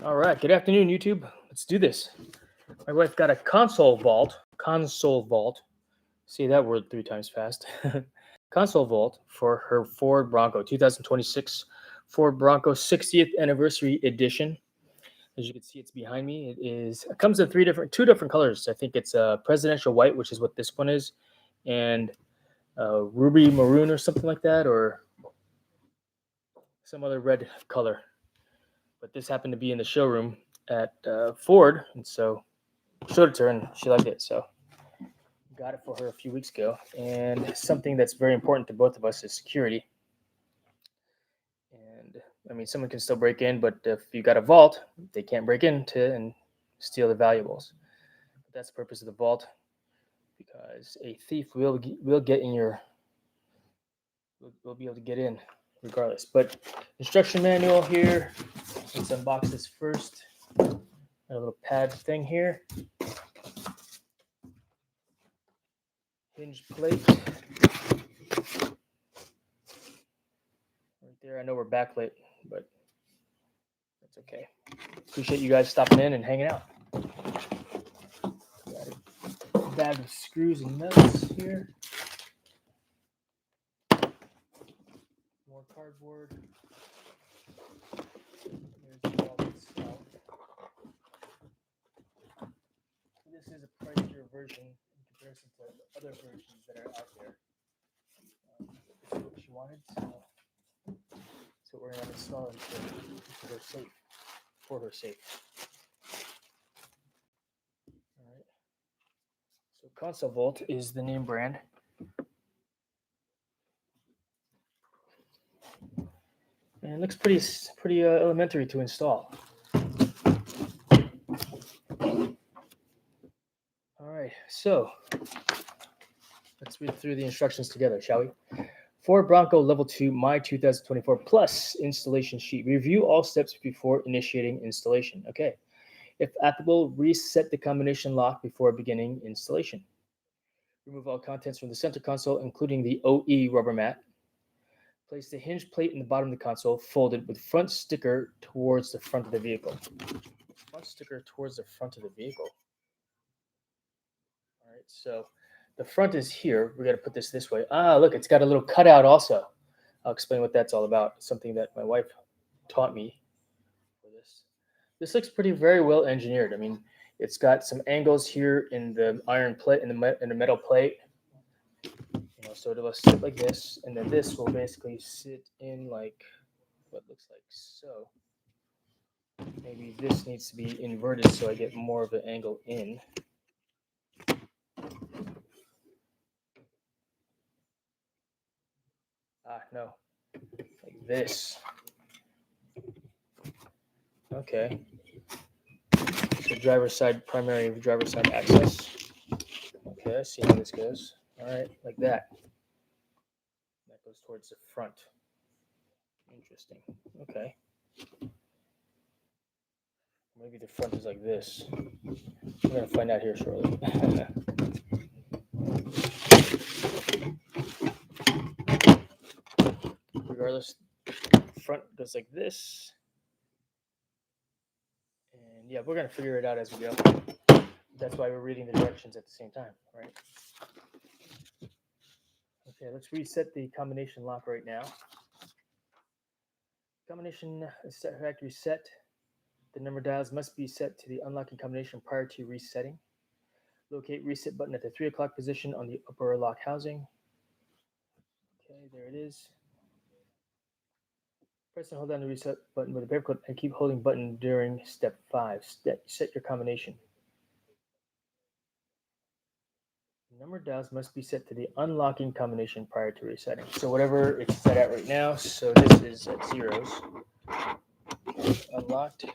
All right. Good afternoon, YouTube. Let's do this. My wife got a console vault. Console vault. Say that word three times fast. Console vault for her Ford Bronco 2026 Ford Bronco 60th anniversary edition. As you can see, it's behind me. It comes in two different colors. I think it's presidential white, which is what this one is, and ruby maroon or something like that, or some other red color. But this happened to be in the showroom at Ford, and so showed it to her, and she liked it. So got it for her a few weeks ago. And something that's very important to both of us is security. And I mean, someone can still break in, but if you got a vault, they can't break into and steal the valuables. But that's the purpose of the vault, because a thief will get in your will be able to get in regardless. But instruction manual here. Let's unbox this first. Got a little pad thing here. Hinge plate. Right there. I know we're backlit, but that's okay. Appreciate you guys stopping in and hanging out. Got a bag of screws and nuts here. More cardboard. There's all this stuff. This is a pricier version in comparison to other versions that are out there. This is what she wanted, so we're going to install it for her safe. For her safe. All right. So Console Vault is the name brand. And it looks pretty elementary to install. All right, so let's read through the instructions together, shall we? Ford Bronco Level 2 My 2024 Plus installation sheet. Review all steps before initiating installation. Okay. If applicable, reset the combination lock before beginning installation. Remove all contents from the center console, including the OE rubber mat. Place the hinge plate in the bottom of the console, folded with front sticker towards the front of the vehicle. Front sticker towards the front of the vehicle. All right, so the front is here. We got to put this way. Ah, look, it's got a little cutout also. I'll explain what that's all about. Something that my wife taught me for this. This looks very well engineered. I mean, it's got some angles here in the iron plate, in the metal plate. You know, so it'll sit like this, and then this will basically sit in like what looks like so. Maybe this needs to be inverted so I get more of an angle in. No, like this. Okay. So primary driver's side access. Okay, I see how this goes. All right, like that. That goes towards the front. Interesting. Okay. Maybe the front is like this. We're going to find out here shortly. Regardless, front goes like this. And yeah, we're going to figure it out as we go. That's why we're reading the directions at the same time, right? Okay, let's reset the combination lock right now. Combination factory set. The number dials must be set to the unlocking combination prior to resetting. Locate reset button at the 3 o'clock position on the upper lock housing. Okay, there it is. Press and hold down the reset button with a paperclip and keep holding button during step 5. Set your combination. Number dials must be set to the unlocking combination prior to resetting. So whatever it's set at right now, so this is at zeros. Unlocked.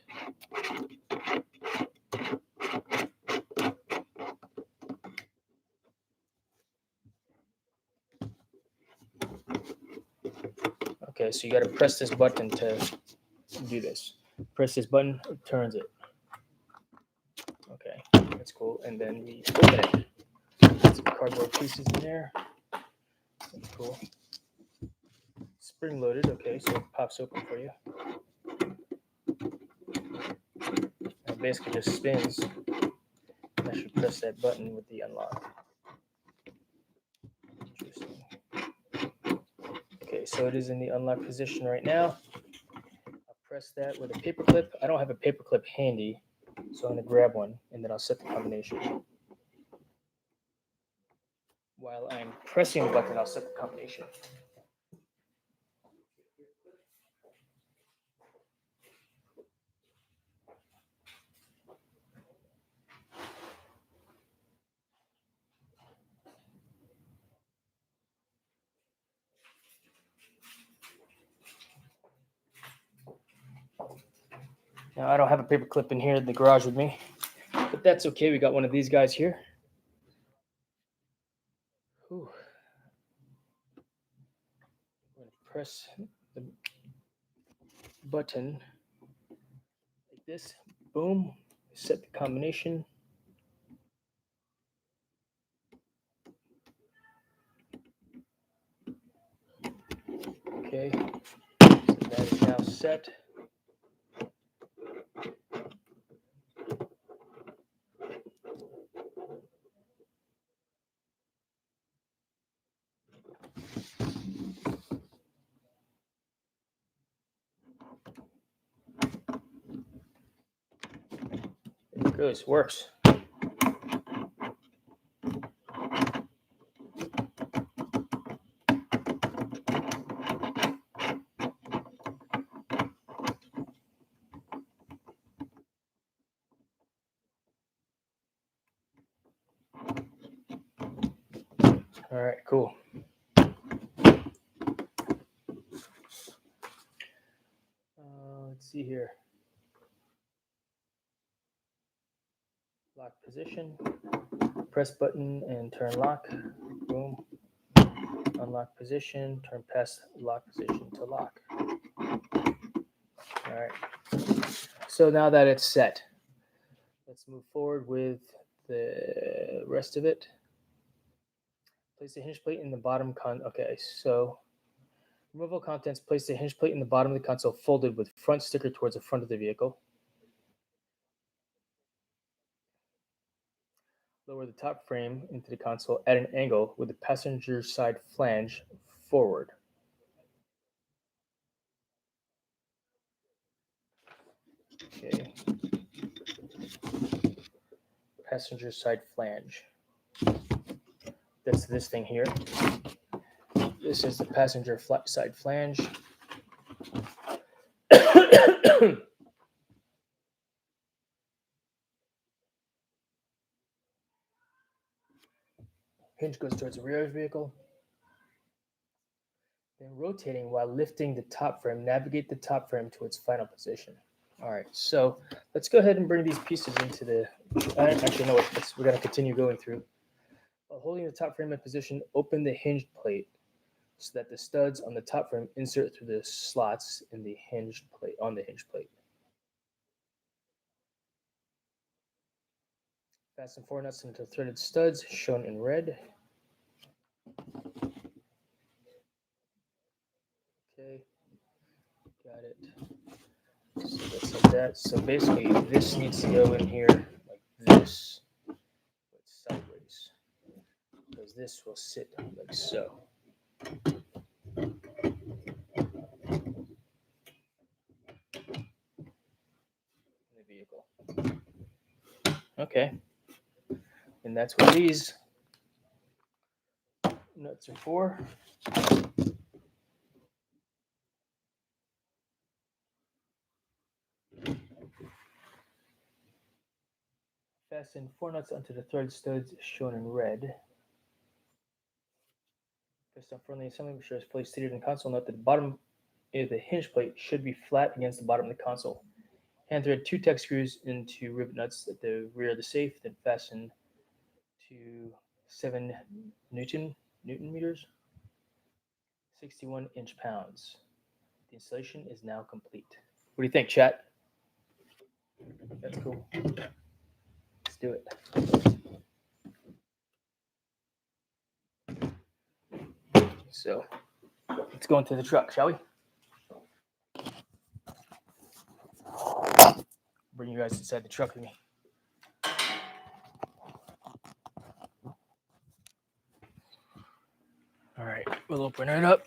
Okay, so you got to press this button to do this. Press this button, it turns it. Okay, that's cool. And then we open it. Some cardboard pieces in there. That's cool. Spring loaded. Okay, so it pops open for you. it basically just spins. I should press that button with the unlock. Interesting. Okay, so it is in the unlock position right now. I'll press that with a paper clip. I don't have a paper clip handy, so I'm going to grab one and then I'll set the combination. While I'm pressing the button, I'll set the combination. Now, I don't have a paper clip in here in the garage with me, but that's okay. We got one of these guys here. Whew. I'm going to press the button like this. Boom. Set the combination. Okay. So that is now set. There it goes. Works. All right, cool. Let's see here. Lock position. Press button and turn lock. Boom. Unlock position. Turn past lock position to lock. All right. So now that it's set, let's move forward with the rest of it. Place the hinge plate in the bottom okay, so removal contents. Place the hinge plate in the bottom of the console folded with front sticker towards the front of the vehicle. Lower the top frame into the console at an angle with the passenger side flange forward. Okay. Passenger side flange. That's this thing here. This is the passenger side flange. Hinge goes towards the rear of the vehicle. Then rotating while lifting the top frame, navigate the top frame to its final position. All right, so let's go ahead and bring these pieces into the, actually no, we're gonna continue going through. While holding the top frame in position, open the hinge plate so that the studs on the top frame insert through the slots in the hinge plate, on the hinge plate. Fasten 4 nuts into threaded studs shown in red. Okay, got it. So that's like that. So basically, this needs to go in here like this, but sideways, because this will sit like so. In the vehicle. Okay, and that's what these nuts are for. Fasten 4 nuts onto the threaded studs shown in red. Press down firmly assembly, make sure it's fully seated in the console. Note that the bottom of the hinge plate should be flat against the bottom of the console. Hand thread 2 tech screws into rivet nuts at the rear of the safe, then fasten to 7 Newton meters, 61 inch-pounds. The installation is now complete. What do you think, chat? That's cool. Let's do it. So let's go into the truck, shall we? bring you guys inside the truck with me. All right, we'll open it up.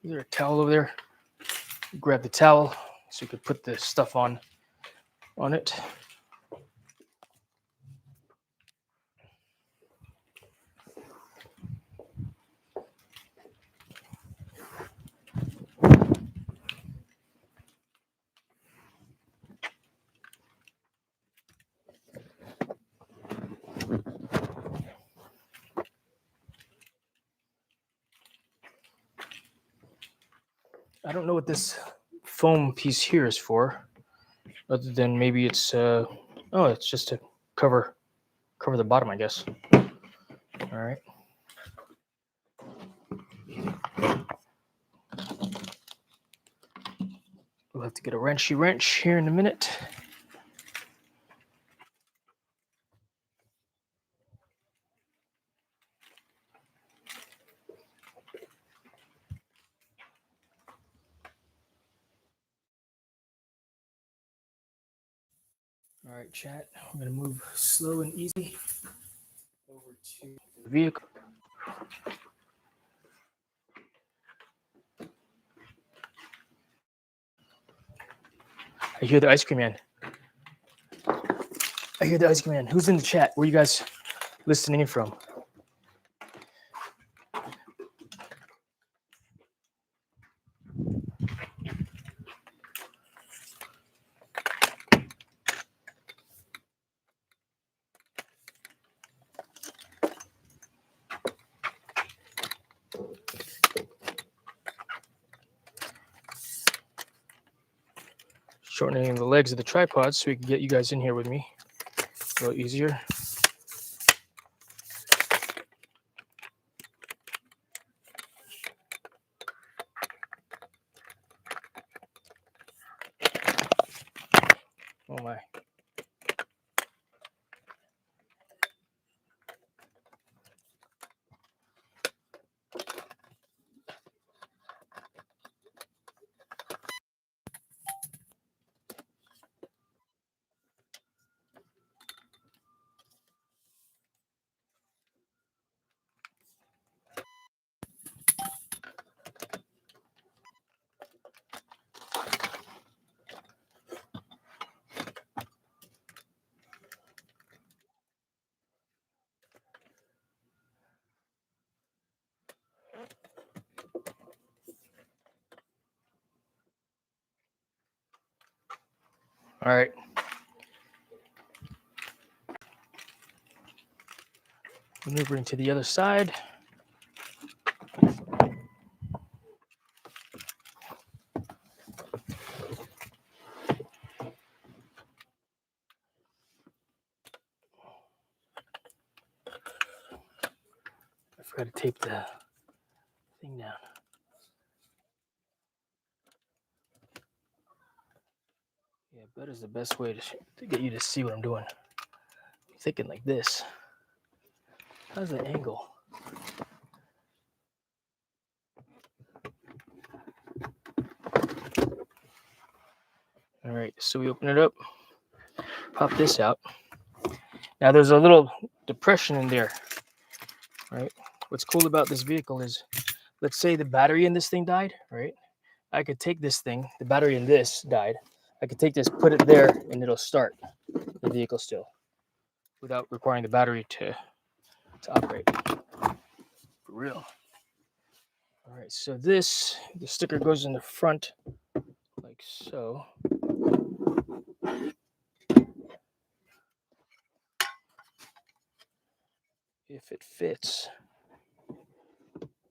Is there a towel over there? Grab the towel so you could put the stuff on it. I don't know what this foam piece here is for, other than maybe it's it's just to cover the bottom, I guess. All right. We'll have to get a wrench here in a minute. All right, chat. I'm gonna move slow and easy over to the vehicle. I hear the ice cream man. Who's in the chat? Where are you guys listening in from? Shortening the legs of the tripod so we can get you guys in here with me a little easier. Oh my. All right. Maneuvering to the other side. I forgot to tape the thing down. Yeah, better is the best way to get you to see what I'm doing. I'm thinking like this. How's the angle? All right, so we open it up, pop this out. Now there's a little depression in there, right? What's cool about this vehicle is, let's say the battery in this thing died, right? I could take this thing, the battery in this died. I could take this, put it there, and it'll start the vehicle still without requiring the battery to operate. For real. All right, so the sticker goes in the front like so. If it fits.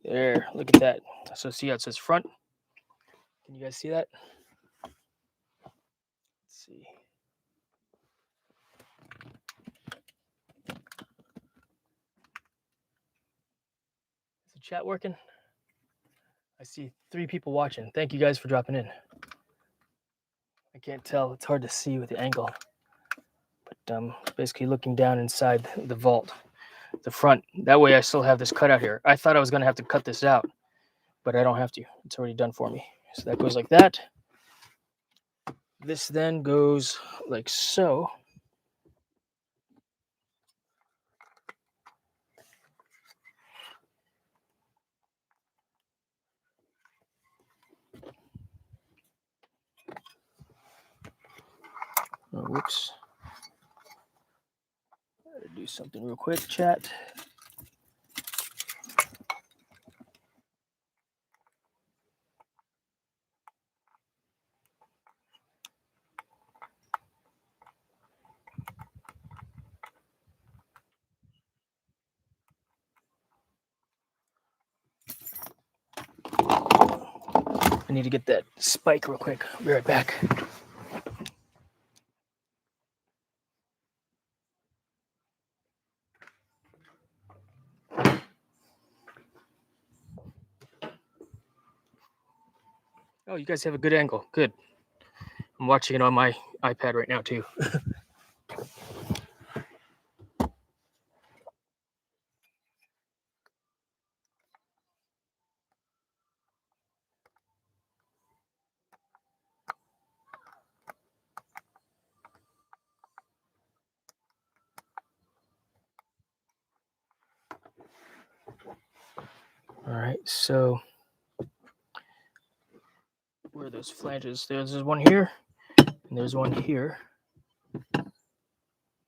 There, look at that. So see how it says front? Can you guys see that? Let's see. Is the chat working? I see 3 people watching. Thank you guys for dropping in. I can't tell. It's hard to see with the angle. But basically looking down inside the vault, the front. That way I still have this cut out here. I thought I was going to have to cut this out. but I don't have to. It's already done for me. So that goes like that. This then goes like so. Oh, whoops. Gotta do something real quick, chat. I need to get that spike real quick. I'll be right back. Oh, you guys have a good angle. Good. I'm watching it on my iPad right now, too. All right, so where are those flanges? There's one here, and there's one here.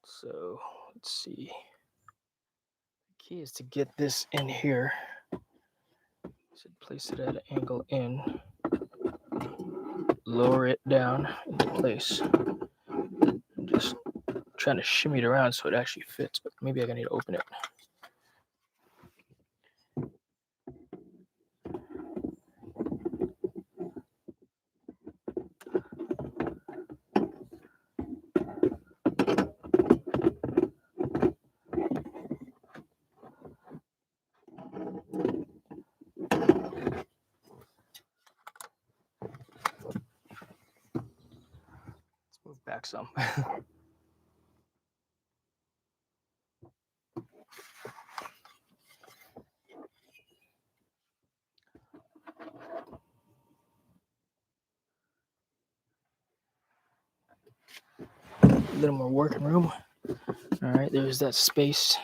So let's see. The key is to get this in here. So place it at an angle in, lower it down into place. I'm just trying to shimmy it around so it actually fits, but maybe I need to open it. Let's move back some. A little more working room. All right, there's that space.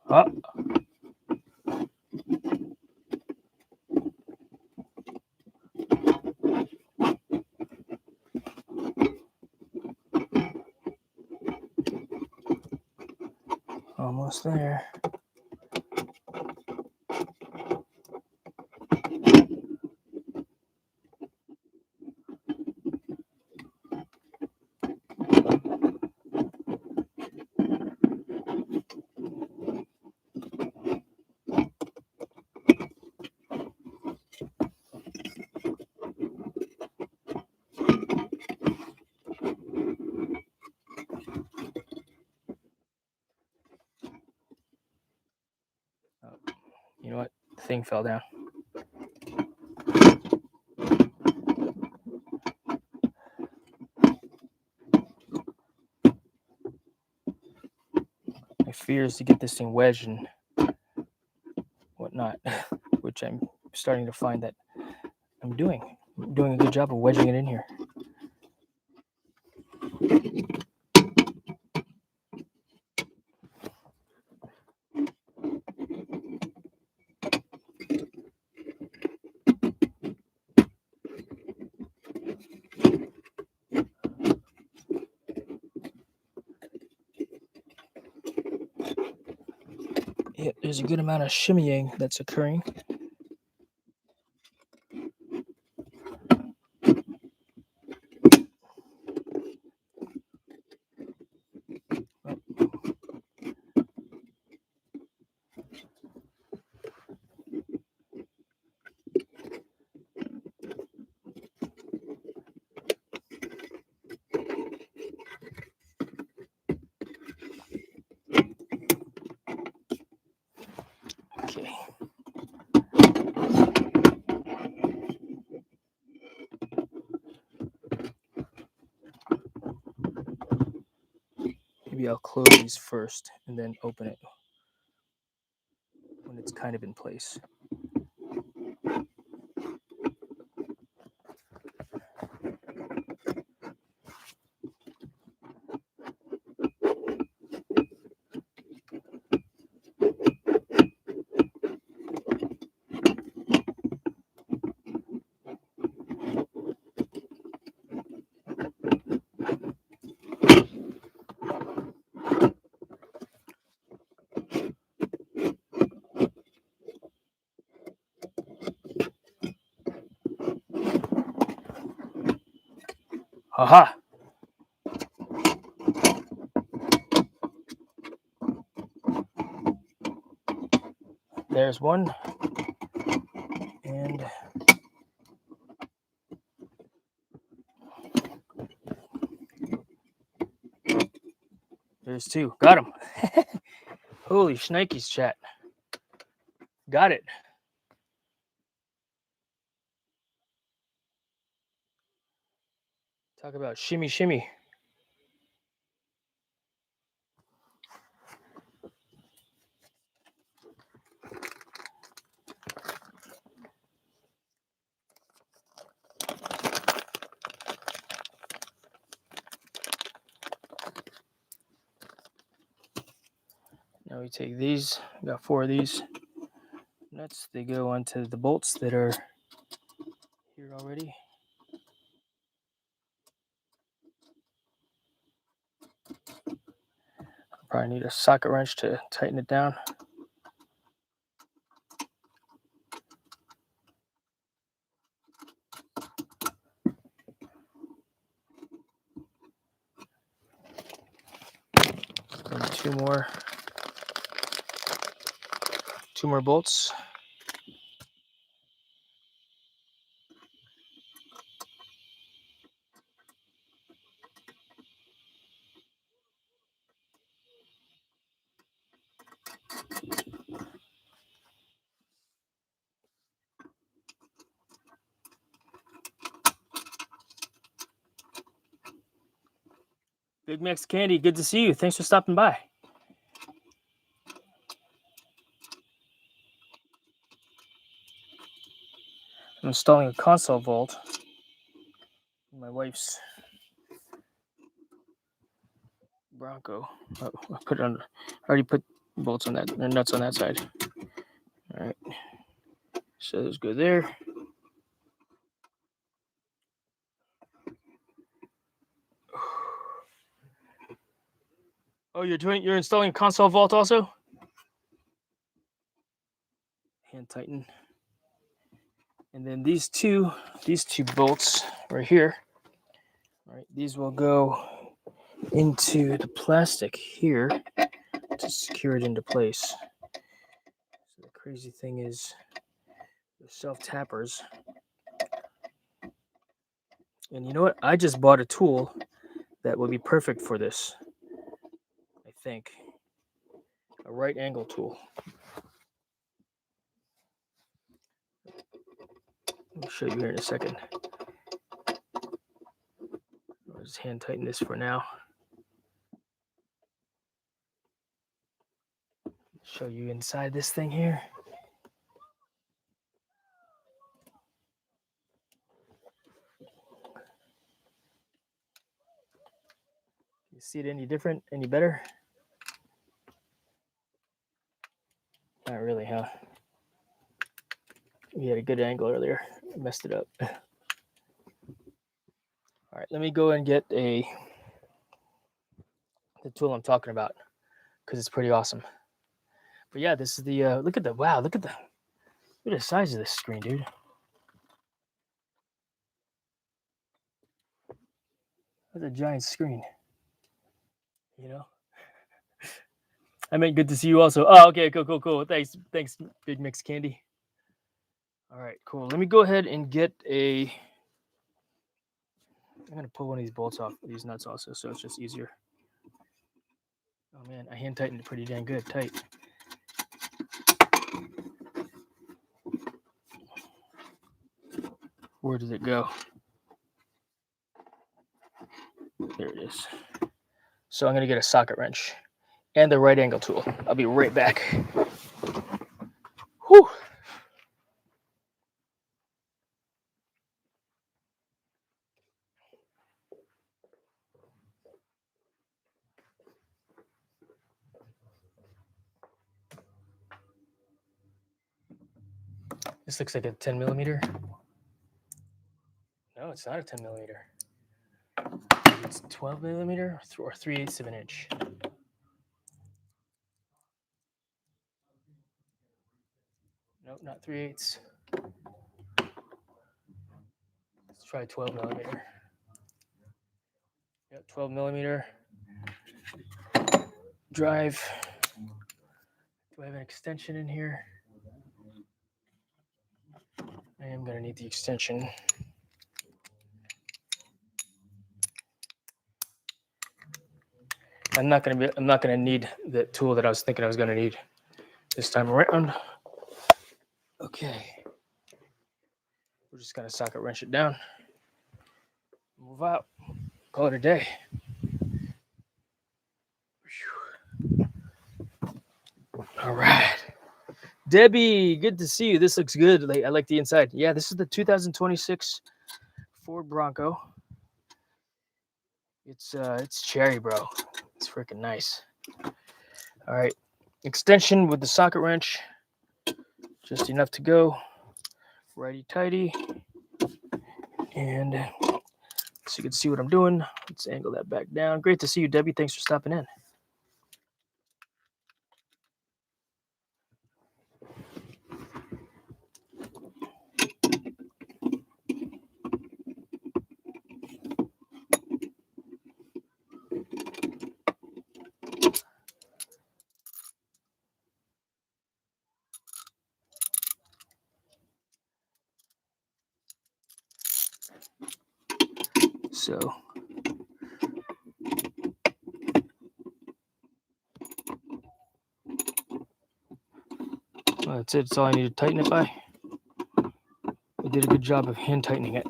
Oh, almost there. You know what? The thing fell down. My fear is to get this thing wedged and whatnot, which I'm starting to find that I'm doing a good job of wedging it in here. Yeah, there's a good amount of shimmying that's occurring. Maybe I'll close these first and then open it when it's kind of in place. Haha! There's one. And there's two. Got him. Holy shnikes, chat. Got it. Talk about shimmy shimmy. Now we take these. We got 4 of these nuts. They go onto the bolts that are here already. Probably need a socket wrench to tighten it down. And 2 more bolts. Big Mix Candy, good to see you. Thanks for stopping by. I'm installing a console vault in my wife's Bronco. Oh, I put it on. I already put bolts on that, or nuts on that side. All right. So those go there. Oh, you're installing console vault also? Hand tighten. And then these two bolts right here. All right, these will go into the plastic here to secure it into place. So the crazy thing is the self-tappers. And you know what? I just bought a tool that will be perfect for this. I think. A right angle tool. I'll show you here in a second. I'll just hand tighten this for now. Show you inside this thing here. You see it any different? Any better? Not really, huh? We had a good angle earlier. I messed it up. All right, let me go and get the tool I'm talking about because it's pretty awesome. But yeah, this is the look at the size of this screen, dude. That's a giant screen. You know. I meant good to see you also. Oh, okay, cool. Thanks, Big Mix Candy. All right, cool. Let me go ahead and get a. I'm gonna pull one of these bolts off, these nuts also, so it's just easier. Oh man, I hand tightened it pretty dang good, tight. Where does it go? There it is. So I'm going to get a socket wrench and the right angle tool. I'll be right back. Whew. This looks like a 10 millimeter. No, it's not a 10 millimeter. It's 12 millimeter or 3/8 of an inch. Nope, not 3/8. Let's try 12 millimeter. Yep, 12 millimeter. Drive. Do I have an extension in here? I am going to need the extension. I'm not going to need the tool that I was thinking I was going to need this time around. Okay. We're just going to socket wrench it down. Move out. Call it a day. All right. Debbie, good to see you. This looks good. I like the inside. Yeah, this is the 2026 Ford Bronco. It's cherry, bro. It's freaking nice. All right. Extension with the socket wrench. Just enough to go. Righty tighty. And so you can see what I'm doing. Let's angle that back down. Great to see you, Debbie. Thanks for stopping in. So that's it. That's all I need to tighten it by. I did a good job of hand tightening it.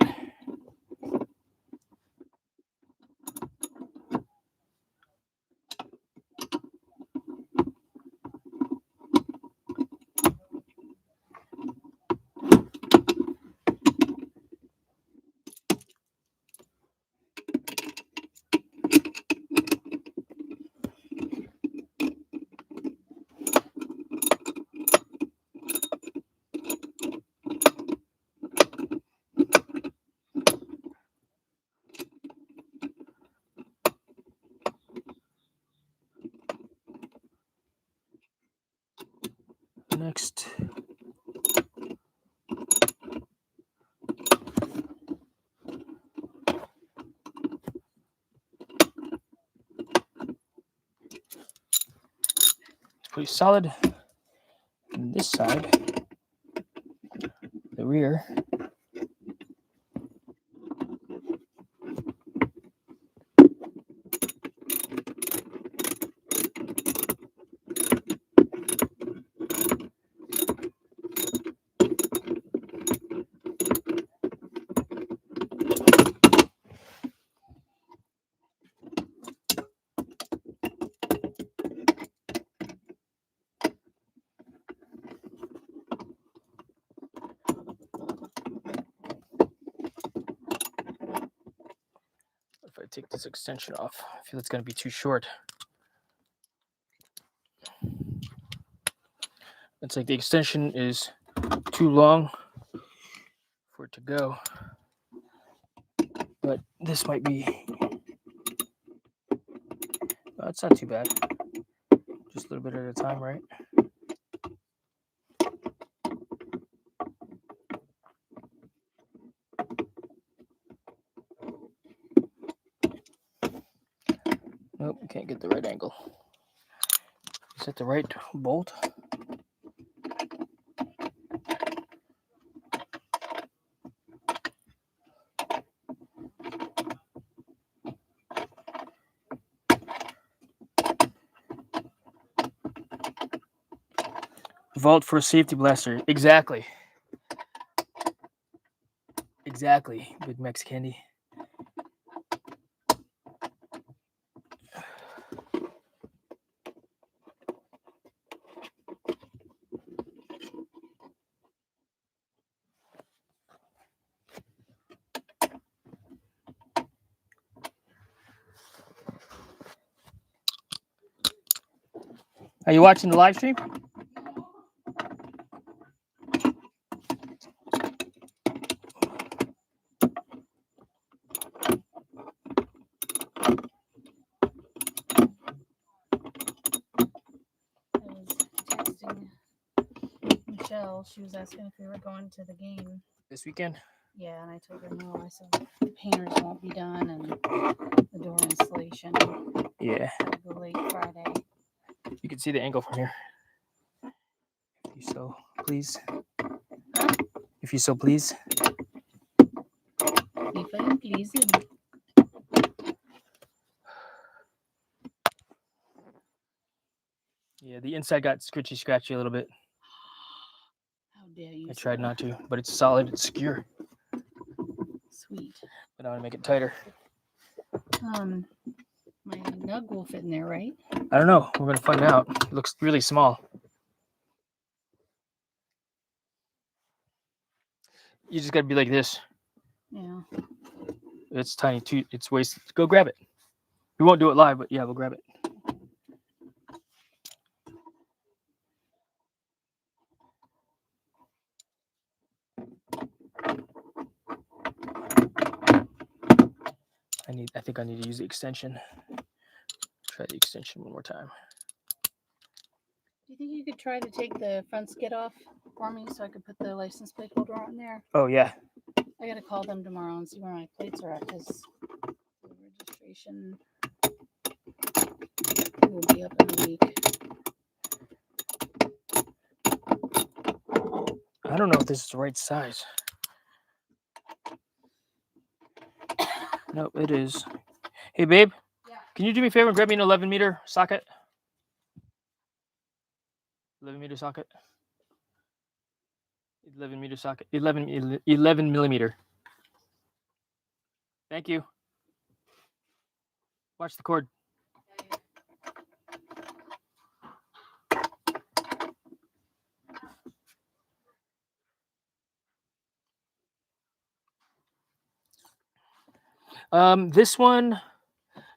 Next. It's pretty solid. And this side, the rear. If I take this extension off, I feel it's going to be too short. It's like the extension is too long for it to go. But this might be, it's not too bad. Just a little bit at a time, right? Nope, can't get the right angle. Is that the right bolt? Vault for a safety blaster. Exactly. Exactly. Big Mex candy. Are you watching the live stream? I was texting Michelle. She was asking if we were going to the game This weekend? Yeah, and I told her no. I said the painters won't be done and the door installation. Yeah. It'll go late Friday. You can see the angle from here. If you so please. Huh? If you so please. If I am pleased. Yeah, the inside got scratchy a little bit. How dare you? I tried not to, but it's solid. It's secure. Sweet. But I want to make it tighter. My nug will fit in there, right? I don't know. We're gonna find out. It looks really small. You just gotta be like this. Yeah. It's tiny too. It's wasted. Go grab it. We won't do it live, but yeah, we'll grab it. I think I need to use the extension. Try the extension one more time. Do you think you could try to take the front skid off for me so I could put the license plate holder on there? Oh yeah. I gotta call them tomorrow and see where my plates are at because the registration will be up in a week. I don't know if this is the right size. Nope, it is. Hey babe. Yeah. Can you do me a favor and grab me an 11-meter socket? 11-meter socket. 11-meter socket. 11 millimeter. Thank you. Watch the cord. This one,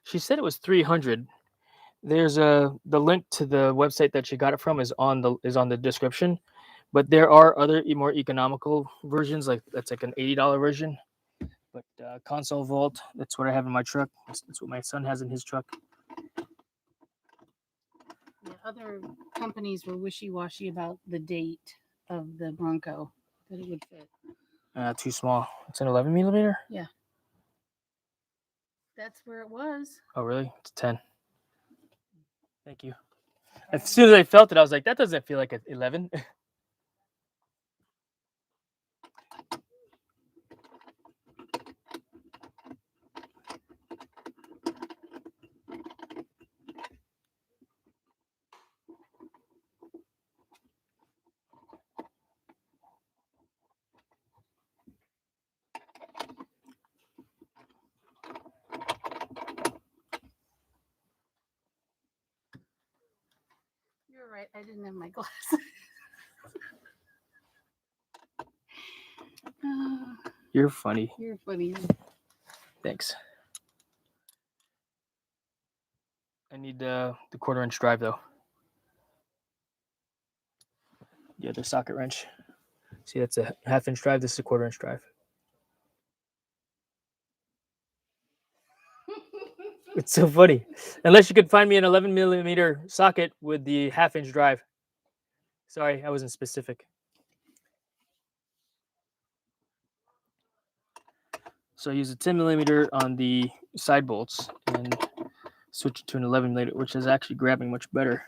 she said it was 300. There's the link to the website that she got it from is on the description, but there are other more economical versions. Like that's like an $80 version. But console vault, that's what I have in my truck. That's what my son has in his truck. Yeah, other companies were wishy-washy about the date of the Bronco that it would fit. Too small. It's an 11 millimeter. Yeah. That's where it was. Oh really? It's 10. Thank you. As soon as I felt it, I was like, that doesn't feel like an 11. You're right. I didn't have my glasses. You're funny. You're funny. Thanks. I need the quarter-inch drive though. Yeah, the socket wrench. See, that's a half-inch drive. This is a quarter-inch drive. It's so funny. Unless you could find me an 11 millimeter socket with the half-inch drive. Sorry, I wasn't specific. So I use a 10 millimeter on the side bolts and switch it to an 11 millimeter, which is actually grabbing much better.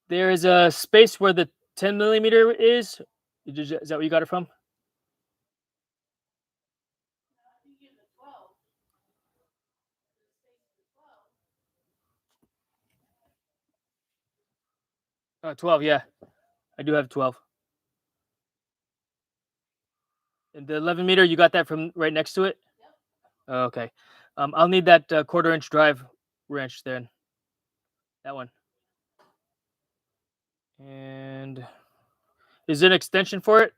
There is a space where the 10 millimeter is. Is that where you got it from? Oh, 12, yeah. I do have 12. And the 11 meter, you got that from right next to it? Yep. Oh, okay. I'll need that quarter-inch drive wrench then. That one. And is there an extension for it?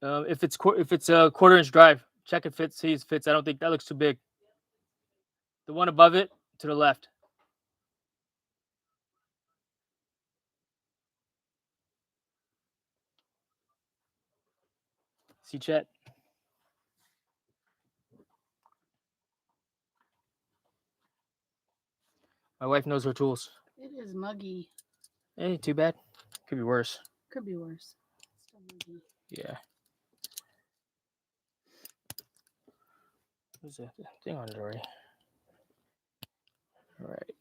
If it's a quarter-inch drive, check it fits. See if it fits. I don't think that looks too big. The one above it to the left. See, Chet? My wife knows her tools. It is muggy. Hey, too bad. Could be worse. Could be worse. Still muggy. Yeah. There's a thing on it already. All right.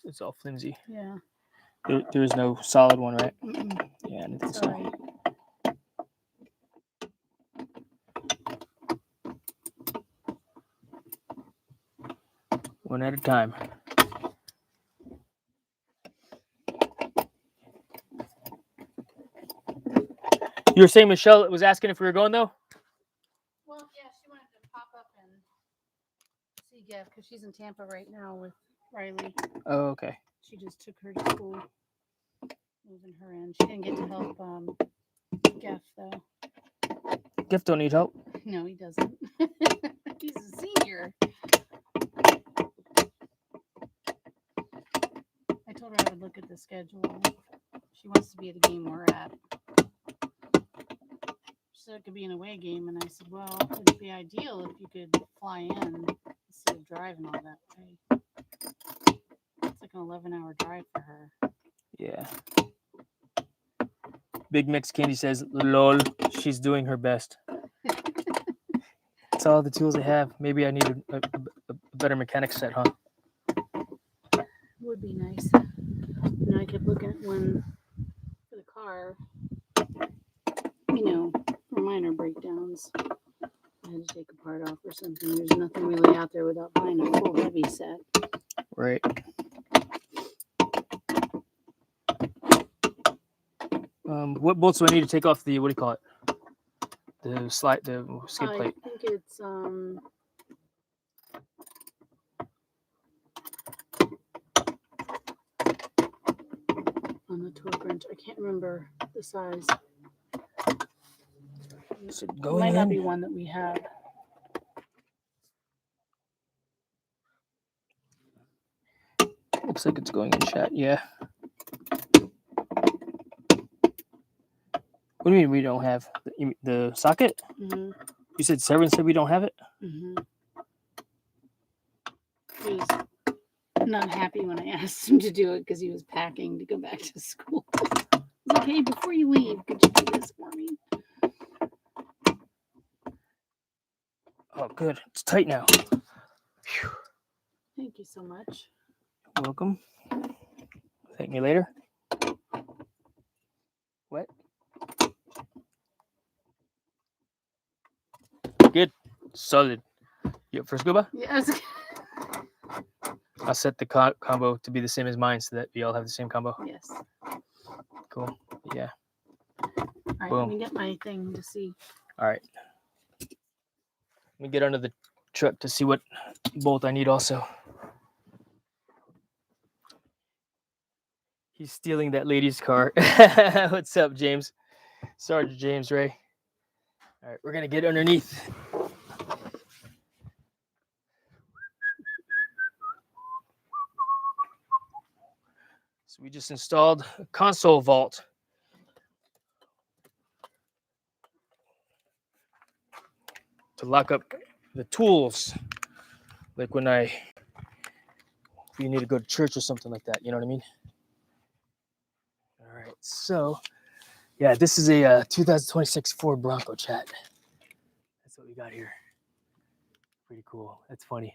It's all flimsy. Yeah. There is no solid one, right? Mm-mm. Yeah, I didn't think Sorry. so. One at a time. You were saying Michelle was asking if we were going though? Well, yeah, she wanted to pop up and see Jeff because she's in Tampa right now with Riley. Oh, okay. She just took her to school, moving her in. She didn't get to help Jeff though. Gift don't need help. No, he doesn't. He's a senior. I told her I would look at the schedule. She wants to be at a game we're at. She said it could be an away game, and I said, well, it'd be ideal if you could fly in instead of driving all that way. It's like an 11-hour drive for her. Yeah. Big Mix Candy says, lol, she's doing her best. That's all the tools I have. Maybe I need a better mechanic set, huh? Would be nice. And I kept looking at one for the car, you know, for minor breakdowns. I had to take a part off or something. There's nothing really out there without buying a full heavy set. Right. What bolts do I need to take off the, what do you call it? The skid plate. I think it's on the torque wrench. I can't remember the size. Is it It going might not in? be one that we have. Looks like it's going in, chat. Yeah. What do you mean we don't have the socket? Mm-hmm. You said Severin said we don't have it? Mm-hmm. He was not happy when I asked him to do it because he was packing to go back to school. I was like, hey, before you leave, could you do this for me? Oh, good. It's tight now. Phew. Thank you so much. You're welcome. Thank me later. What? Good. Solid. You up for scuba? Yes. I'll set the combo to be the same as mine so that we all have the same combo. Yes. Cool. Yeah. All right, Boom. let me get my thing to see. All right. Let me get under the truck to see what bolt I need also. He's stealing that lady's car. What's up, James? Sergeant James Ray. All right, we're going to get underneath. So we just installed a console vault. To lock up the tools. Like when if you need to go to church or something like that, you know what I mean? All right, so yeah, this is a 2026 Ford Bronco, chat. That's what we got here. Pretty cool. That's funny.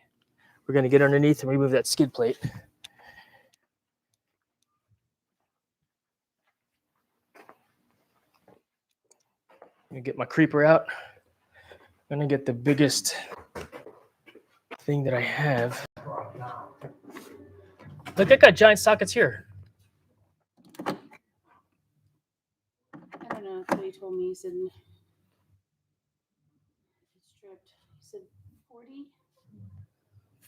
We're gonna get underneath and remove that skid plate. I'm gonna get my creeper out. I'm gonna get the biggest thing that I have. Look, I got giant sockets here. told me, he said it's stripped. He said 40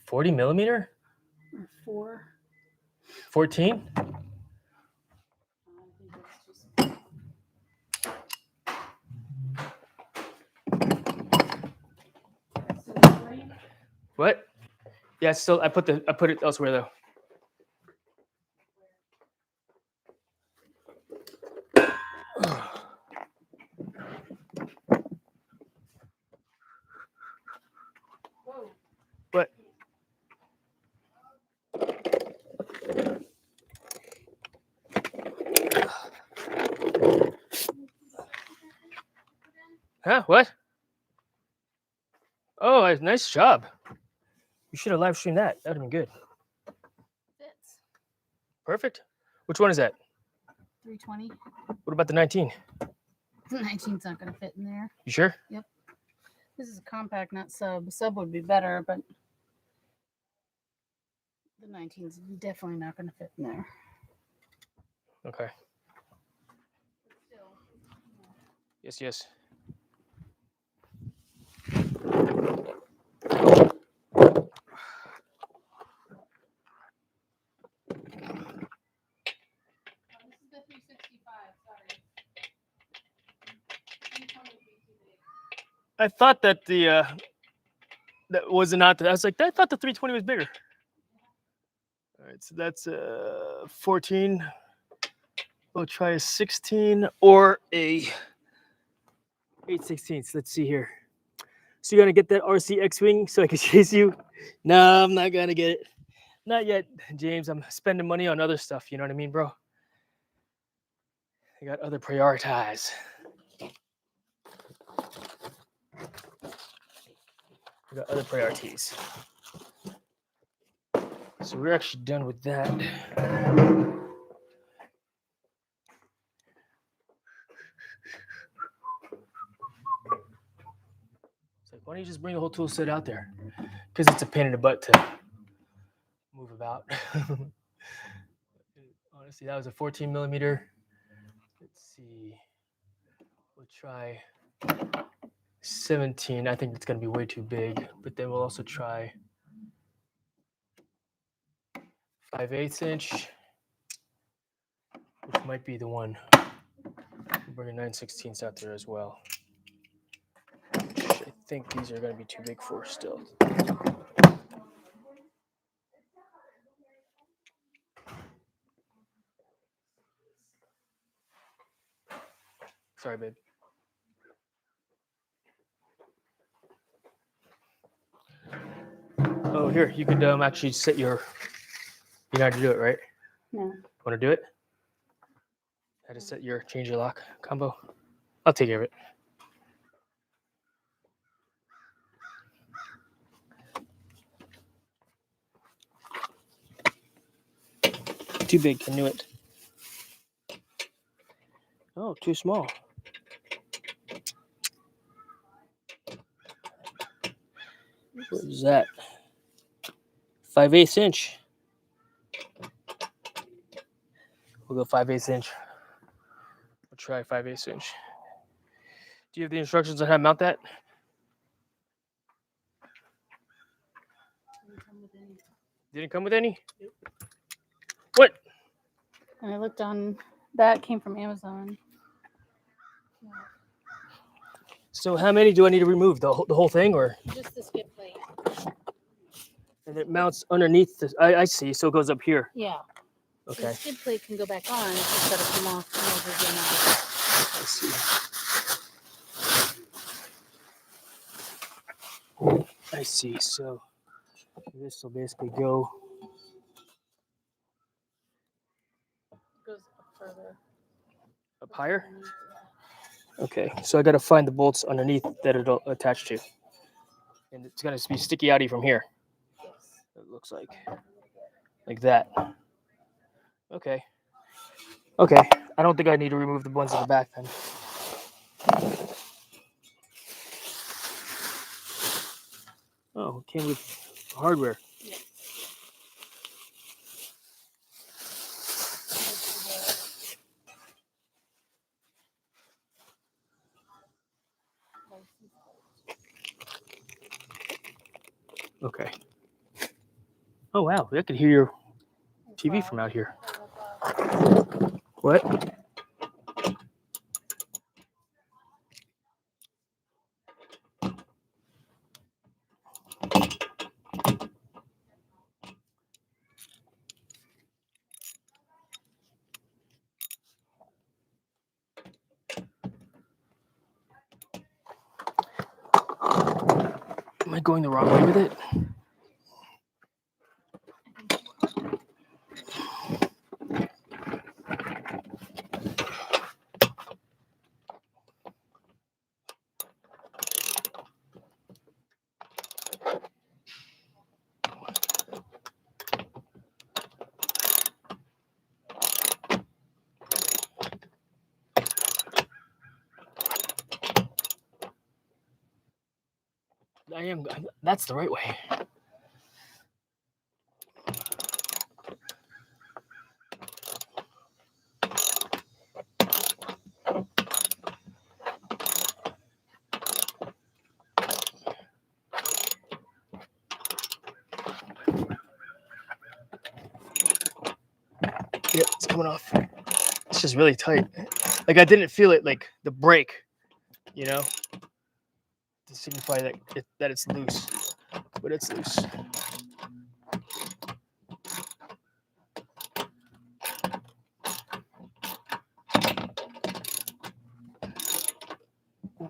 40 millimeter? or 4. 14? I think that's just. What? Yeah, still I put it elsewhere though. Whoa. What? Huh? What? Oh, nice job. You should have live streamed that. That would have been good. Fits. Perfect. Which one is that? 320. What about the 19? The 19's not going to fit in there. You sure? This is a compact, not sub. Sub would be better, but the 19's definitely not going to fit in there. Okay. But still, Yes, yes. this is the 365. Sorry. 320 would be too big. I thought that the that was not. I was like, I thought the 320 was bigger. All right, so that's 14. We'll try a 16 or a 8/16. Let's see here. So you're gonna get that RC X-wing so I can chase you? No, I'm not gonna get it. Not yet, James. I'm spending money on other stuff. You know what I mean, bro? I got other prioritize. I got other priorities. So we're actually done with that. It's like, why don't you just bring the whole tool set out there? Because it's a pain in the butt to move about. Honestly, that was a 14 millimeter. Let's see. We'll try 17. I think it's going to be way too big. But then we'll also try 5/8 inch, which might be the one. We'll bring a 9/16 out there as well. Which I think these are going to be too big for still. Sorry, babe. Oh, here, you could actually set your. You know how to do it, right? No. Want to do it? How to set your change your lock combo? I'll take care of it. Too big. I knew it. Oh, too small. What is that? 5/8 inch. We'll go 5/8 inch. We'll try 5/8 inch. Do you have the instructions on how to mount that? Didn't come with any? What? And I looked on that came from Amazon. So how many do I need to remove? The whole thing, or? Just the skip plate. And it mounts underneath this. I see. So it goes up here. Yeah. Okay. The skid plate can go back on. It's just got to come off and over again. I see. I see. So this will basically go. Goes up further. Up higher? Okay, so I got to find the bolts underneath that it'll attach to. And it's going to be sticky outy from here. Yes. It looks like that. Okay. Okay, I don't think I need to remove the ones in the back then. Oh, it came with hardware. Yeah. Okay. Oh wow, I could hear your TV from out here. What? Am I going the wrong way with it? I am. That's the right way. Yep, it's coming off. It's just really tight. Like I didn't feel it, like the break, you know, to signify that it's loose, but it's loose.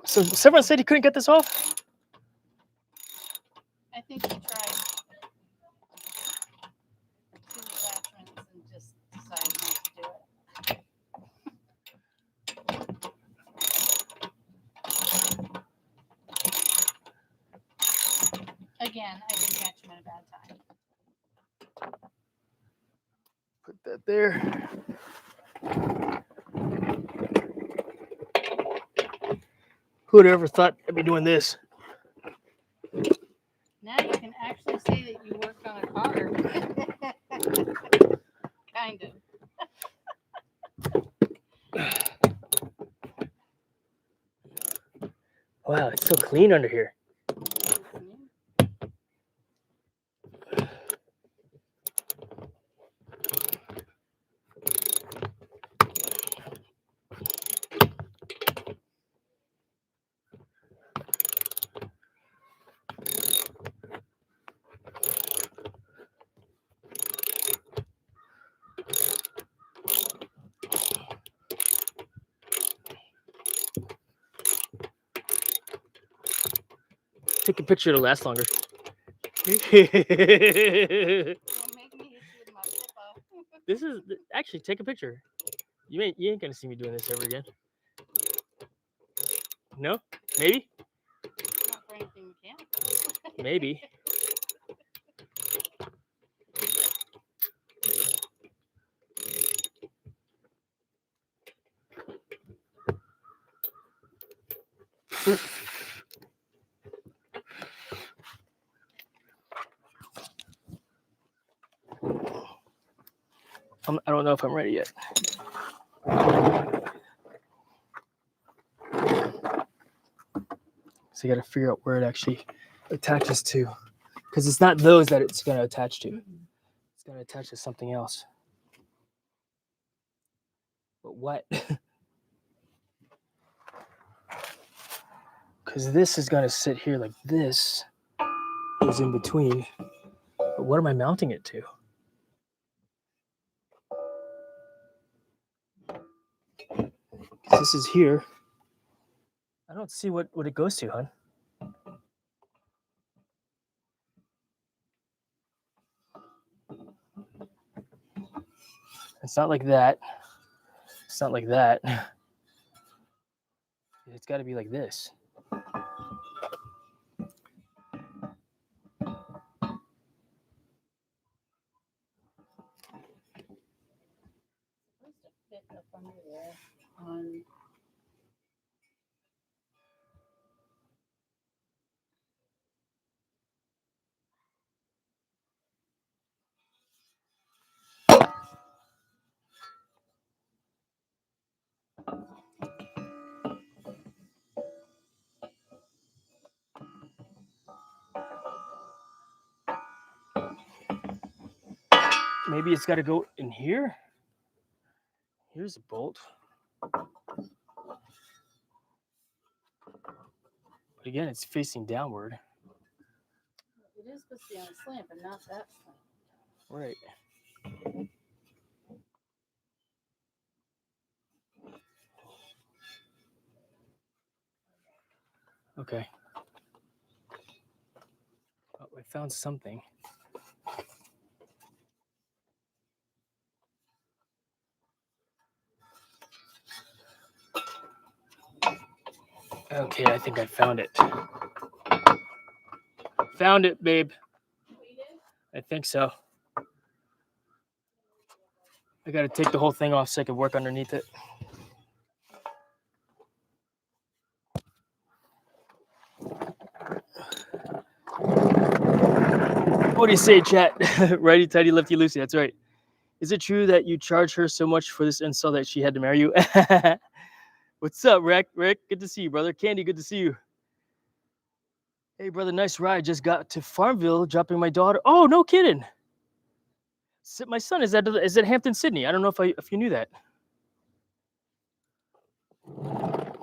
So someone said he couldn't get this off. I think he tried 2 attachments and just decided not to do it. Again, I didn't catch him at a bad time. Put that there. Who would have ever thought I'd be doing this? Now you can actually say that you worked on a car. Kind of. Wow, it's so clean under here. Take a picture to last longer. This is actually take a picture. You ain't gonna see me doing this ever again. No? Maybe? Not for anything mechanical. Maybe. I don't know if I'm ready yet. So you got to figure out where it actually attaches to, because it's not those that it's going to attach to. It's going to attach to something else. But what? Because this is going to sit here like this. Goes in between. But what am I mounting it to? This is here. I don't see what it goes to, hon. It's not like that. It's not like that. It's got to be like this. Supposed to fit up under there on. maybe it's got to go in here. Here's a bolt. But again, it's facing downward. It is supposed to be on a slant, but not that slant. Right. Okay. Oh, I found something. Okay, I think I found it. Found it, babe. I think so. I got to take the whole thing off so I can work underneath it. What do you say, chat? Righty tighty, lefty loosey. That's right. Is it true that you charge her so much for this install that she had to marry you? What's up, Rick? Rick, good to see you, brother. Candy, good to see you. Hey, brother, nice ride. Just got to Farmville, dropping my daughter. Oh, no kidding. My son is at Hampton, Sydney. I don't know if you knew that.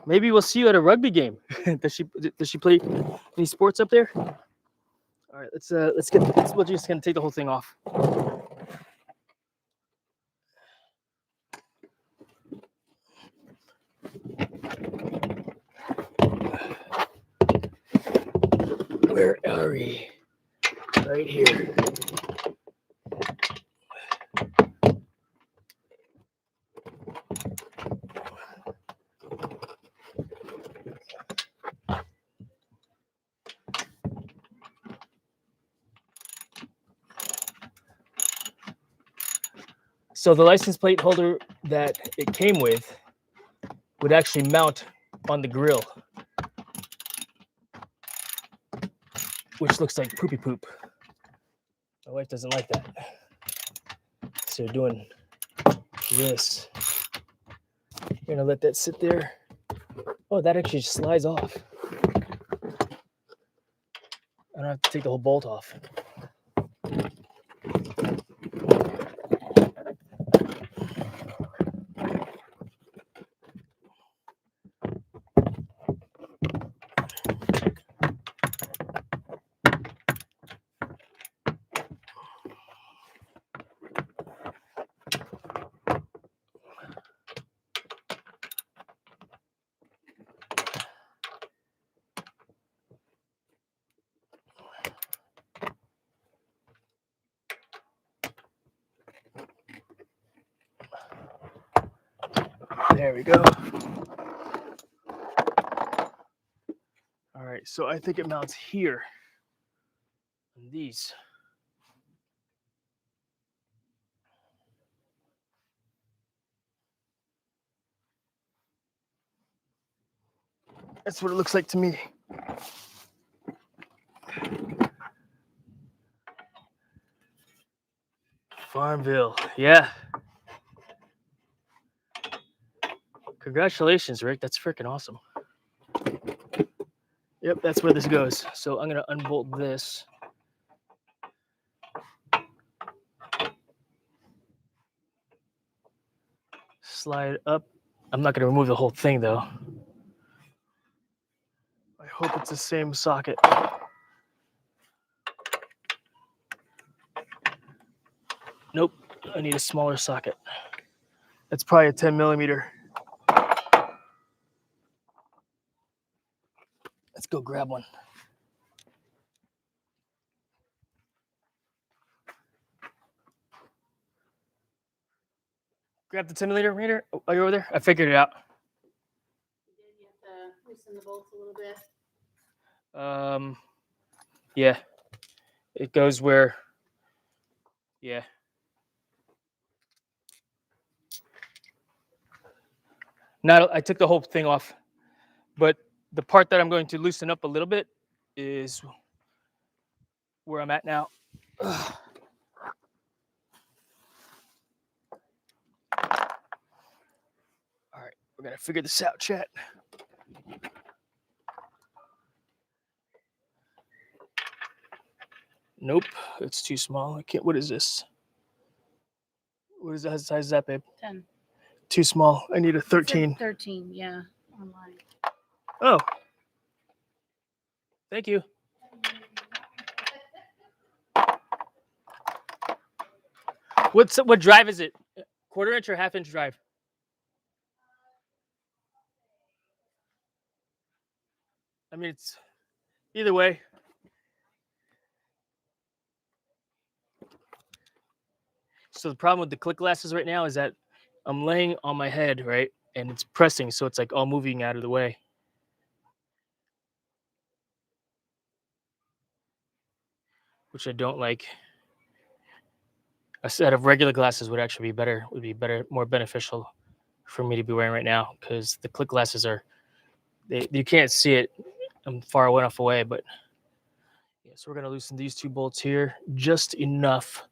Maybe we'll see you at a rugby game. Does she play any sports up there? All right, we're just gonna take the whole thing off. Where are we? Right here. So the license plate holder that it came with would actually mount on the grill, which looks like poopy poop. My wife doesn't like that. So we're doing this. We're gonna let that sit there. Oh, that actually just slides off. I don't have to take the whole bolt off. There we go. All right, so I think it mounts here on these. That's what it looks like to me. Farmville, yeah. Congratulations, Rick. That's freaking awesome. Yep, that's where this goes. So I'm gonna unbolt this. Slide up. I'm not gonna remove the whole thing though. I hope it's the same socket. Nope, I need a smaller socket. That's probably a 10 millimeter. Let's go grab one. Grab the 10 millimeter. Oh, are you over there? I figured it out. You have to loosen the bolts a little bit. Yeah. It goes where, yeah. I took the whole thing off, but the part that I'm going to loosen up a little bit is where I'm at now. Ugh. All right, we're gonna figure this out, chat. Nope, it's too small. I can't. What is this? What is that size is that, babe? 10. Too small. I need a It said 13. 13, yeah, online. Oh. Thank you. What drive is it? Quarter inch or half inch drive? I mean, it's either way. So the problem with the click glasses right now is that I'm laying on my head, right? And it's pressing, so it's like all moving out of the way. Which I don't like. A set of regular glasses would actually be better, more beneficial for me to be wearing right now, because the click glasses you can't see it. I'm far enough away, but yeah, so we're gonna loosen these two bolts here just enough.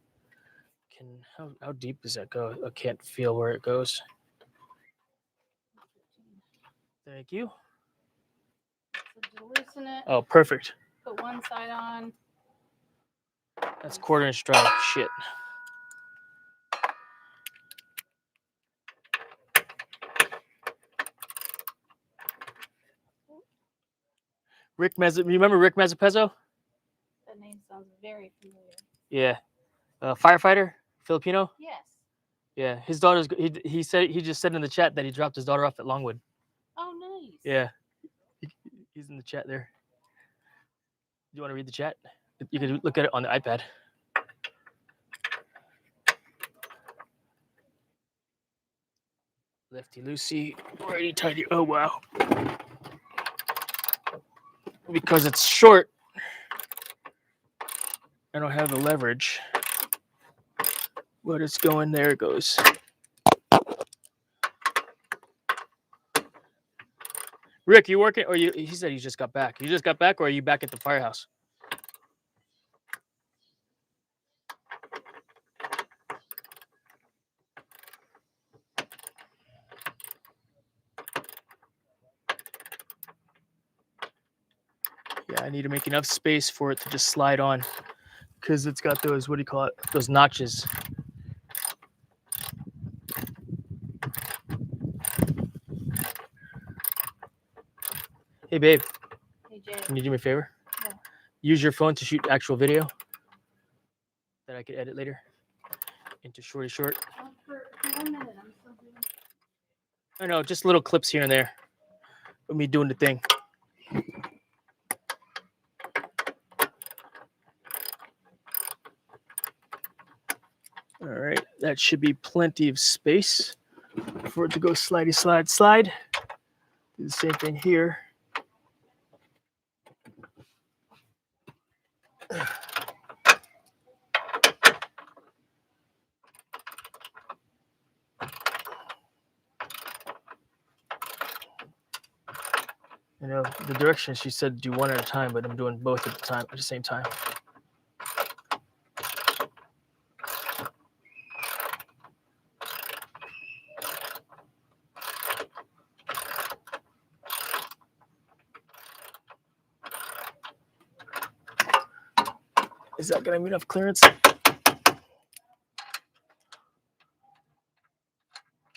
How deep does that go? I can't feel where it goes. Thank you. So to loosen it, Oh, perfect. put one side on. That's quarter inch drive. Shit. Rick Meza, remember Rick Mezapezzo? That name sounds very familiar. Yeah, firefighter, Filipino. Yes. Yeah, his daughter's. He said he just said in the chat that he dropped his daughter off at Longwood. Oh, nice. Yeah, he's in the chat there. Do you want to read the chat? You can look at it on the iPad. Lefty loosey, righty tighty. Oh wow! Because it's short, I don't have the leverage. But it's going. There it goes. Rick, you working? Or you? He said he just got back. You just got back, or are you back at the firehouse? Yeah, I need to make enough space for it to just slide on, because it's got those, what do you call it? Those notches. Hey, babe, Hey, Jay. can you do me a favor? Yeah. Use your phone to shoot actual video that I could edit later into shorty short. For 1 minute, I'm still doing. I know, just little clips here and there of me doing the thing. All right, that should be plenty of space for it to go slidey slide slide. Do the same thing here. You know, the direction she said do one at a time, but I'm doing both at the same time. Is that gonna be enough clearance?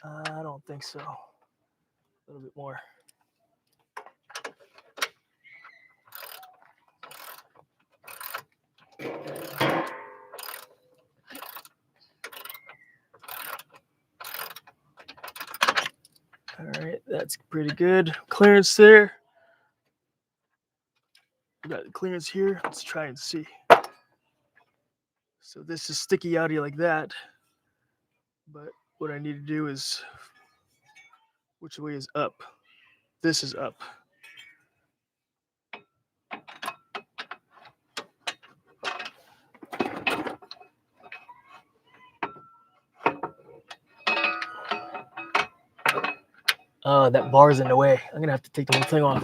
I don't think so. A little bit more. All right, that's pretty good. Clearance there. We got the clearance here. Let's try and see. So this is sticky outy like that. But what I need to do is, which way is up? This is up. Oh, that bar's in the way. I'm gonna have to take the whole thing off.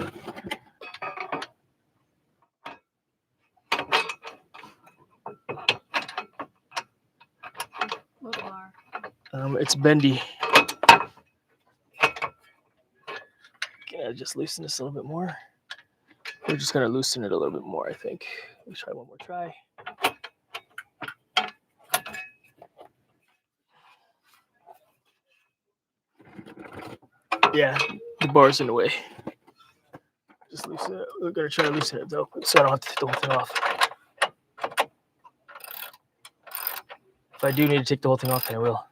What bar? It's bendy. Can I just loosen this a little bit more? We're just gonna loosen it a little bit more, I think. Let's try one more try. Yeah, the bar's in the way. Just loosen it. We're gonna try to loosen it though, so I don't have to take the whole thing off. If I do need to take the whole thing off, then I will.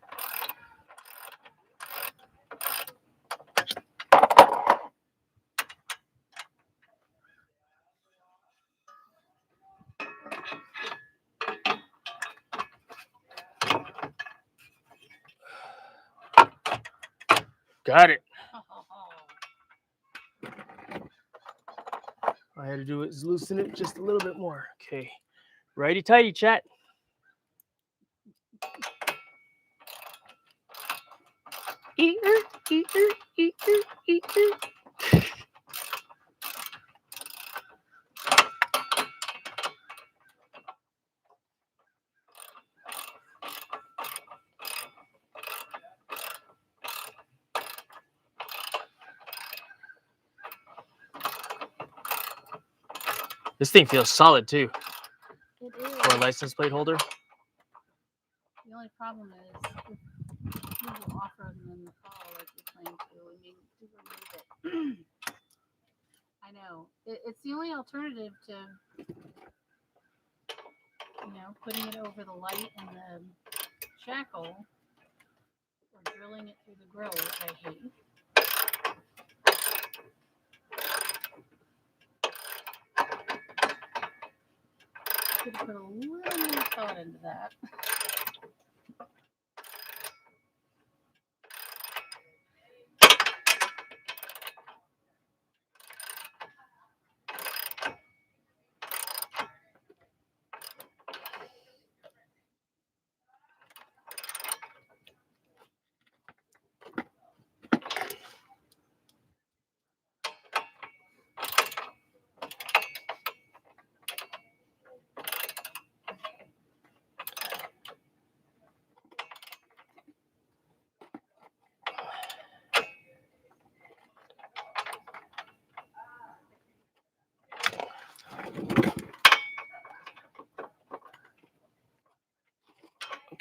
Got it. All I had to do is loosen it just a little bit more. Okay. Righty tighty, chat. This thing feels solid too. It is. For a license plate holder. The only problem is if you go off-roading in the fall like you plan to, I mean, to remove it. I know. It's the only alternative to, putting it over the light and the shackle or drilling it through the grill, which I hate. Could put a little more thought into that.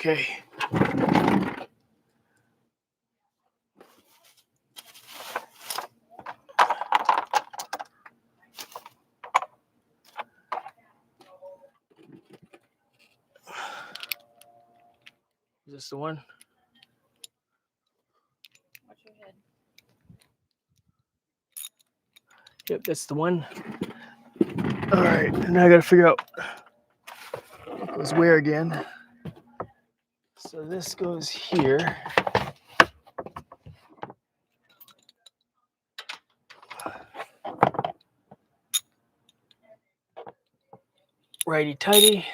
Okay. Is this the one? Watch your head. Yep, that's the one. All right, now I gotta figure out what goes where again. So this goes here. Righty tighty.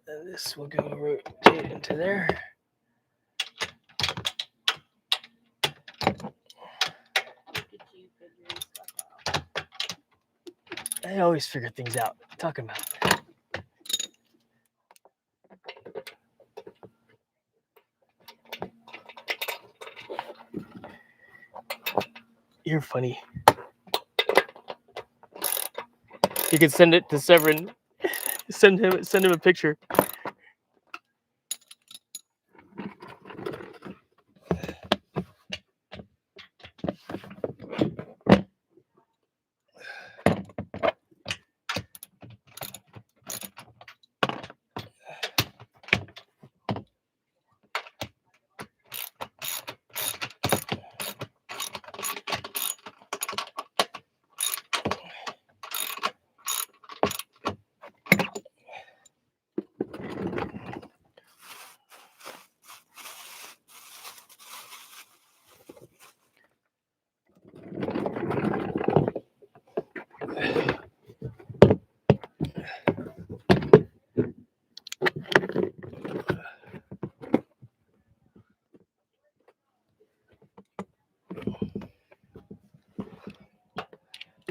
And this will go rotate into there. Look at you figuring stuff out. I always figure things out. What are you talking about? You're funny. You can send it to Severin. Send him a picture.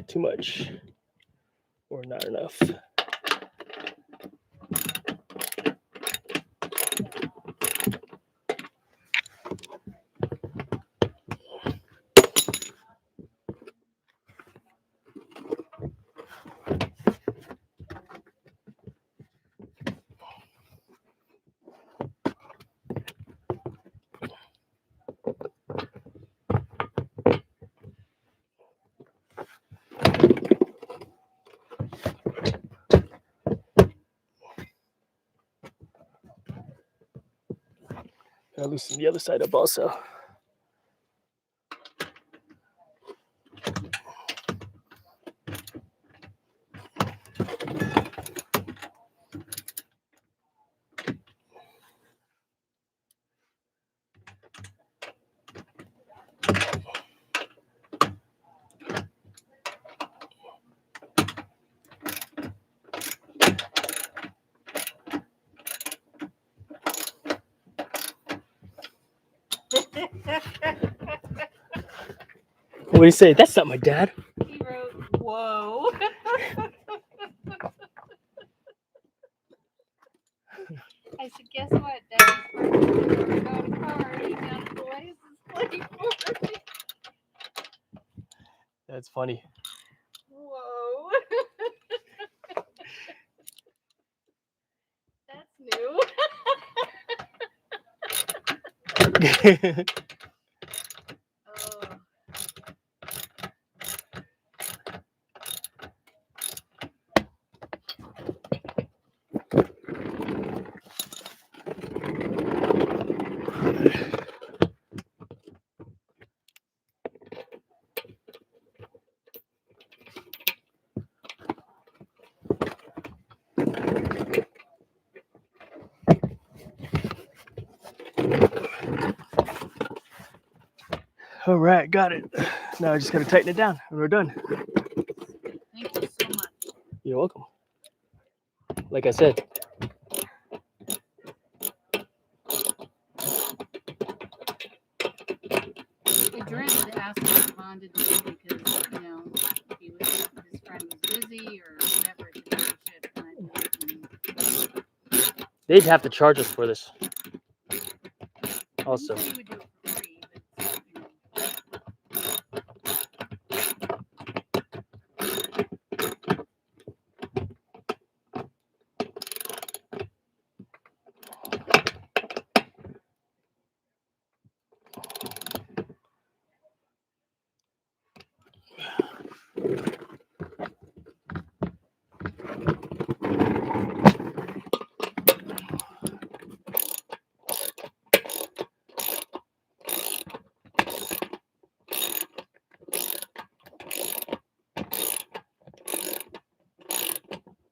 Too much or not enough. I'll loosen the other side up also. What do you say? That's not my dad. He wrote, "Whoa." I said, "Guess what? Daddy's parking got a car. He found the license plate for me." That's funny. Whoa. That's new. Oh. All right, got it. Now I just gotta tighten it down and we're done. Thank you so much. You're welcome. Like I said, I dreaded asking Vaughn to do it because, you know, his friend was busy or whatever to do shit, and I did it. And they'd have to charge us for this. he Also, said he would do it for free, but, you know.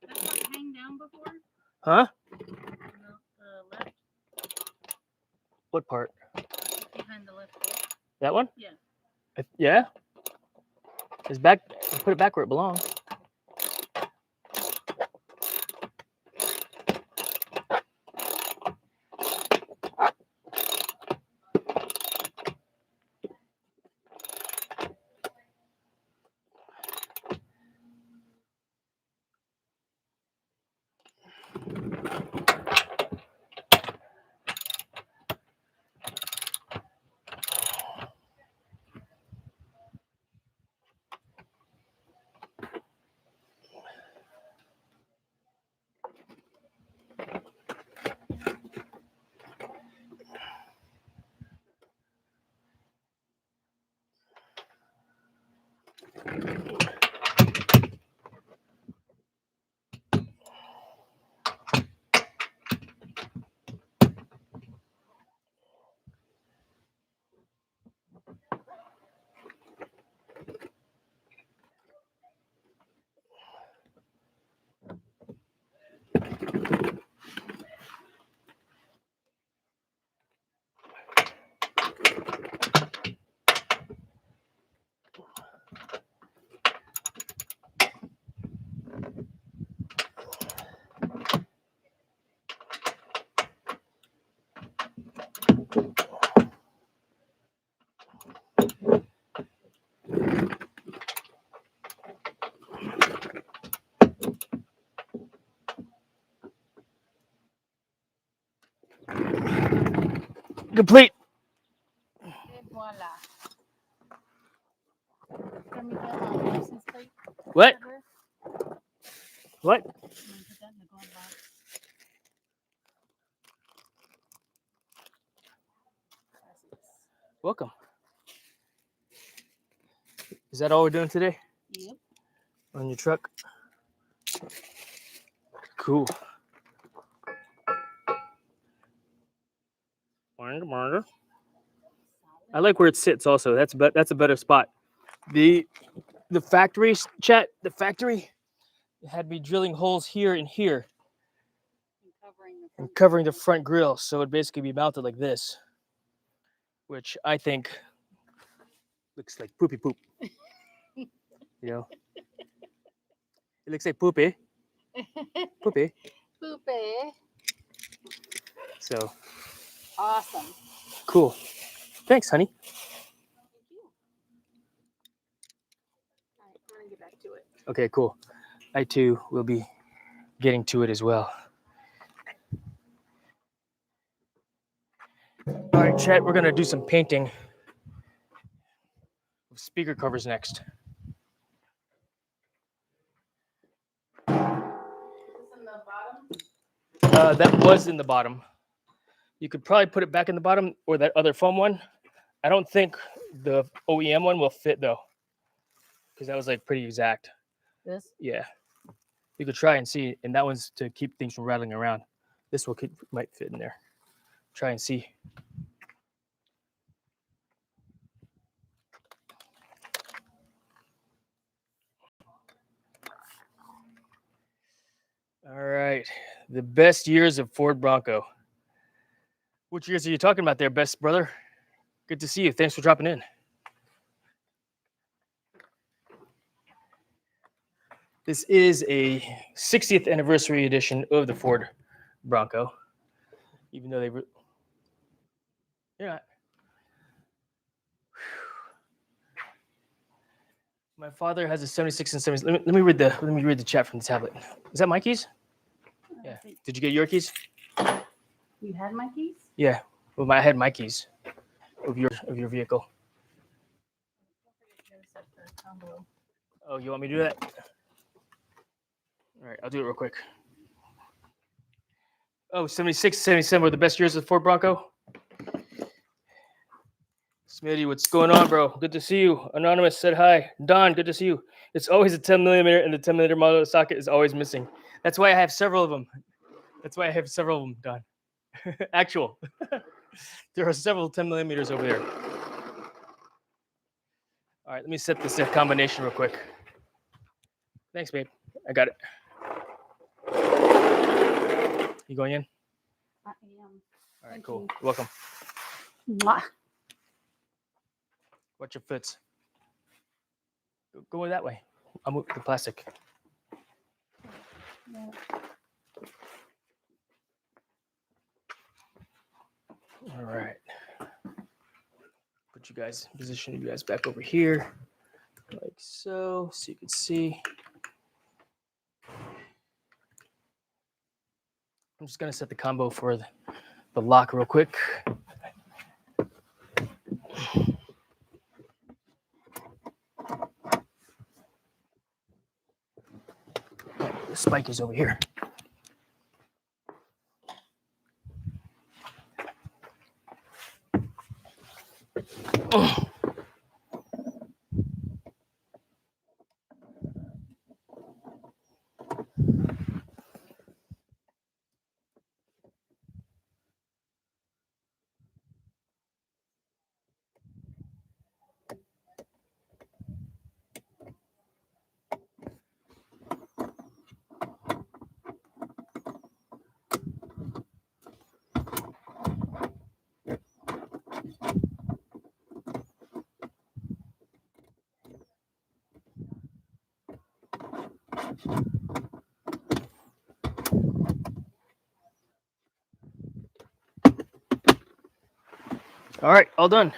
That part hang down before? huh? The left, What part? behind the left bolt? That one? Yeah. Yeah. It's back. Put it back where it belongs. Complete. Et voila. Can we get a license plate? What? cover? What? I'm gonna put that in the glove box. Welcome. Is that all we're doing today Yep. on your truck? Cool. I like where it sits. Also, that's a better spot. The factory chat. The factory had me drilling holes here and here and covering the front grill, so it'd basically be mounted like this, which I think looks like poopy poop. You know, it looks like poopy, poopy. Poopy. So Awesome. cool. Thanks, honey. Thank you. All right, I'm gonna get back to it. Okay, cool. I too will be getting to it as well. All right, chat. We're gonna do some painting of speaker covers next. Is this in the bottom? That was in the bottom. You could probably put it back in the bottom or that other foam one. I don't think the OEM one will fit though, because that was like pretty exact. This? Yeah, you could try and see, and that one's to keep things from rattling around. This one might fit in there. Try and see. All right, the best years of Ford Bronco. Which years are you talking about there, best brother? Good to see you. Thanks for dropping in. This is a 60th anniversary edition of the Ford Bronco. Even though yeah. My father has a 76 and 70. Let me read the chat from the tablet. Is that my keys? Yeah. Did you get your keys? You had my keys? Yeah. Well, I had my keys of your vehicle. Oh, you want me to do that? All right, I'll do it real quick. Oh, 76, 77 were the best years of the Ford Bronco. Smitty, what's going on, bro? Good to see you. Anonymous said hi. Don, good to see you. It's always a 10 millimeter, and the 10 millimeter model socket is always missing. That's why I have several of them. Don. Actual. There are several 10 millimeters over there. All right, let me set this combination real quick. Thanks, babe. I got it. You going in? I am. All right, Thank cool. you. You're welcome. Mwah. Watch your foots. Go that way. I'll move the plastic. Yeah. All right. Position you guys back over here, like so you can see. I'm just gonna set the combo for the lock real quick. The spike is over here. All right, all done.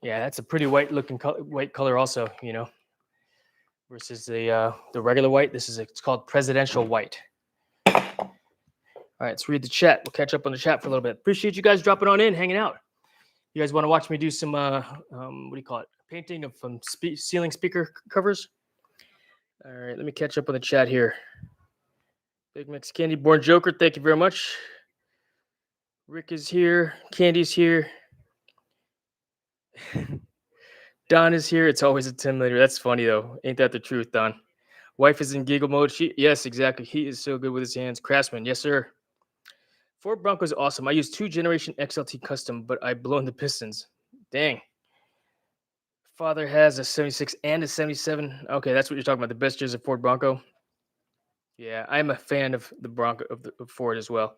Yeah, that's a pretty white color also, versus the regular white. It's called presidential white. All right, let's read the chat. We'll catch up on the chat for a little bit. Appreciate you guys dropping on in, hanging out. You guys want to watch me do some what do you call it? Painting of some ceiling speaker covers. All right, let me catch up on the chat here. Big Mix Candy Born Joker, thank you very much. Rick is here. Candy's here. Don is here. It's always a 10 later. That's funny though. Ain't that the truth, Don? Wife is in giggle mode. Yes, exactly. He is so good with his hands. Craftsman, yes, sir. Ford Bronco is awesome. I use 2 generation XLT custom, but I blown the pistons. Dang. Father has a 76 and a 77. Okay, that's what you're talking about. The best years of Ford Bronco. Yeah, I'm a fan of the Bronco of Ford as well.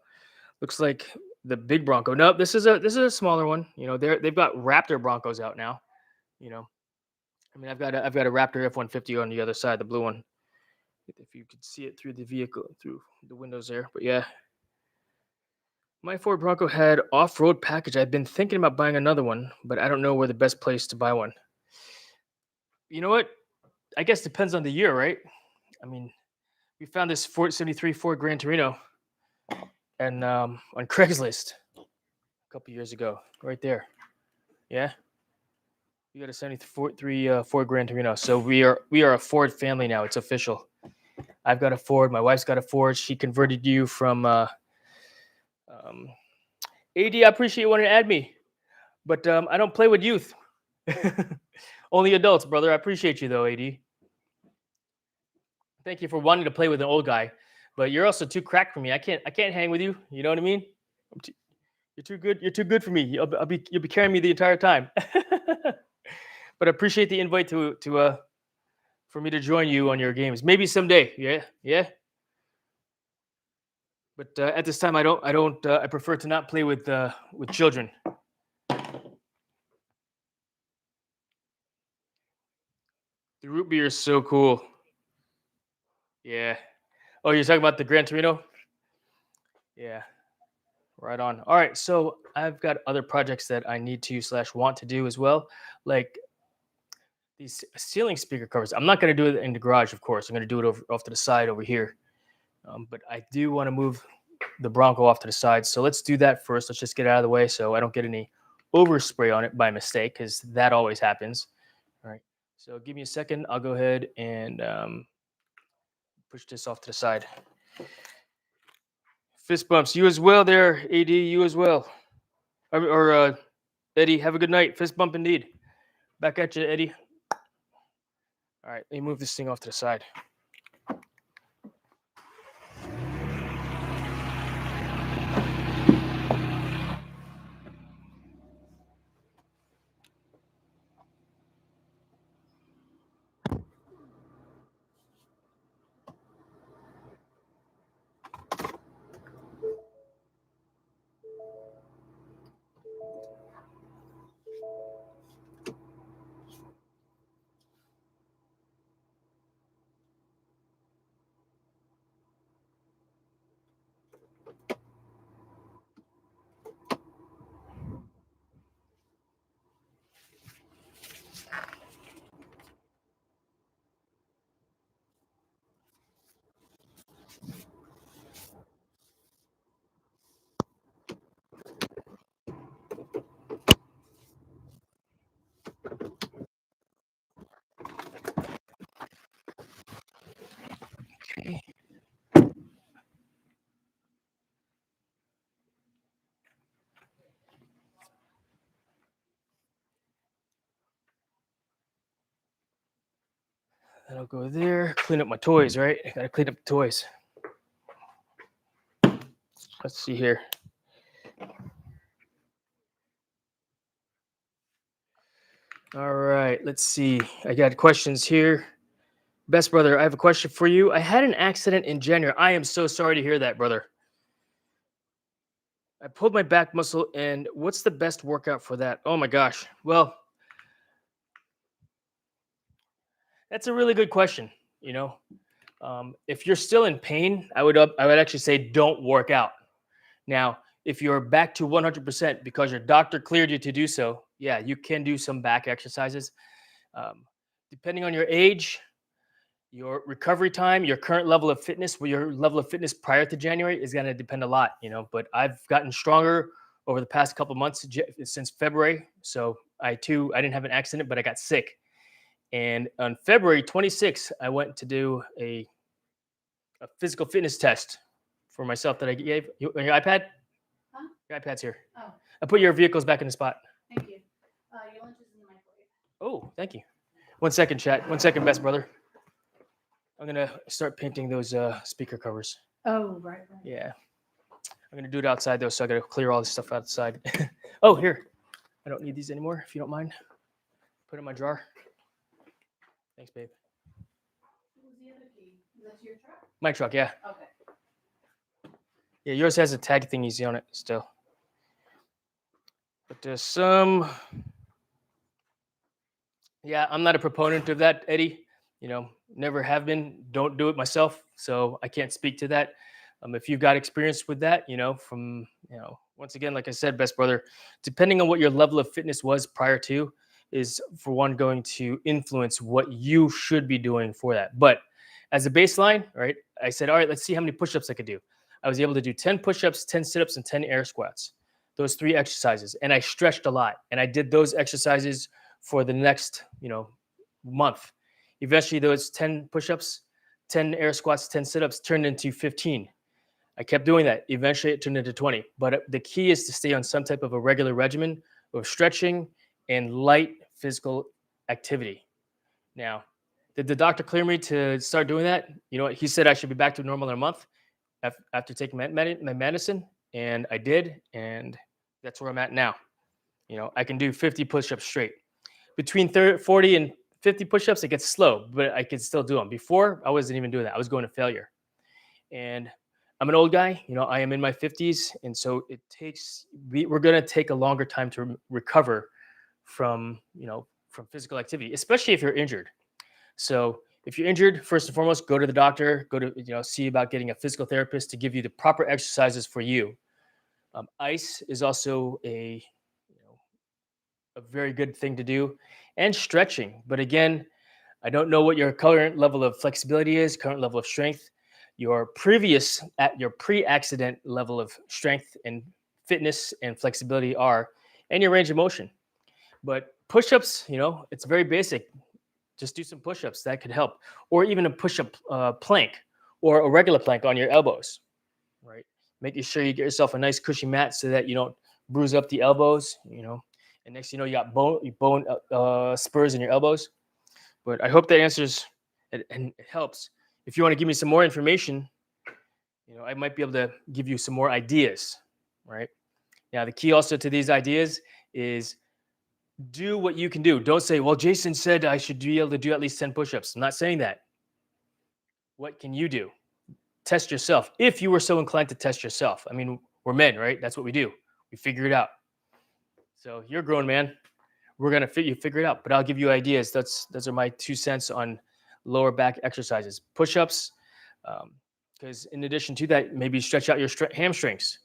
Looks like the big Bronco. No, this is a smaller one. They've got Raptor Broncos out now. You know, I mean, I've got a Raptor F-150 on the other side, the blue one. If you could see it through the vehicle, through the windows there. But yeah, my Ford Bronco had off-road package. I've been thinking about buying another one, but I don't know where the best place to buy one. You know what? I guess depends on the year, right? I mean, we found this Ford 73 Ford Gran Torino and on Craigslist a couple years ago, right there. Yeah, we got a 73 Ford Gran Torino. So we are a Ford family now. It's official. I've got a Ford. My wife's got a Ford. She converted you from AD. I appreciate you wanting to add me, but I don't play with youth. Only adults, brother. I appreciate you though, AD. Thank you for wanting to play with an old guy, but you're also too cracked for me. I can't hang with you. You know what I mean? You're too good. You're too good for me. You'll be carrying me the entire time. But I appreciate the invite to for me to join you on your games. Maybe someday. Yeah, yeah. But at this time, I don't. I don't. I prefer to not play with children. The root beer is so cool. Yeah. Oh, you're talking about the Gran Torino? Yeah. Right on. All right. So I've got other projects that I need to slash want to do as well, like these ceiling speaker covers. I'm not going to do it in the garage, of course. I'm going to do it over off to the side over here. But I do want to move the Bronco off to the side. So let's do that first. Let's just get it out of the way so I don't get any overspray on it by mistake, because that always happens. All right. So give me a second. I'll go ahead and push this off to the side. Fist bumps. You as well there, AD. You as well. Or Eddie, have a good night. Fist bump indeed. Back at you, Eddie. All right, let me move this thing off to the side. Okay. That'll go there. Clean up my toys, right? I gotta clean up the toys. Let's see here. All right, let's see. I got questions here. Best brother, I have a question for you. I had an accident in January. I am so sorry to hear that, brother. I pulled my back muscle, and what's the best workout for that? Oh my gosh. Well, that's a really good question. You know, if you're still in pain, I would actually say don't work out. Now, if you're back to 100% because your doctor cleared you to do so, yeah, you can do some back exercises. Um, Depending on your age, your recovery time, your current level of fitness, well, your level of fitness prior to January is going to depend a lot, But I've gotten stronger over the past couple months since February. So I didn't have an accident, but I got sick. And on February 26th, I went to do a a physical fitness test for myself that I gave you on your iPad. Huh? Your iPad's here. Oh, I put your vehicles back in the spot. thank you. Your lunch is in the microwave. Oh, thank you. 1 second, chat. 1 second, best brother. I'm gonna start painting those speaker covers. Oh, right. Yeah. I'm gonna do it outside though, so I gotta clear all this stuff outside. Oh, here. I don't need these anymore, if you don't mind. Put it in my drawer. Thanks, babe. What was the other key? Is that your truck? My truck, yeah. Okay. Yeah, yours has a tag thingies on it still. But there's some. Yeah, I'm not a proponent of that, Eddie. Never have been. Don't do it myself, so I can't speak to that. If you've got experience with that, from once again, like I said, best brother, depending on what your level of fitness was prior to, is for one going to influence what you should be doing for that. But as a baseline, right? I said, all right, let's see how many push-ups I could do. I was able to do 10 push-ups, 10 sit-ups, and 10 air squats. Those 3 exercises, and I stretched a lot, and I did those exercises for the next, month. Eventually, those 10 push-ups, 10 air squats, 10 sit-ups turned into 15. I kept doing that. Eventually, it turned into 20. But the key is to stay on some type of a regular regimen of stretching and light physical activity. Now, did the doctor clear me to start doing that? You know what? He said I should be back to normal in a month after taking my medicine, and I did, and that's where I'm at now. I can do 50 push-ups straight. Between 40 and 50 push-ups, it gets slow, but I can still do them. Before, I wasn't even doing that. I was going to failure. And I'm an old guy. I am in my 50s, and so we're going to take a longer time to recover from physical activity, especially if you're injured. So if you're injured, first and foremost, go to the doctor. Go to see about getting a physical therapist to give you the proper exercises for you. Ice is also a very good thing to do, and stretching. But again, I don't know what your current level of flexibility is, current level of strength, your pre-accident level of strength and fitness and flexibility are, and your range of motion. But push-ups, it's very basic. Just do some push-ups. That could help, or even a push-up plank or a regular plank on your elbows, right? Making sure you get yourself a nice cushy mat so that you don't bruise up the elbows, And next, you got bone spurs in your elbows. But I hope that answers and it helps. If you want to give me some more information, I might be able to give you some more ideas, right? Now, the key also to these ideas is do what you can do. Don't say, well, Jason said I should be able to do at least 10 push-ups. I'm not saying that. What can you do? Test yourself. If you were so inclined to test yourself. I mean, we're men, right? That's what we do. We figure it out. So you're a grown man. We're going to figure it out. But I'll give you ideas. Those are my 2 cents on lower back exercises. Push-ups. Because in addition to that, maybe stretch out your hamstrings,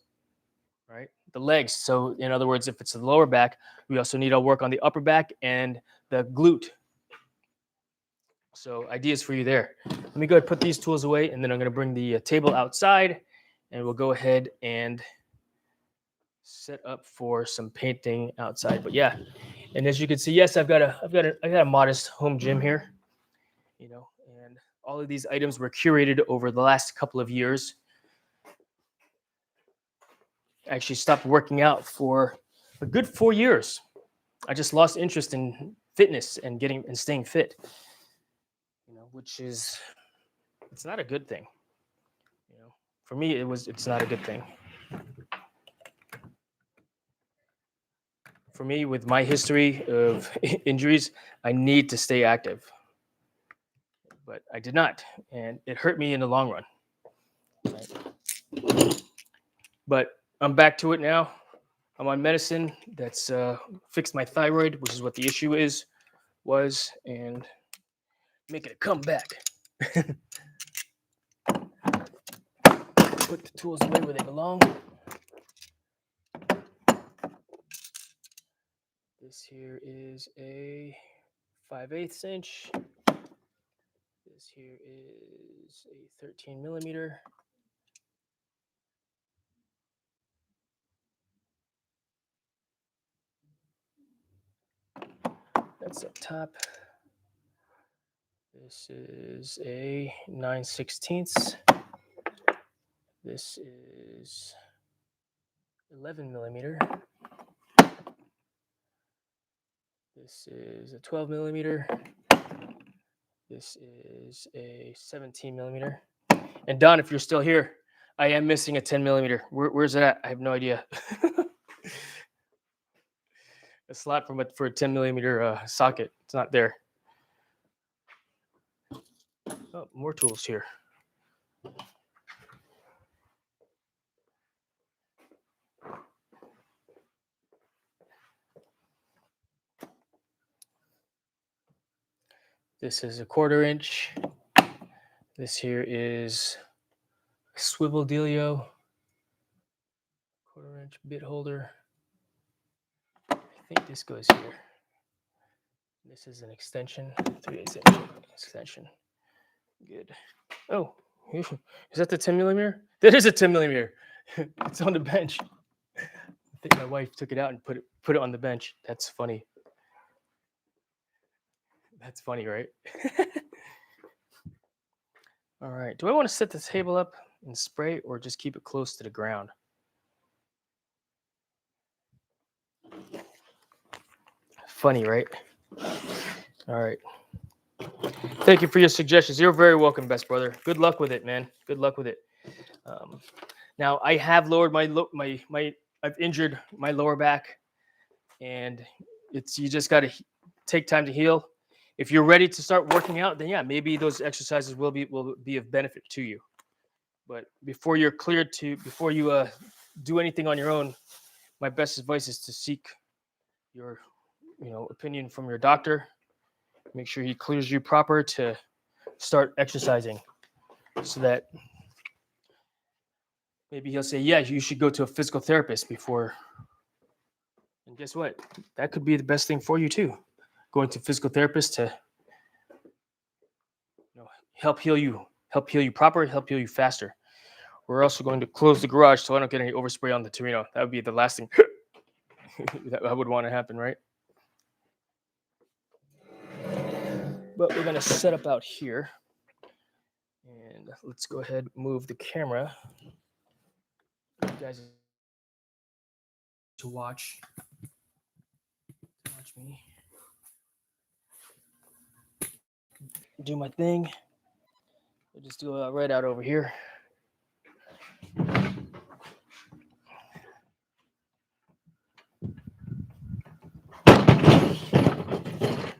right? The legs. So in other words, if it's the lower back, we also need to work on the upper back and the glute. So ideas for you there. Let me go ahead and put these tools away, and then I'm going to bring the table outside, and we'll go ahead and set up for some painting outside. But yeah, and as you can see, yes, I got a modest home gym here, and all of these items were curated over the last couple of years. I actually stopped working out for a good 4 years. I just lost interest in fitness and staying fit, which is, it's not a good thing. For me, it's not a good thing. For me, with my history of injuries, I need to stay active. But I did not, and it hurt me in the long run. Right? But I'm back to it now. I'm on medicine that's fixed my thyroid, which is what the issue was, and making a comeback. Put the tools away where they belong. This here is a 5/8 inch. This here is a 13 millimeter. That's up top. This is a 9/16. This is 11 millimeter. This is a 12 millimeter. This is a 17 millimeter. And Don, if you're still here, I am missing a 10 millimeter. Where's it at? I have no idea. A slot for a 10 millimeter socket. It's not there. Oh, more tools here. This is a 1/4 inch. This here is a swivel dealio. 1/4 inch bit holder. I think this goes here. This is an extension, 3/8 inch extension. Good. Oh, is that the 10 millimeter? That is a 10 millimeter. It's on the bench. I think my wife took it out and put it on the bench. That's funny. That's funny, right? All right. Do I want to set the table up and spray or just keep it close to the ground? Funny, right? All right. Thank you for your suggestions. You're very welcome, best brother. Good luck with it, man. Good luck with it. Now I have lowered I've injured my lower back, and you just got to take time to heal. If you're ready to start working out, then yeah, maybe those exercises will be of benefit to you. But before you do anything on your own, my best advice is to seek your opinion from your doctor. Make sure he clears you proper to start exercising, so that maybe he'll say, yeah, you should go to a physical therapist before. And guess what? That could be the best thing for you too. Going to physical therapist to help heal you proper, help heal you faster. We're also going to close the garage so I don't get any overspray on the Torino. That would be the last thing that I would want to happen, right? But we're going to set up out here. And let's go ahead and move the camera. You guys to watch me do my thing. I'll just do it right out over here.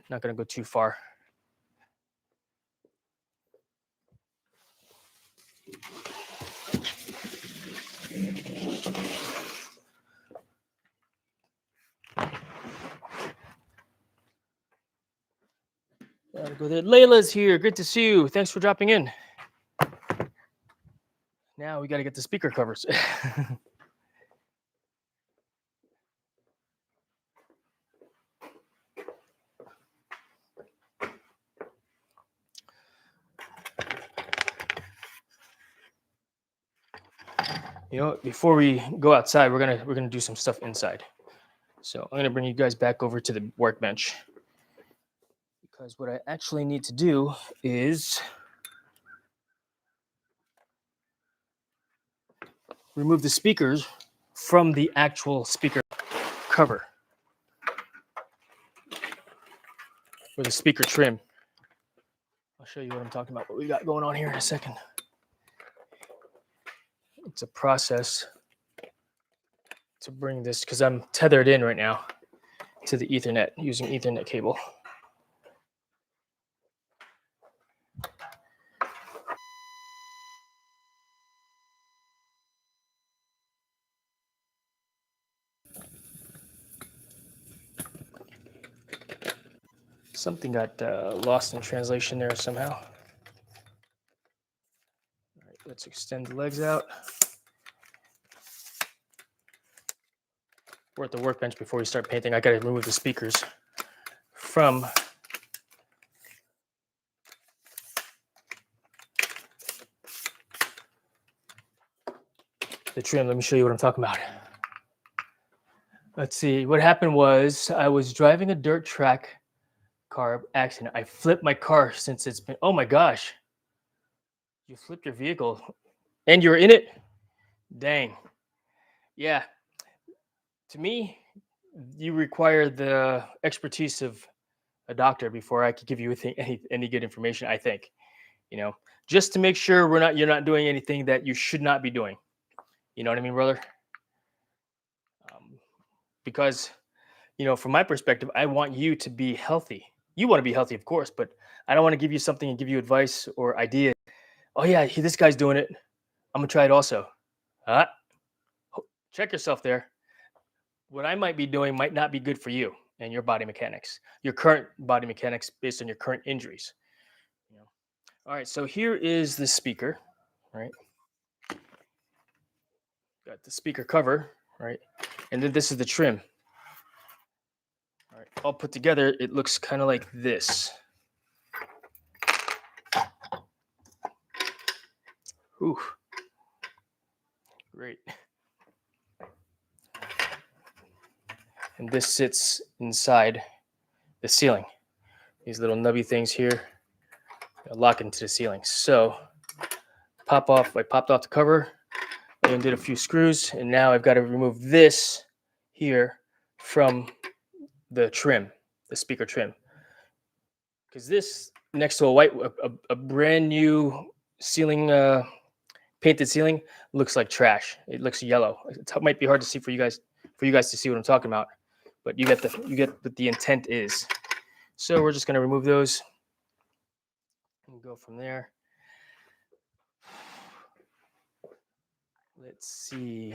Not going to go too far. Gotta go there. Layla's here. Good to see you. Thanks for dropping in. Now we got to get the speaker covers. Before we go outside, we're gonna do some stuff inside. So I'm gonna bring you guys back over to the workbench, because what I actually need to do is remove the speakers from the actual speaker cover, or the speaker trim. I'll show you what I'm talking about, what we got going on here in a second. It's a process to bring this, because I'm tethered in right now to the Ethernet using Ethernet cable. Something got lost in translation there somehow. All right, let's extend the legs out. We're at the workbench before we start painting. I got to remove the speakers from the trim. Let me show you what I'm talking about. Let's see. What happened was I was driving a dirt track car accident. I flipped my car since it's been, oh my gosh. You flipped your vehicle and you're in it? Dang. Yeah. To me, you require the expertise of a doctor before I could give you any good information. I think, you know, just to make sure you're not doing anything that you should not be doing. You know what I mean, brother? Um, because from my perspective, I want you to be healthy. You want to be healthy, of course, but I don't want to give you something and give you advice or idea. Oh yeah, this guy's doing it. I'm gonna try it also. Uh, Check yourself there. What I might be doing might not be good for you and your body mechanics, your current body mechanics based on your current injuries. You know. All right, so here is the speaker, right? Got the speaker cover, right? And then this is the trim. All right, all put together, it looks kind of like this. Ooh, great. And this sits inside the ceiling. These little nubby things here lock into the ceiling. So I popped off the cover and did a few screws, and now I've got to remove this here from the trim, the speaker trim, because this next to a brand new ceiling, painted ceiling, looks like trash. It looks yellow. It might be hard to see for you guys to see what I'm talking about, but you get what the intent is. So we're just gonna remove those and go from there. Let's see.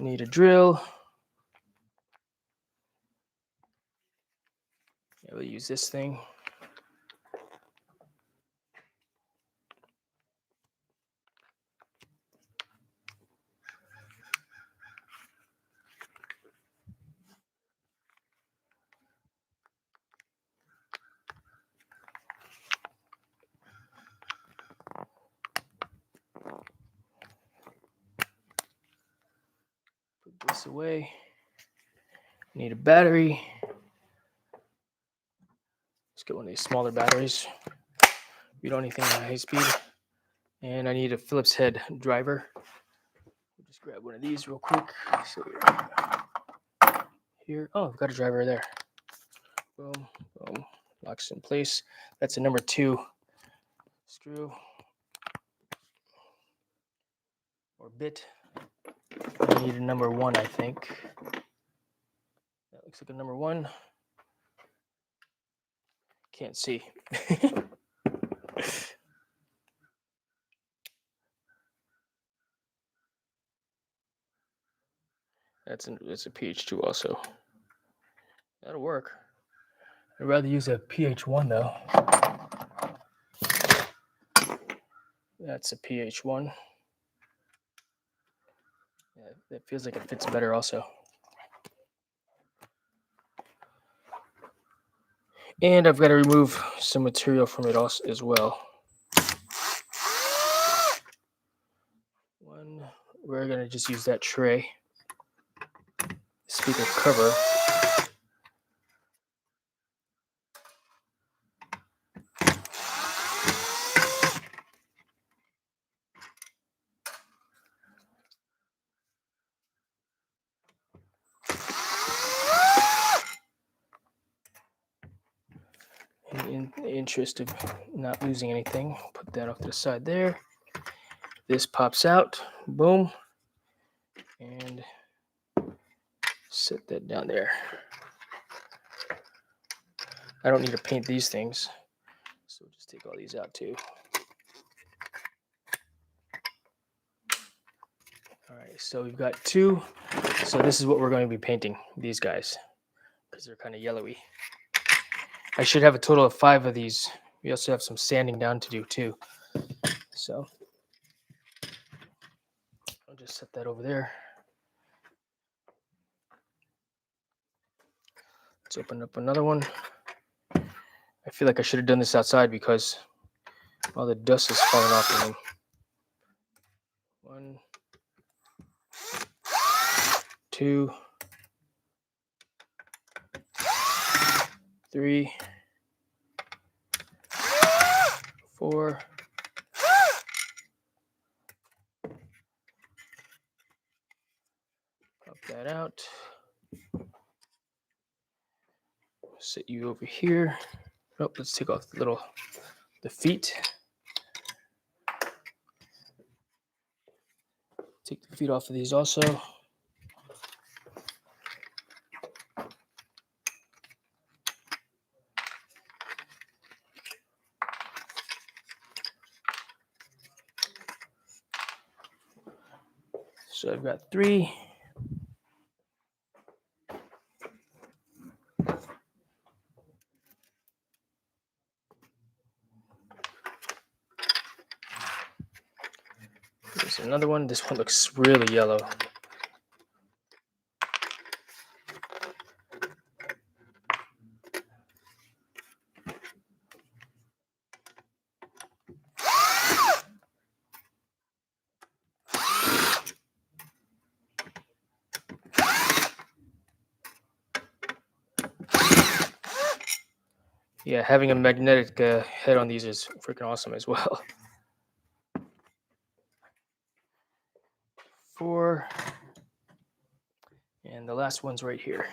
Need a drill. Yeah, we'll use this thing. Put this away. Need a battery. Let's get one of these smaller batteries. We don't need anything at high speed. And I need a Phillips head driver. Just grab one of these real quick. So here, oh, I've got a driver there. Boom, boom, locks in place. That's a number 2 screw or bit. I need a number 1, I think. That looks like a number 1. Can't see. That's a PH2 also. That'll work. I'd rather use a PH1 though. That's a PH1. Yeah, that feels like it fits better also. And I've got to remove some material from it also as well. We're going to just use that tray. Speaker cover. In the interest of not losing anything, put that off to the side there. This pops out, boom, and set that down there. I don't need to paint these things, so we'll just take all these out too. All right, so we've got 2. So this is what we're going to be painting, these guys, because they're kind of yellowy. I should have a total of 5 of these. We also have some sanding down to do too. So I'll just set that over there. Let's open up another one. I feel like I should have done this outside because all the dust is falling off of them. 1, 2, 3, 4, that out. Sit you over here. Oh, let's take off the feet. Take the feet off of these also. So I've got 3. There's another one. This one looks really yellow. Yeah, having a magnetic head on these is freaking awesome as well. 4. And the last one's right here.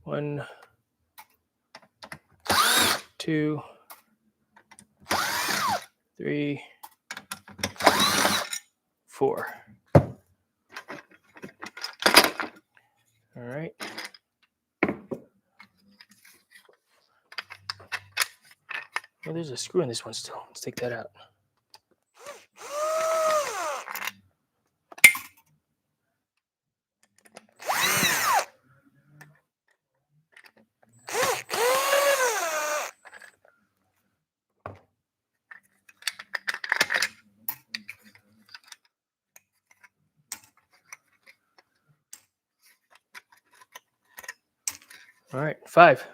One, 2, 3, 4. All right. Well, there's a screw in this one still. Let's take that out. All right, 5.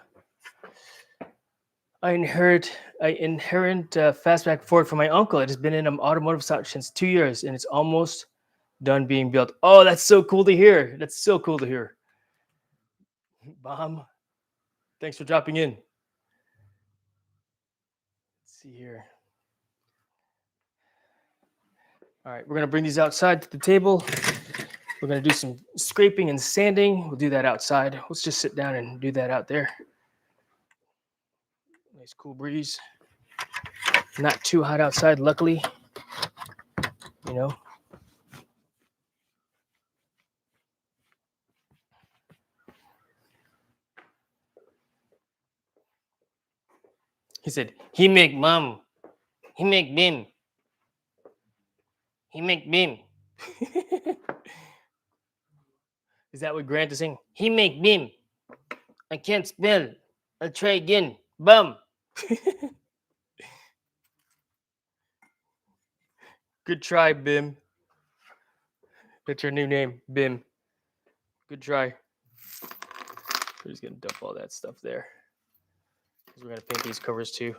I inherit fastback Ford from my uncle. It has been in an automotive shop since 2 years, and it's almost done being built. Oh, that's so cool to hear. That's so cool to hear. Bomb, thanks for dropping in. Let's see here. All right, we're gonna bring these outside to the table. We're gonna do some scraping and sanding. We'll do that outside. Let's just sit down and do that out there. Nice cool breeze. Not too hot outside, luckily. You know. He said, he make mom. He make bim. He make bim. Is that what Grant is saying? He make bim. I can't spell. I'll try again. Bum. Good try, Bim. That's your new name, Bim. Good try. We're just gonna dump all that stuff there. We're gonna paint these covers too.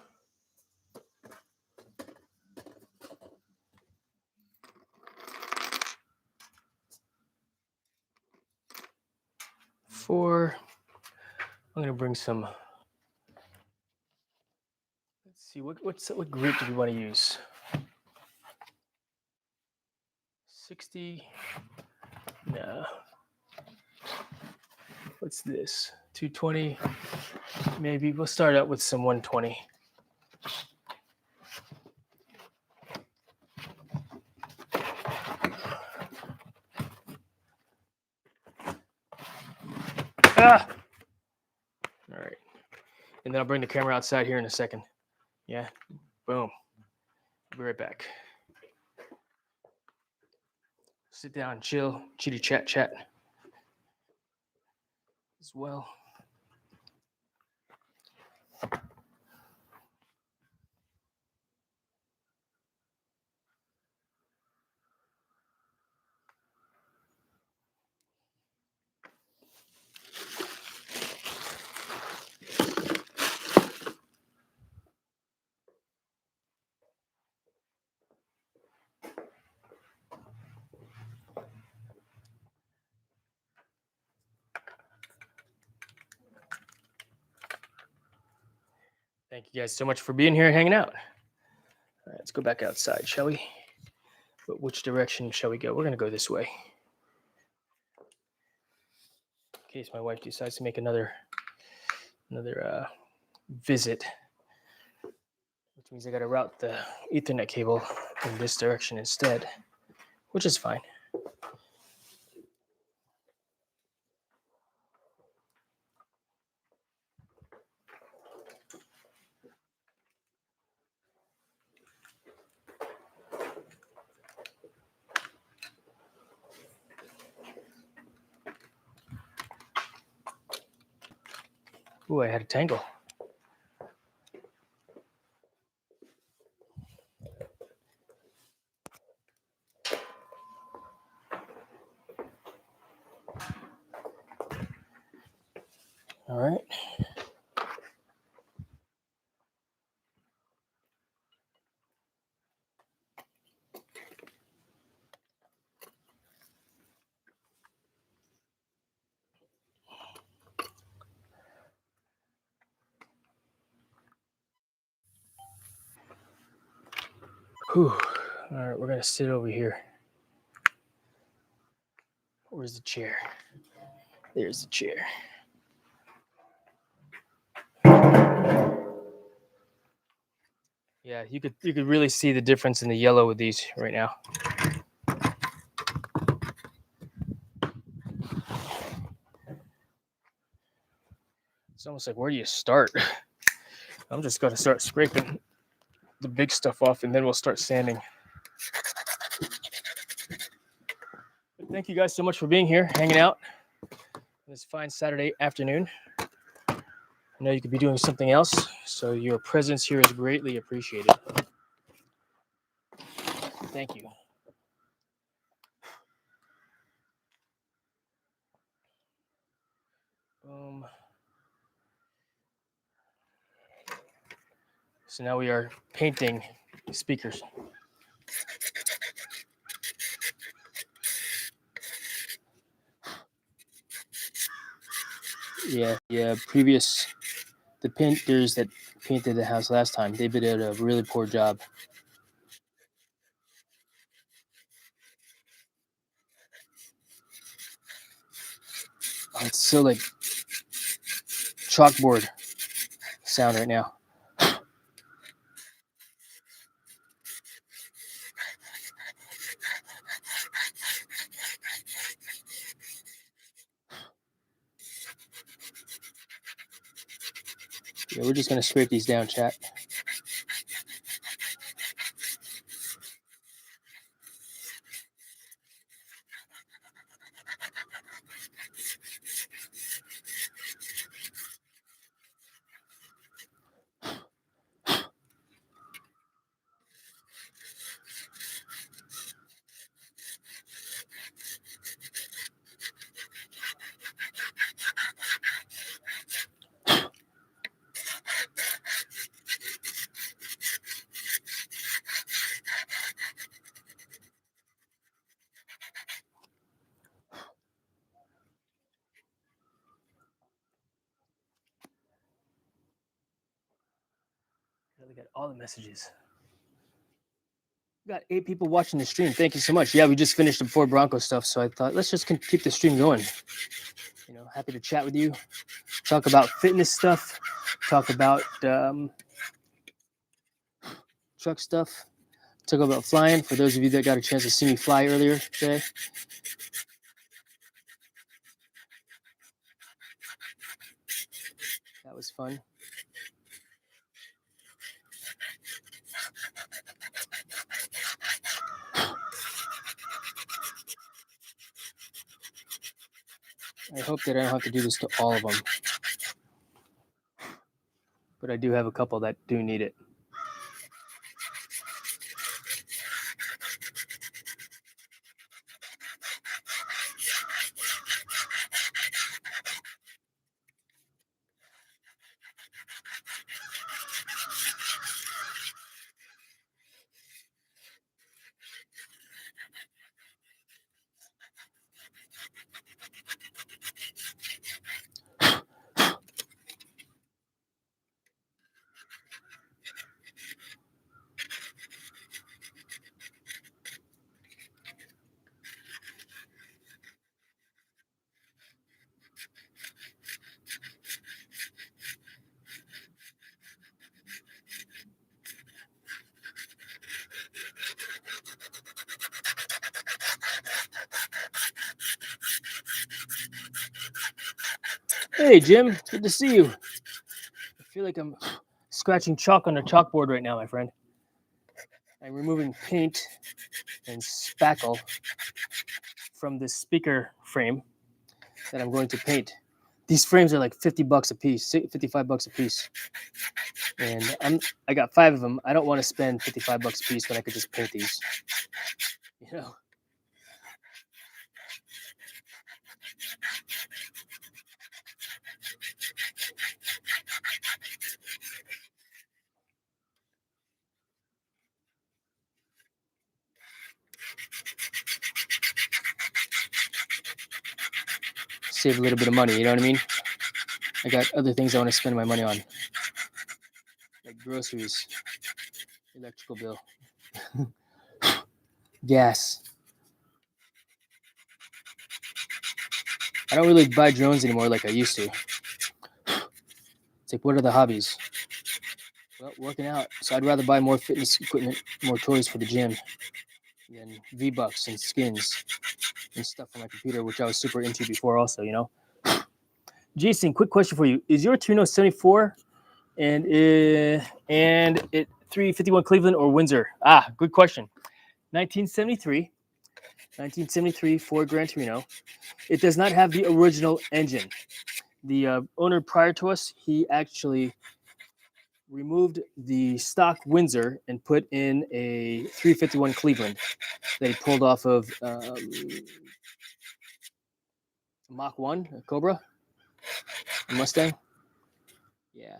Four. I'm gonna bring some. Let's see what group do we want to use? 60. No. What's this? 220. Maybe we'll start out with some 120. Ah! All right. And then I'll bring the camera outside here in a second. Yeah. Boom. I'll be right back. Sit down, chill, chitty chat as well. Thank you guys so much for being here and hanging out. All right, let's go back outside, shall we? But which direction shall we go? We're going to go this way. In case my wife decides to make another visit, which means I got to route the Ethernet cable in this direction instead, which is fine. Ooh, I had a tangle. All right. Whew. All right, we're going to sit over here. Where's the chair? There's the chair. Yeah, you could really see the difference in the yellow with these right now. It's almost like, where do you start? I'm just going to start scraping the big stuff off, and then we'll start sanding. But thank you guys so much for being here, hanging out this fine Saturday afternoon. I know you could be doing something else, so your presence here is greatly appreciated. Thank you. Boom. So now we are painting speakers. Yeah, the painters that painted the house last time, they did a really poor job. Oh, it's so like chalkboard sound right now. Yeah, we're just gonna scrape these down, chat. We got all the messages. We got 8 people watching the stream. Thank you so much. Yeah, we just finished the Ford Bronco stuff, so I thought let's just keep the stream going. You know, happy to chat with you, talk about fitness stuff, talk about truck stuff, talk about flying. For those of you that got a chance to see me fly earlier today, that was fun. I hope that I don't have to do this to all of them, but I do have a couple that do need it. Hey, Jim. Good to see you. I feel like I'm scratching chalk on a chalkboard right now, my friend. I'm removing paint and spackle from this speaker frame that I'm going to paint. These frames are like $50 a piece, $55 a piece. And I got 5 of them. I don't want to spend $55 a piece when I could just paint these. You know? Save a little bit of money, you know what I mean? I got other things I want to spend my money on. Like groceries, electrical bill, gas. I don't really buy drones anymore like I used to. It's like, what are the hobbies? Well, working out. So I'd rather buy more fitness equipment, more toys for the gym than V-Bucks and skins and stuff for my computer, which I was super into before also, you know? Jason, quick question for you. Is your Torino 74 and it 351 Cleveland or Windsor? Ah, good question. 1973 Ford Gran Torino. It does not have the original engine. The owner prior to us, he actually removed the stock Windsor and put in a 351 Cleveland that he pulled off of Mach 1, a Cobra, a Mustang. Yeah.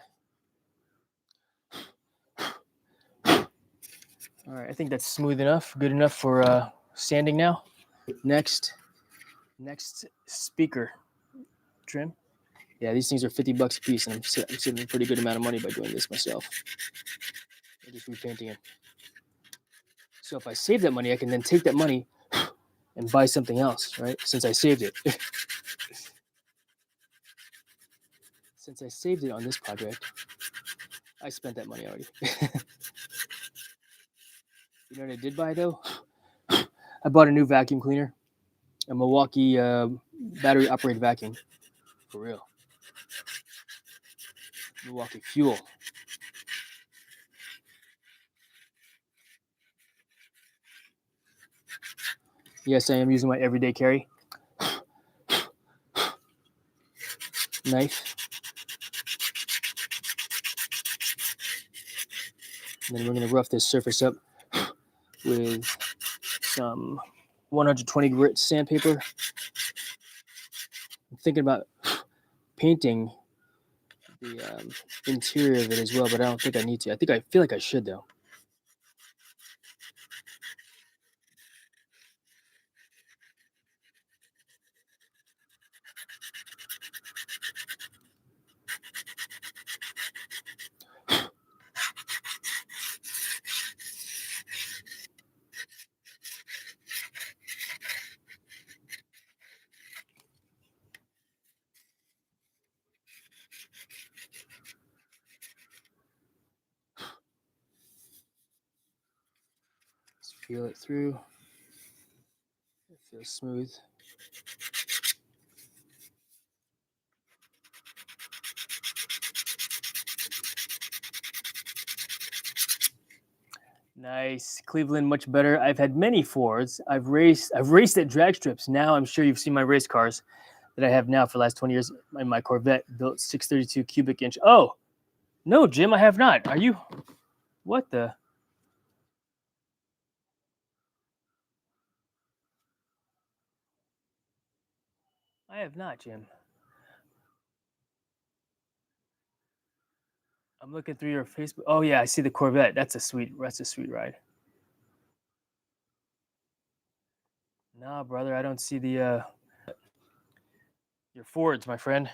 All right, I think that's smooth enough, good enough for sanding now. Next speaker trim. Yeah, these things are $50 a piece, and I'm saving a pretty good amount of money by doing this myself. I'm just repainting it. So if I save that money, I can then take that money and buy something else, right? Since I saved it. Since I saved it on this project, I spent that money already. You know what I did buy though? I bought a new vacuum cleaner, a Milwaukee battery operated vacuum, for real. Milwaukee Fuel. Yes, I am using my everyday carry knife. And then we're going to rough this surface up with some 120 grit sandpaper. I'm thinking about painting the interior of it as well, but I don't think I need to. I feel like I should though. Just feel it through. It feels smooth. Nice. Cleveland, much better. I've had many Fords. I've raced at drag strips. Now I'm sure you've seen my race cars that I have now for the last 20 years. My Corvette built 632 cubic inch. Oh, no, Jim, I have not. Are you? What the? I have not, Jim. I'm looking through your Facebook. Oh yeah, I see the Corvette. That's a sweet ride. Nah, brother, I don't see the your Fords, my friend.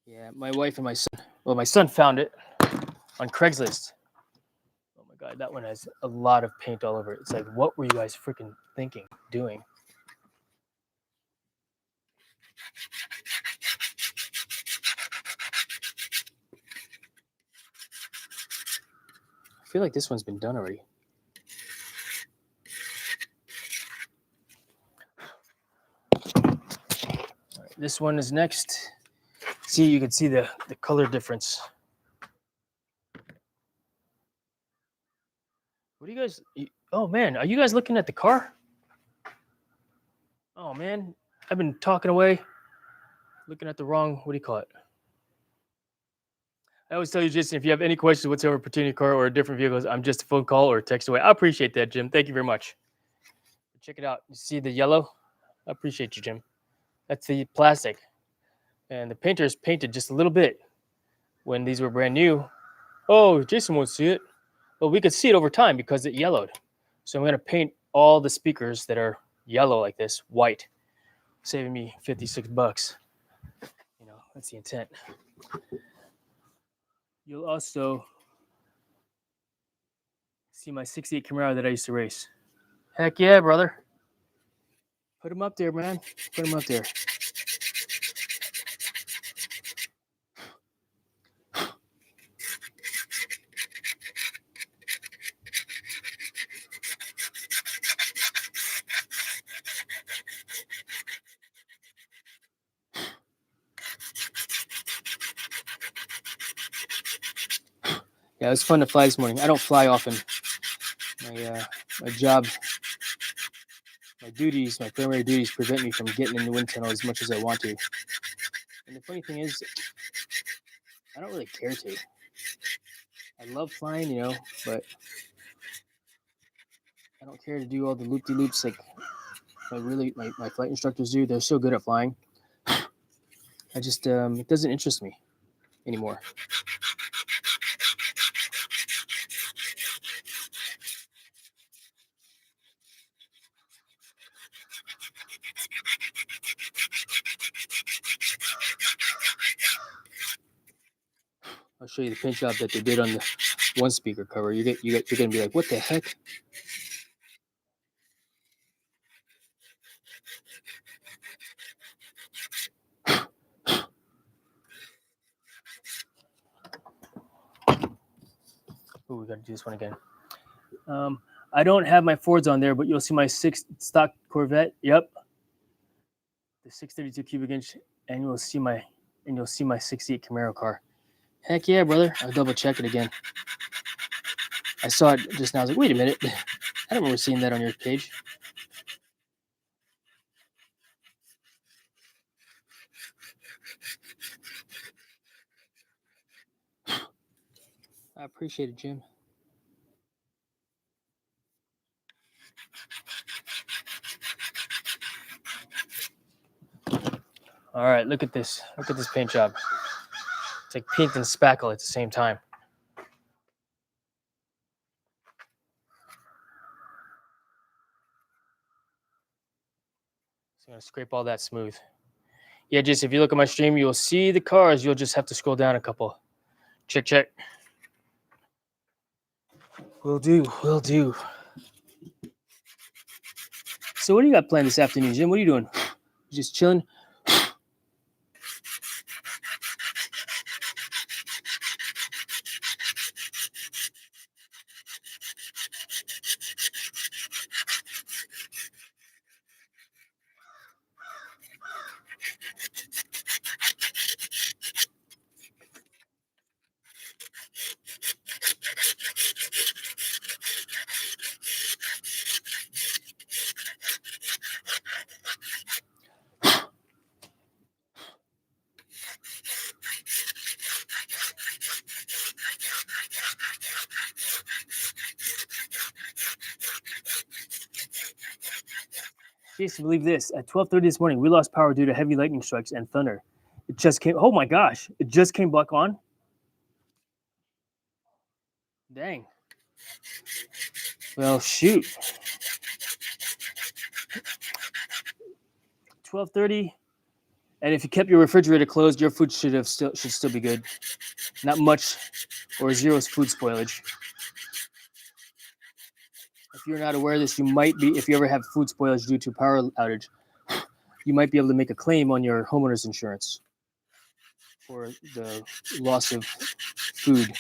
Yeah, my wife and my son. Well, my son found it on Craigslist. Oh my god, that one has a lot of paint all over it. It's like, what were you guys freaking thinking, doing? I feel like this one's been done already. this one is next. See, you can see the color difference. What do you guys? Oh man, are you guys looking at the car? Oh man, I've been talking away, looking at the wrong. What do you call it? I always tell you, Jason, if you have any questions whatsoever pertaining to car or different vehicles, I'm just a phone call or a text away. I appreciate that, Jim. Thank you very much. Check it out. You see the yellow? I appreciate you, Jim. That's the plastic. And the painters painted just a little bit when these were brand new. Oh, Jason won't see it. Well, we could see it over time because it yellowed. So I'm going to paint all the speakers that are yellow like this white, saving me $56. You know, that's the intent. You'll also see my 68 Camaro that I used to race. Heck yeah, brother. Put him up there, man. Put him up there. Yeah, it was fun to fly this morning. I don't fly often. My job, my duties, my primary duties prevent me from getting in the wind tunnel as much as I want to. And the funny thing is, I don't really care to. I love flying, you know, but I don't care to do all the loop-de-loops like my flight instructors do. They're so good at flying. I just, it doesn't interest me anymore. I'll show you the paint job that they did on the one speaker cover. You're gonna be like, what the heck? Oh, we gotta do this one again. I don't have my Fords on there, but you'll see my 6 stock Corvette. Yep, the 632 cubic inch, and you'll see my 68 Camaro car. Heck yeah, brother! I'll double check it again. I saw it just now. I was like, wait a minute. I don't remember seeing that on your page. I appreciate it, Jim. All right, look at this. Look at this paint job. It's like paint and spackle at the same time. So I'm gonna scrape all that smooth. Yeah, just if you look at my stream, you'll see the cars. You'll just have to scroll down a couple. Check, check. Will do, will do. So what do you got planned this afternoon, Jim? What are you doing? You just chilling? Jason, believe this. At 12:30 this morning, we lost power due to heavy lightning strikes and thunder. It just came. Oh my gosh! It just came back on. Dang. Well, shoot. 12:30, and if you kept your refrigerator closed, your food should still be good. Not much or zero food spoilage. If you're not aware of this, you might be. If you ever have food spoilage due to power outage, you might be able to make a claim on your homeowner's insurance for the loss of food.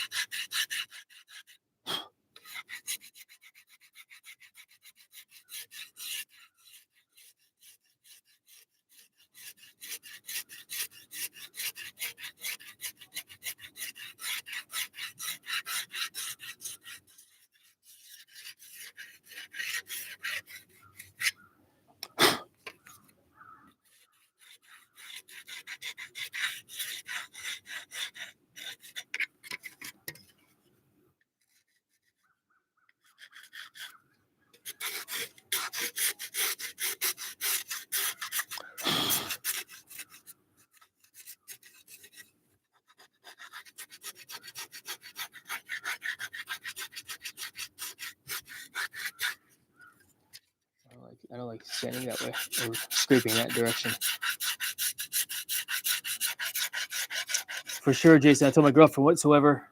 I don't like sanding that way or scraping that direction. For sure, Jason. I told my girlfriend whatsoever,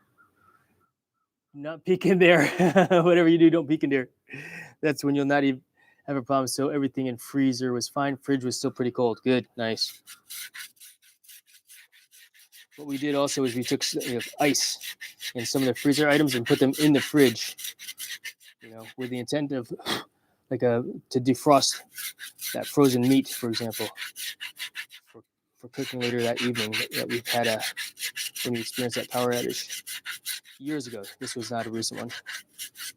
not peek in there. Whatever you do, don't peek in there. That's when you'll not even have a problem. So everything in freezer was fine. Fridge was still pretty cold. Good, nice. What we did also is we took ice and some of the freezer items and put them in the fridge, with the intent of to defrost that frozen meat, for example, for cooking later that evening that we've had when we experienced that power outage years ago. This was not a recent one,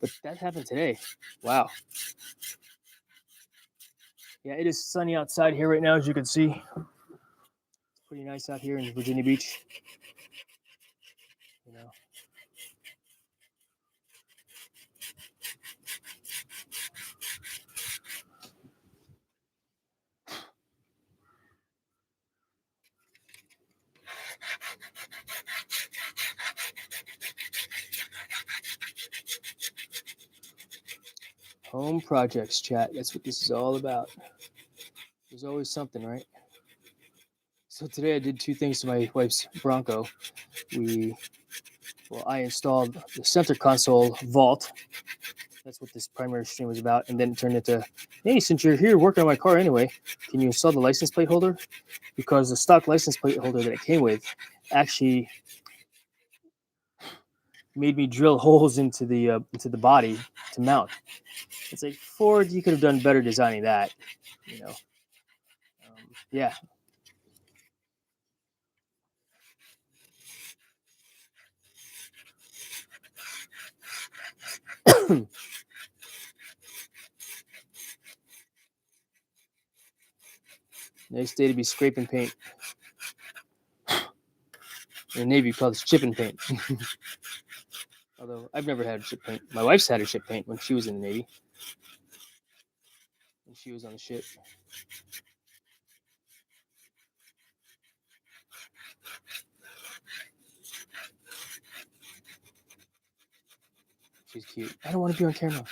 but that happened today. Wow. Yeah, it is sunny outside here right now, as you can see. It's pretty nice out here in Virginia Beach. Home projects, chat. That's what this is all about. There's always something, right? So today I did two things to my wife's Bronco. I installed the center console vault. That's what this primary stream was about. And then it turned into, hey, since you're here working on my car anyway, can you install the license plate holder? Because the stock license plate holder that it came with actually made me drill holes into the body to mount. It's like, Ford, you could have done better designing that. Yeah. Nice day to be scraping paint. In the Navy, called it chipping paint. Although I've never had chip paint. My wife's had a chip paint when she was in the Navy. When she was on the ship. She's cute. I don't want to be on camera.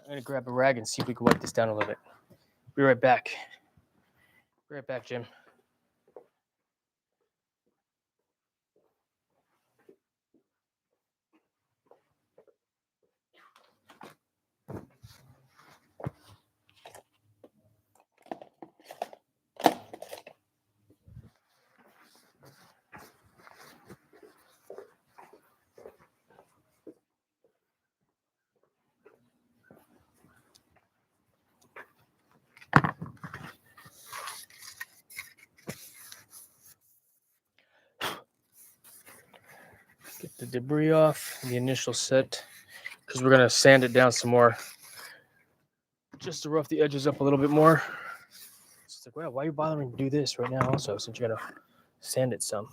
I'm going to grab a rag and see if we can wipe this down a little bit. Be right back. Be right back, Jim. Get the debris off the initial set because we're going to sand it down some more just to rough the edges up a little bit more. It's like, well, why are you bothering to do this right now also since you're going to sand it some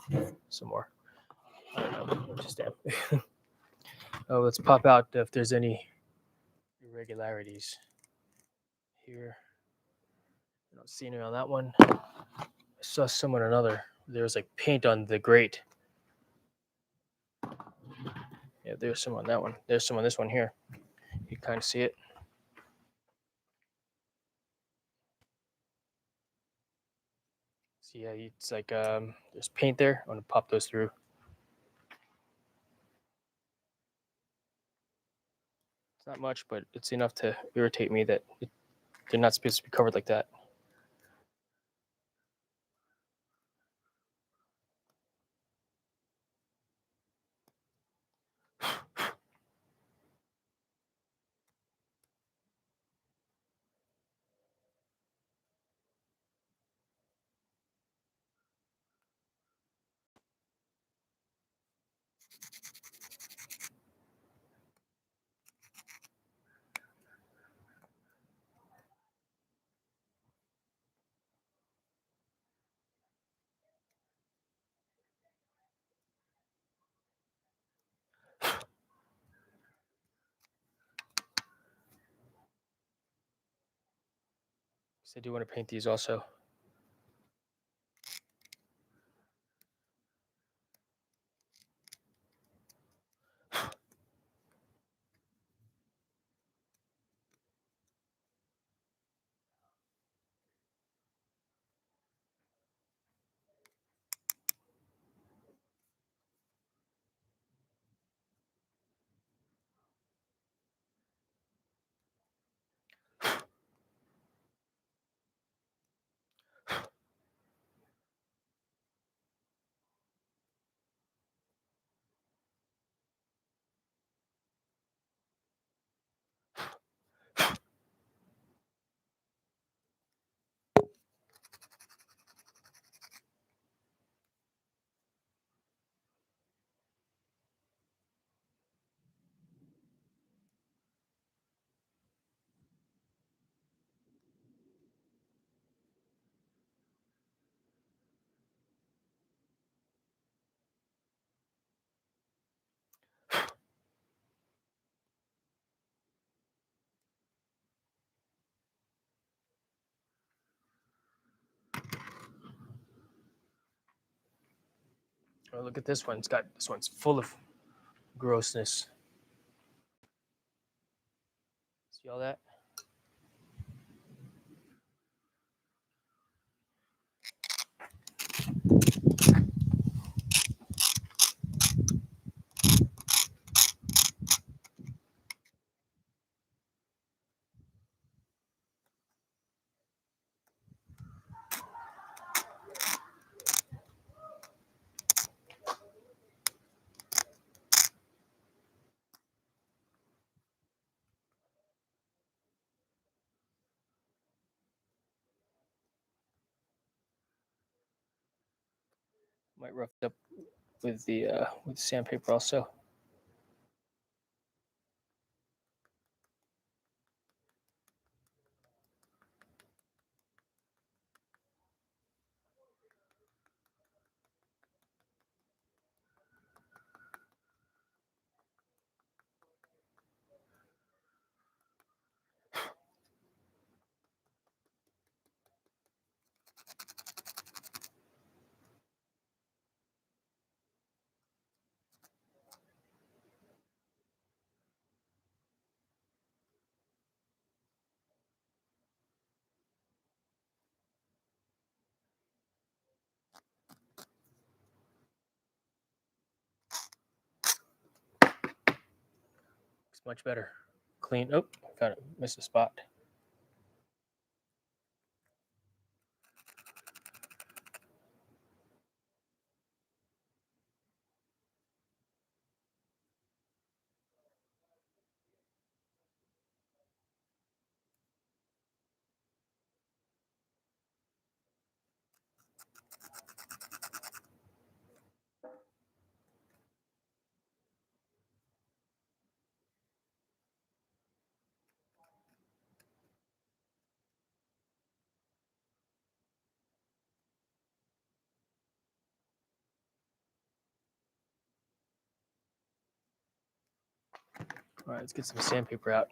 more? I don't know. Just let's pop out if there's any irregularities here. I don't see any on that one. I saw some on another. There was like paint on the grate. Yeah, there's some on that one. There's some on this one here. You kind of see it. So yeah, it's like there's paint there. I'm gonna pop those through. It's not much, but it's enough to irritate me that they're not supposed to be covered like that. I do want to paint these also. Oh, look at this one. This one's full of grossness. See all that? Might rough it up with the sandpaper also. Looks much better. Clean. Oh, found it. Missed a spot. All right, let's get some sandpaper out.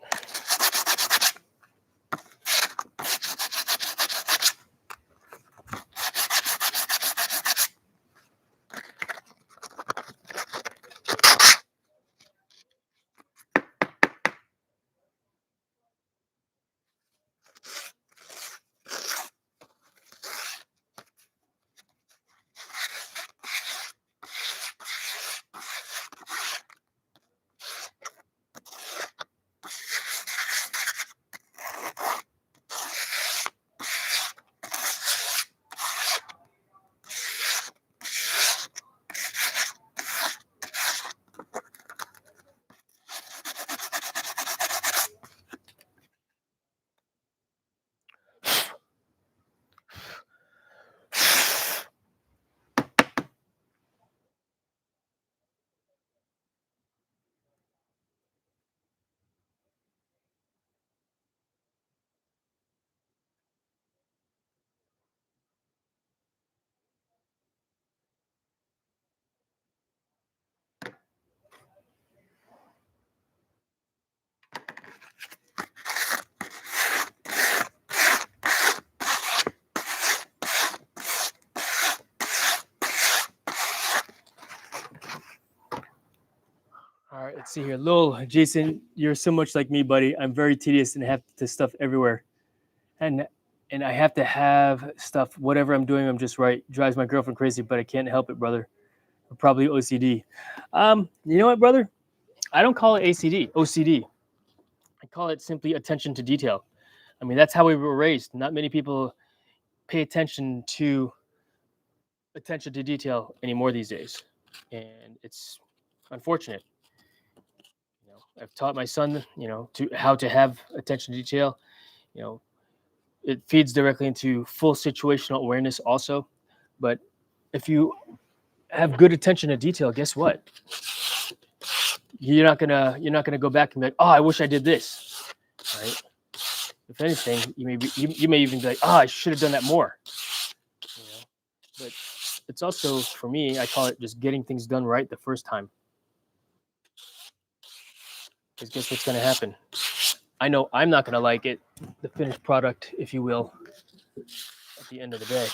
see here. Lol, Jason, you're so much like me, buddy. I'm very tedious and have to stuff everywhere. And I have to have stuff, whatever I'm doing, I'm just right. Drives my girlfriend crazy, but I can't help it, brother. Probably OCD. You know what, brother? I don't call it OCD. I call it simply attention to detail. I mean, that's how we were raised. Not many people pay attention to detail anymore these days, and it's unfortunate. I've taught my son, to how to have attention to detail. You know, it feeds directly into full situational awareness also. But if you have good attention to detail, guess what? You're not gonna go back and be like, oh, I wish I did this, right? If anything, you may even be like, oh, I should have done that more. But it's also, for me, I call it just getting things done right the first time. Because guess what's gonna happen? I know I'm not gonna like it, the finished product, if you will, at the end of the day.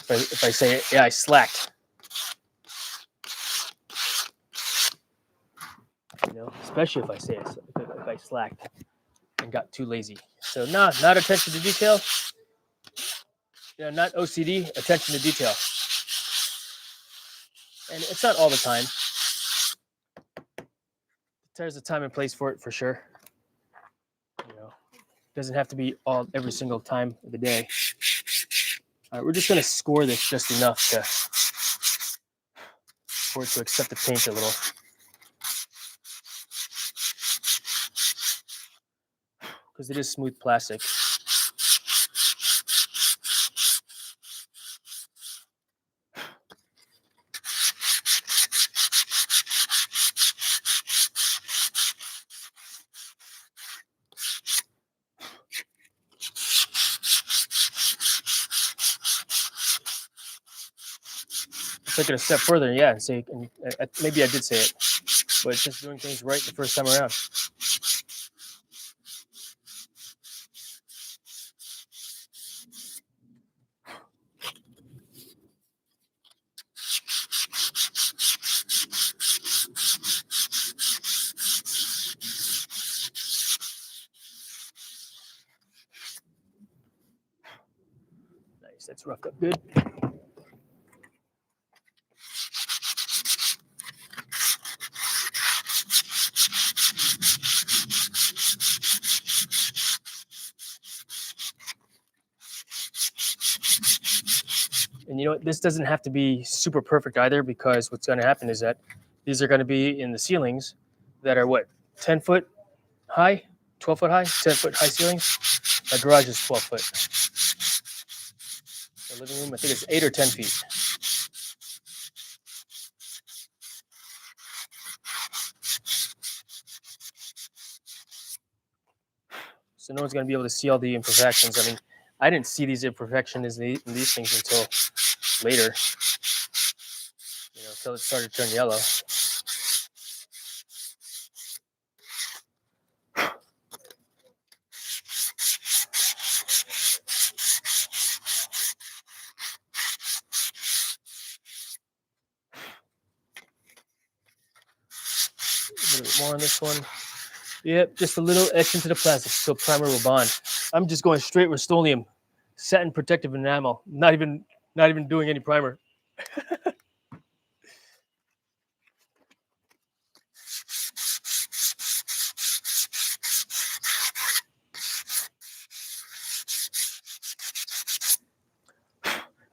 If I say, yeah, I slacked. Especially if I say if I slacked and got too lazy. So not attention to detail. Not OCD, attention to detail. And it's not all the time. There's a time and place for it for sure. It doesn't have to be every single time of the day. All right, we're just gonna score this just enough for it to accept the paint a little. Because it is smooth plastic. Take it a step further, yeah, and say, maybe I did say it, but it's just doing things right the first time around. Nice, that's roughed up good. And you know what? This doesn't have to be super perfect either, because what's going to happen is that these are going to be in the ceilings that are 10 foot high, 12 foot high, 10 foot high ceilings. My garage is 12 foot. The living room, I think it's 8 or 10 feet. So no one's going to be able to see all the imperfections. I mean, I didn't see these imperfections in these things until later, until it started to turn yellow. A little bit more on this one. Yep, just a little etch into the plastic so primer will bond. I'm just going straight Rust-Oleum, satin protective enamel. Not even doing any primer.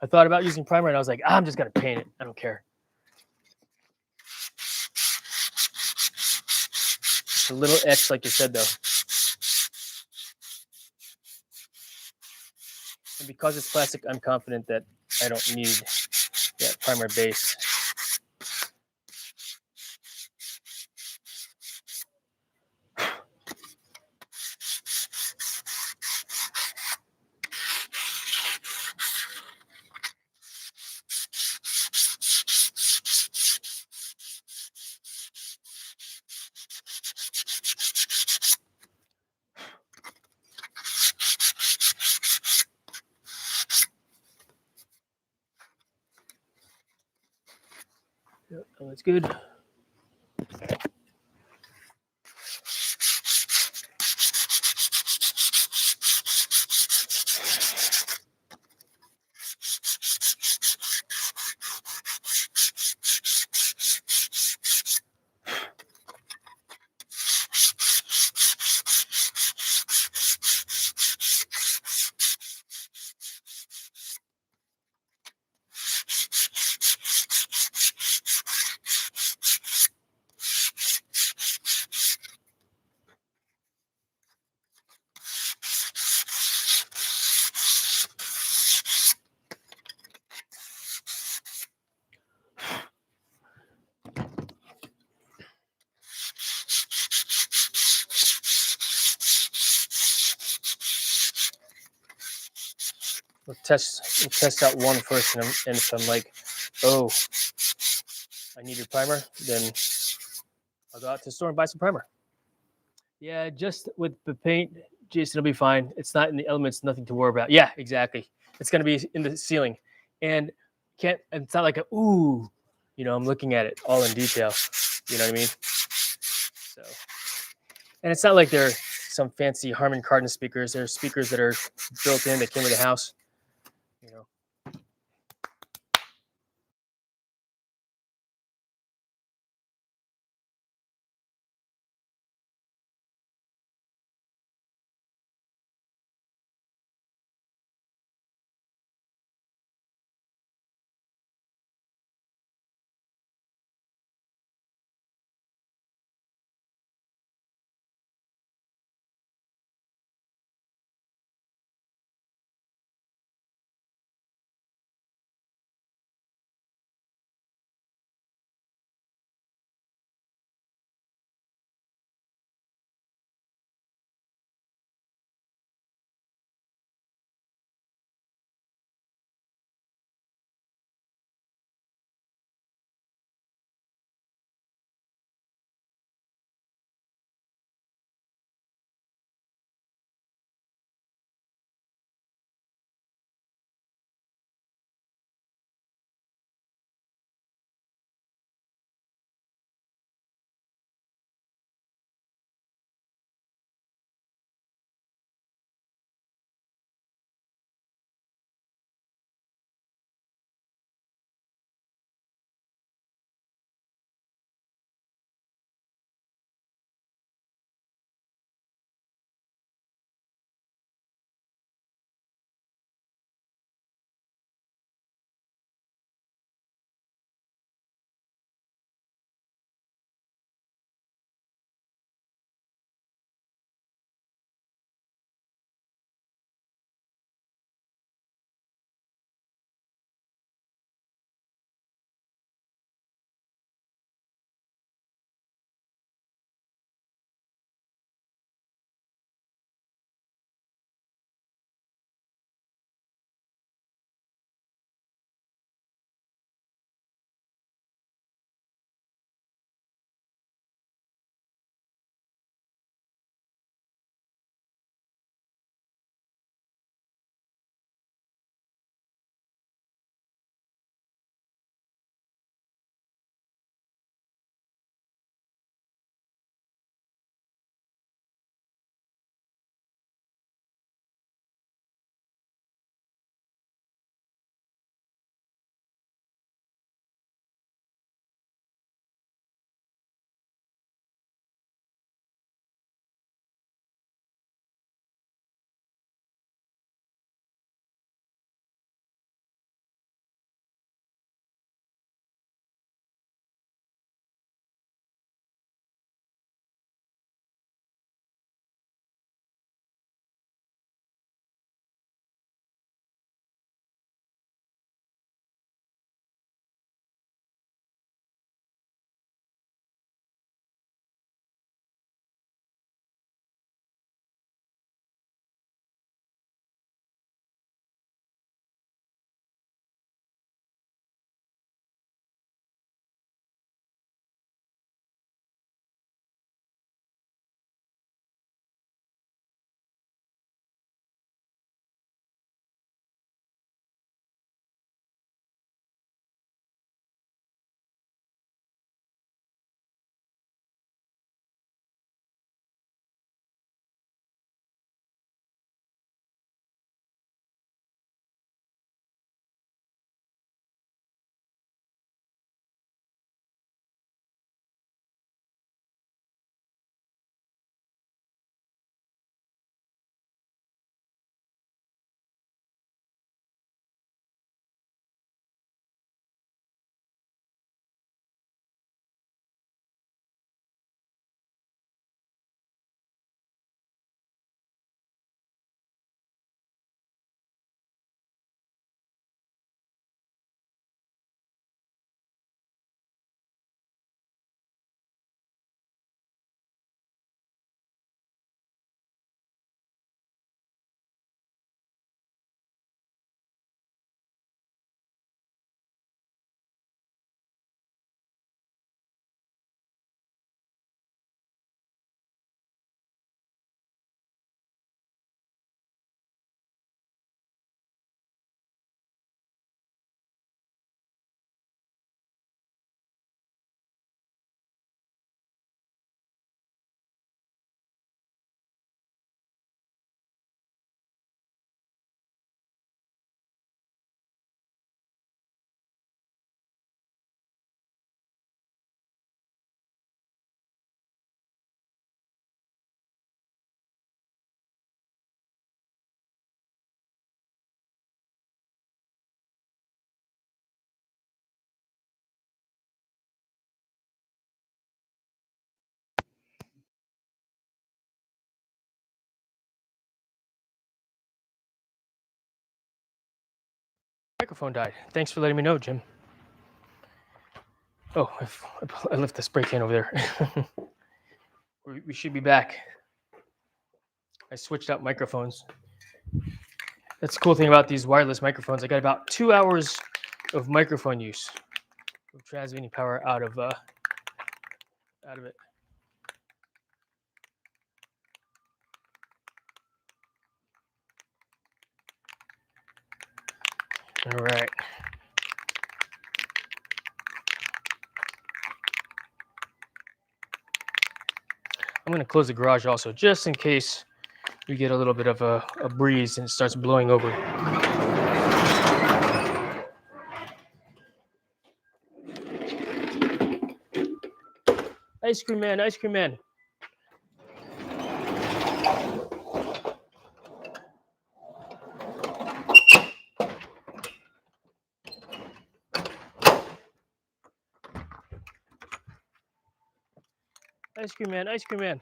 I thought about using primer and I was like, I'm just gonna paint it. I don't care. Just a little etch, like you said, though. And because it's plastic, I'm confident that I don't need that primer base. Yep, that's good. we'll test out one first, and if I'm like, oh, I need a primer, then I'll go out to the store and buy some primer. Yeah, just with the paint, Jason, it'll be fine. It's not in the elements, nothing to worry about. Yeah, exactly. It's gonna be in the ceiling, and can't. It's not like a ooh, I'm looking at it all in detail. You know what I mean? So, and it's not like they're some fancy Harman Kardon speakers. They're speakers that are built in that came with the house. You know. microphone died. Thanks for letting me know, Jim. Oh, I left the spray can over there. We should be back. I switched out microphones. That's the cool thing about these wireless microphones. I got about 2 hours of microphone use. Of transmitting power out of it. All right. I'm going to close the garage also, just in case we get a little bit of a breeze and it starts blowing over. Ice cream man, ice cream man. Ice cream man, ice cream man.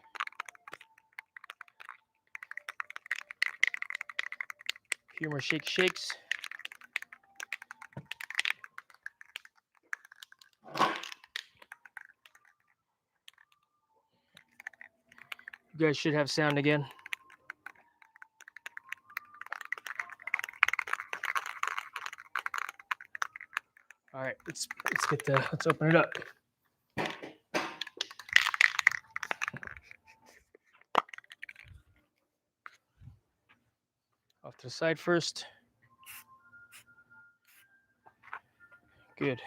Humor shake shakes. You guys should have sound again. All right, let's open it up. Off to the side first. Good.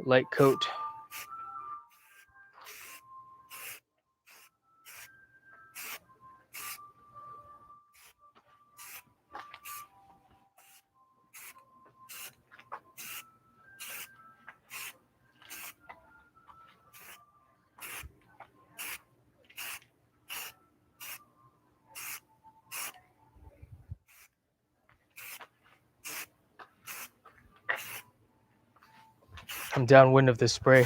Light coat. I'm downwind of this spray.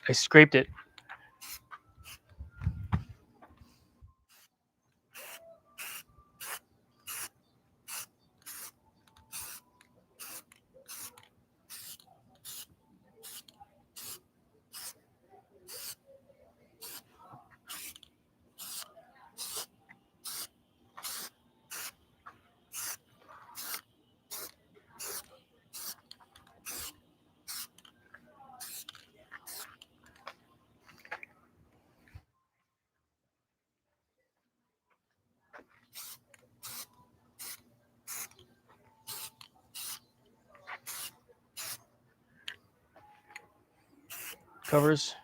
I scraped it. Covers.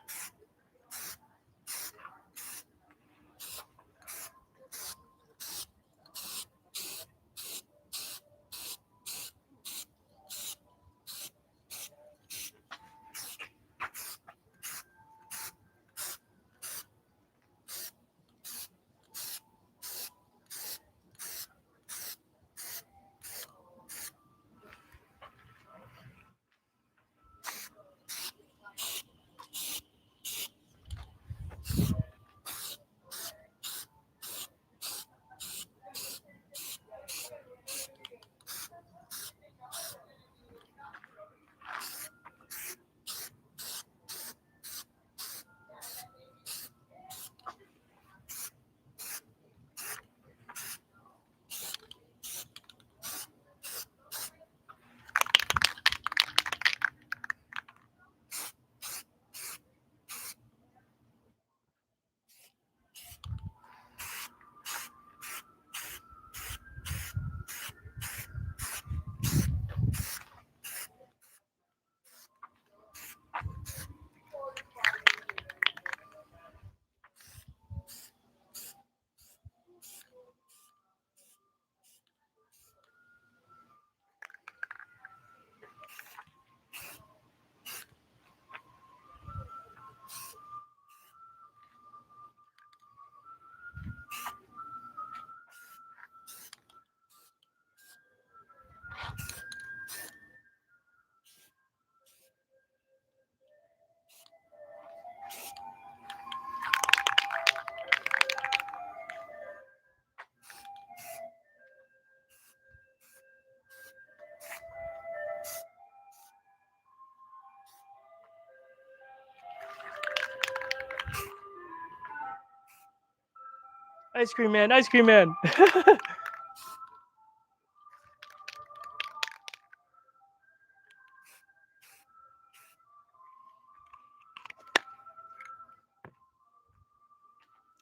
Ice cream man, ice cream man.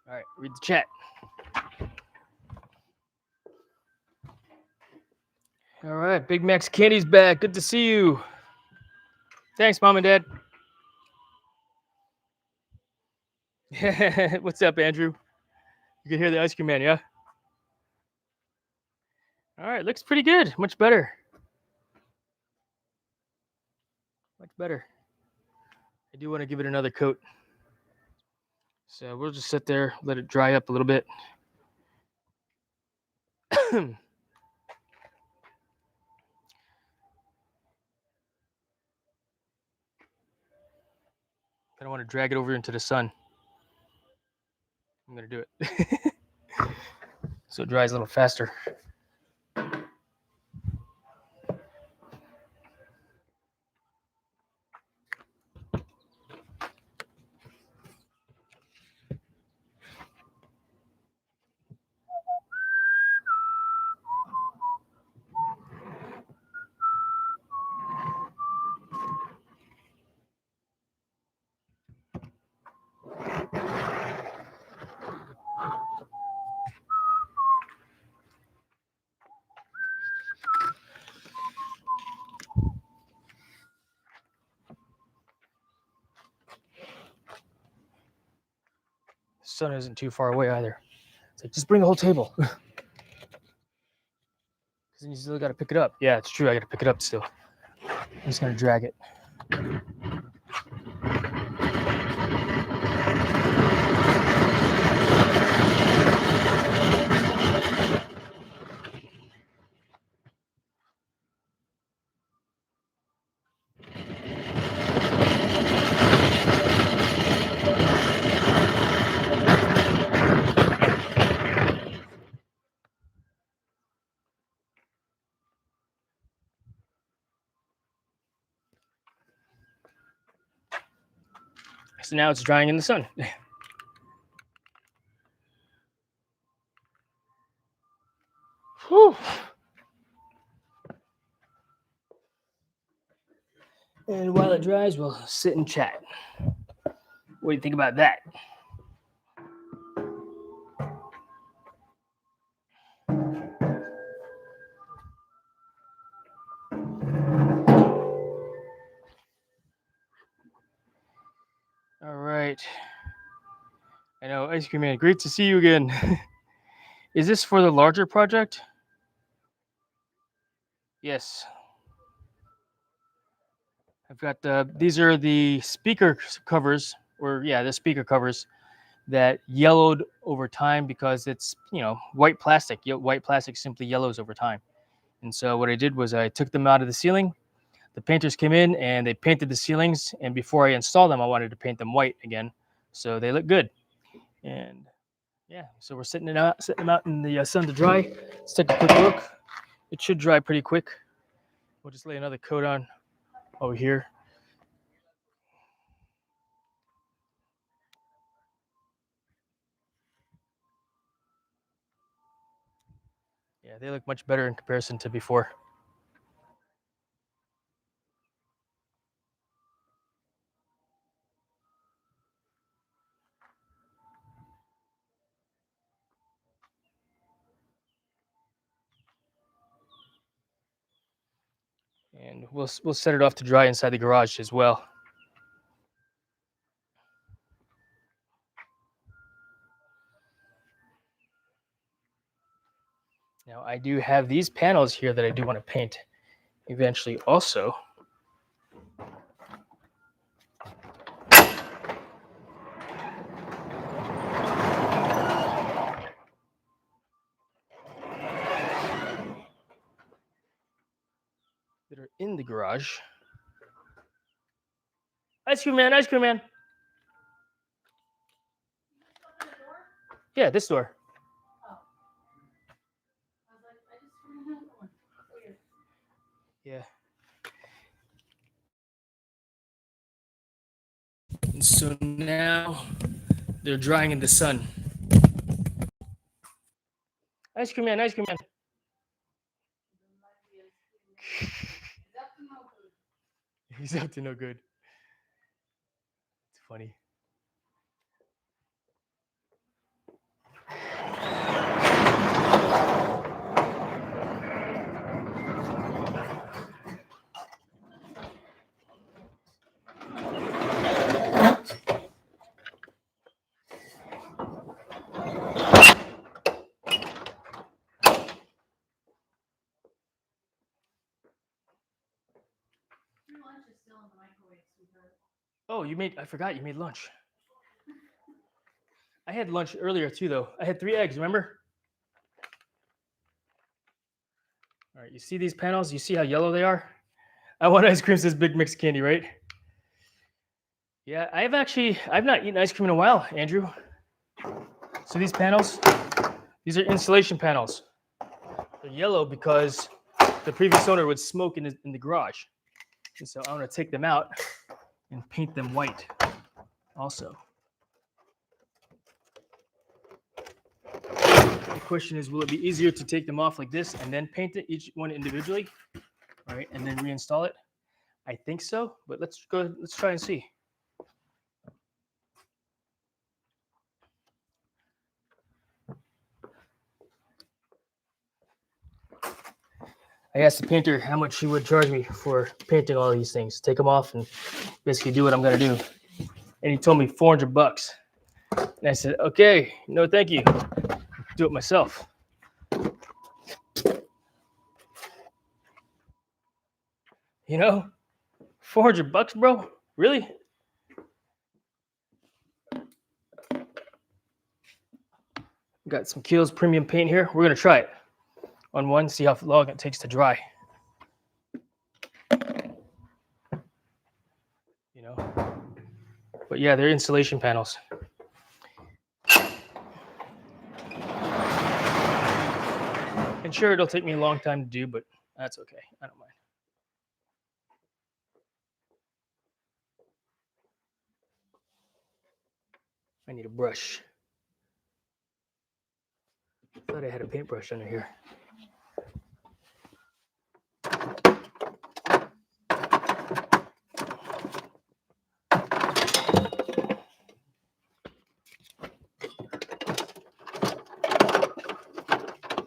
All right, read the chat. All right, Big Mac's Candy's back. Good to see you. Thanks, Mom and Dad. What's up, Andrew? You can hear the ice cream man, yeah? All right, looks pretty good. Much better. Much better. I do want to give it another coat. So we'll just sit there, let it dry up a little bit. I don't want to drag it over into the sun. I'm going to do it. So it dries a little faster. The sun isn't too far away either. It's like, just bring the whole table. Because then you still got to pick it up. Yeah, it's true. I got to pick it up still. I'm just going to drag it. So now it's drying in the sun. Whew. And while it dries, we'll sit and chat. What do you think about that? All right. I know, Ice Cream Man, great to see you again. Is this for the larger project? Yes. I've got these are the speaker covers, or yeah, the speaker covers that yellowed over time because it's, white plastic. White plastic simply yellows over time. And so what I did was I took them out of the ceiling. The painters came in and they painted the ceilings. And before I installed them, I wanted to paint them white again, so they look good. And yeah, so we're setting them out in the sun to dry. Let's take a quick look. It should dry pretty quick. We'll just lay another coat on over here. Yeah, they look much better in comparison to before. And we'll set it off to dry inside the garage as well. Now I do have these panels here that I do want to paint eventually also. That are in the garage. Ice cream man, ice cream man. Yeah, this door. Yeah. And so now they're drying in the sun. Ice cream man, ice cream man. He's up to no good. It's funny. Your lunch is still in the microwave, sweetheart. Oh, I forgot you made lunch. I had lunch earlier too, though. I had 3 eggs, remember? All right, you see these panels? You see how yellow they are? I want ice cream, says Big Mix Candy, right? Yeah, I've not eaten ice cream in a while, Andrew. So these panels, these are insulation panels. They're yellow because the previous owner would smoke in the garage. And so I'm gonna take them out and paint them white also. The question is, will it be easier to take them off like this and then paint it each one individually? All right, and then reinstall it? I think so, but let's try and see. I asked the painter how much he would charge me for painting all these things, take them off and basically do what I'm gonna do. And he told me $400. And I said, okay, no, thank you. Do it myself. You know, $400, bro? Really? Got some Kiehl's premium paint here. We're gonna try it on one, see how long it takes to dry. You know, but yeah, they're insulation panels. And sure, it'll take me a long time to do, but that's okay. I don't mind. I need a brush. Thought I had a paintbrush under here.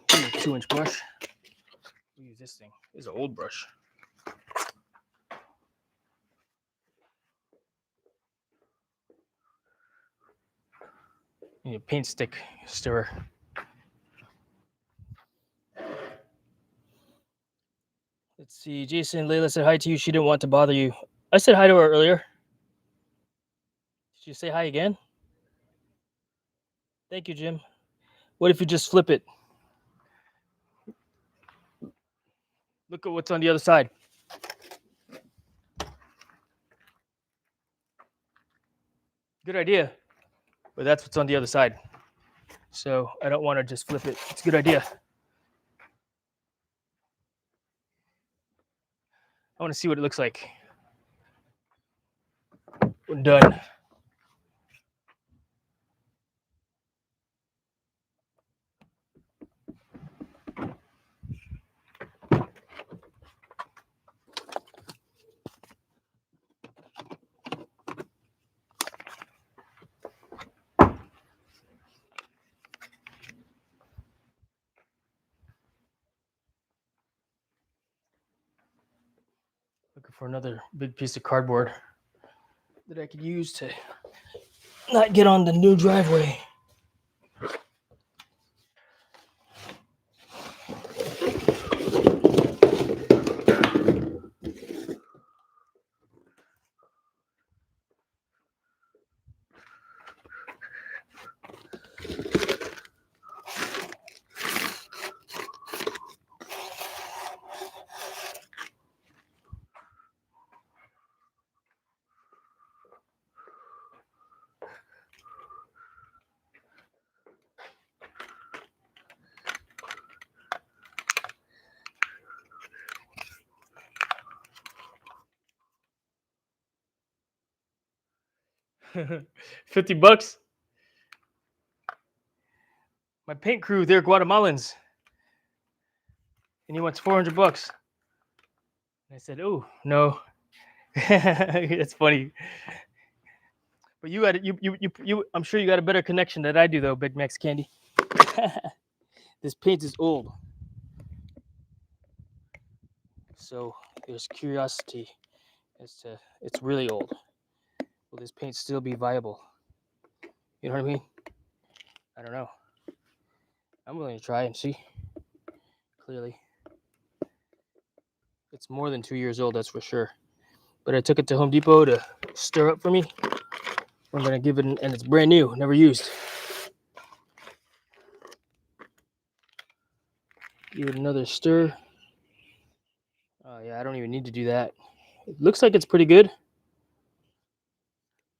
A 2-inch brush. We'll use this thing. This is an old brush. Need a paint stick stirrer. Let's see. Jason, Layla said hi to you. She didn't want to bother you. I said hi to her earlier. Did you say hi again? Thank you, Jim. What if you just flip it? Look at what's on the other side. Good idea. But that's what's on the other side. So I don't want to just flip it. It's a good idea. I want to see what it looks like when done. Looking for another big piece of cardboard that I could use to not get on the new driveway. $50. My paint crew, they're Guatemalans. and he wants $400. And I said, "Oh no." It's funny. But you got you. I'm sure you got a better connection than I do, though, Big Max Candy. This paint is old, so there's curiosity as to it's really old. Will this paint still be viable? You know what I mean? I don't know. I'm willing to try and see. Clearly, it's more than 2 years old, that's for sure. But I took it to Home Depot to stir up for me. I'm gonna give it, and it's brand new, never used. Give it another stir. Oh yeah, I don't even need to do that. It looks like it's pretty good.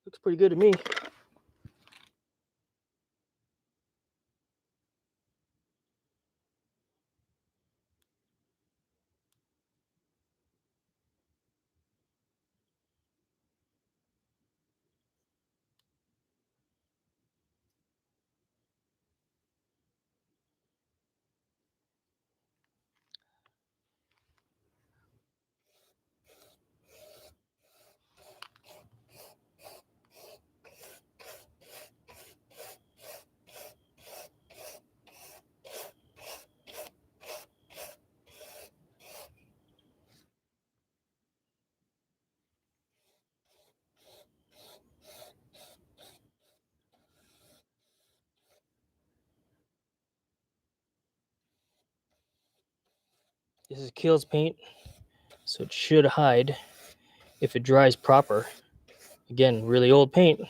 Looks pretty good to me. This is Kiehl's paint, so it should hide if it dries proper. Again, really old paint.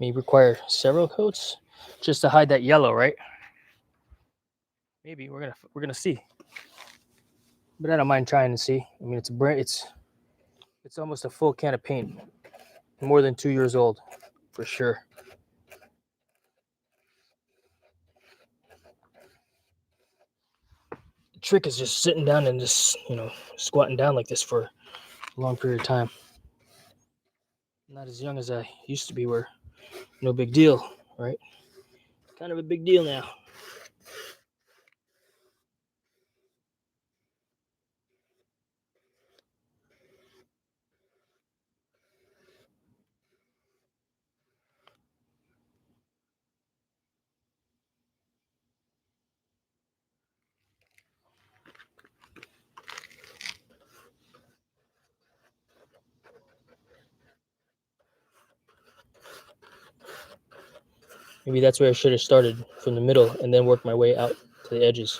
May require several coats just to hide that yellow, right? Maybe we're gonna see. But I don't mind trying to see. I mean, it's almost a full can of paint, more than 2 years old, for sure. The trick is just sitting down and just squatting down like this for a long period of time. Not as young as I used to be, where no big deal, right? Kind of a big deal now. Maybe that's where I should have started, from the middle and then worked my way out to the edges.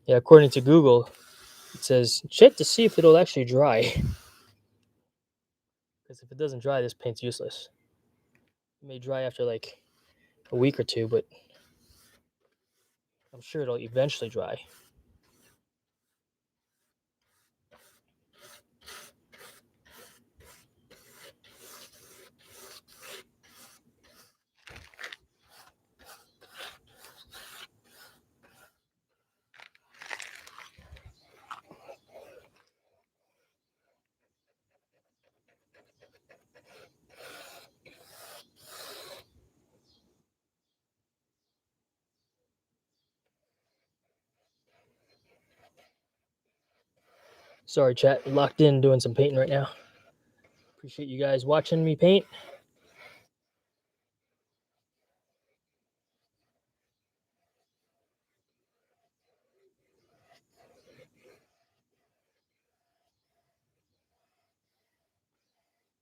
Yeah, according to Google, it says check to see if it'll actually dry. Because if it doesn't dry, this paint's useless. It may dry after like a week or two, but I'm sure it'll eventually dry. Sorry, chat. Locked in doing some painting right now. Appreciate you guys watching me paint.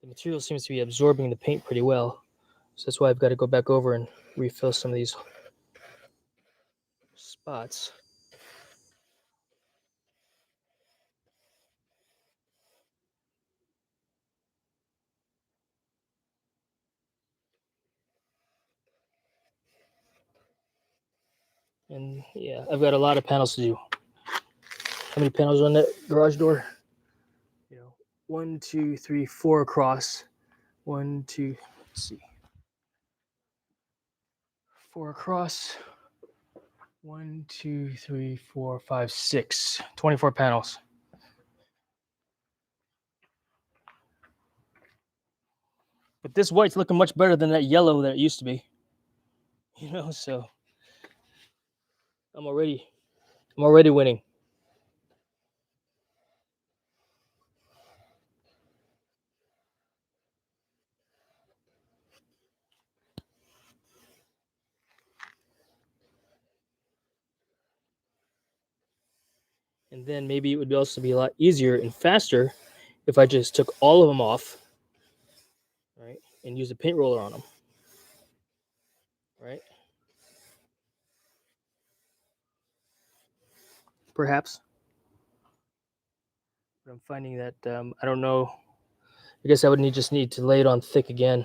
The material seems to be absorbing the paint pretty well. So that's why I've got to go back over and refill some of these spots. And yeah, I've got a lot of panels to do. How many panels on that garage door? 1, 2, 3, 4 across. 1, 2, let's see. 4 across. 1, 2, 3, 4, 5, 6. 24 panels. But this white's looking much better than that yellow that it used to be. So I'm already winning. And then maybe it would also be a lot easier and faster if I just took all of them off, right, and used a paint roller on them, right? Perhaps. But I'm finding that I don't know. I guess I would just need to lay it on thick again,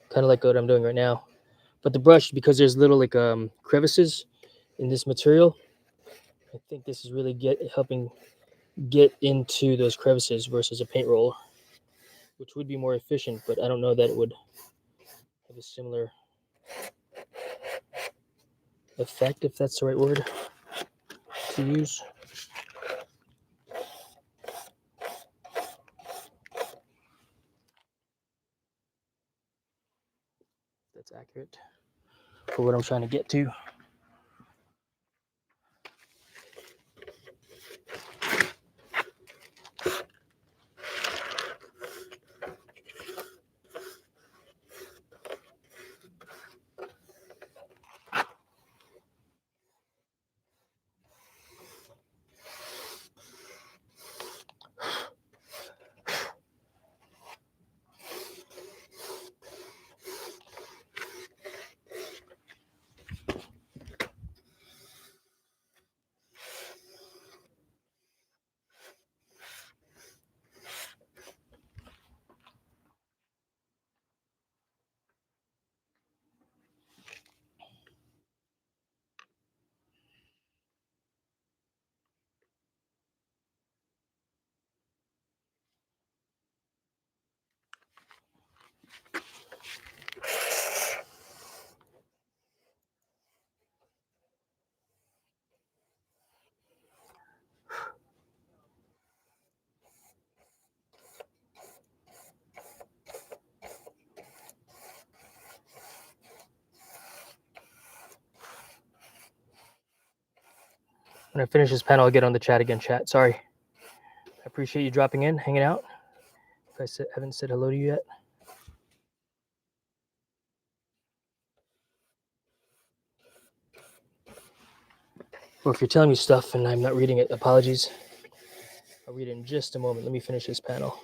kind of like what I'm doing right now. But the brush, because there's little like crevices in this material, I think this is really helping get into those crevices versus a paint roller, which would be more efficient. But I don't know that it would have a similar effect, if that's the right word to use. That's accurate for what I'm trying to get to. When I finish this panel, I'll get on the chat again, chat. Sorry. I appreciate you dropping in, hanging out. If I haven't said hello to you yet. Or if you're telling me stuff and I'm not reading it, apologies. I'll read it in just a moment. Let me finish this panel.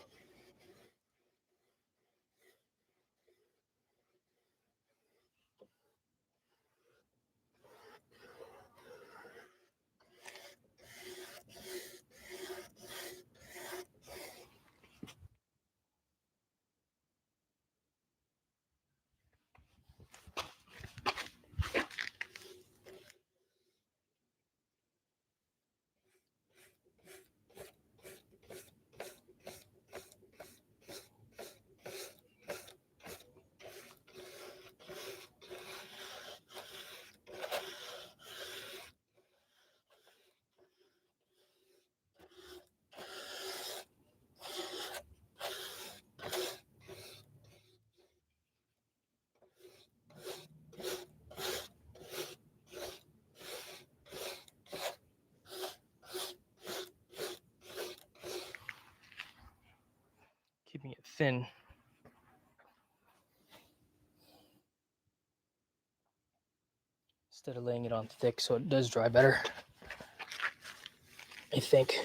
Keeping it thin. Instead of laying it on thick so it does dry better, I think.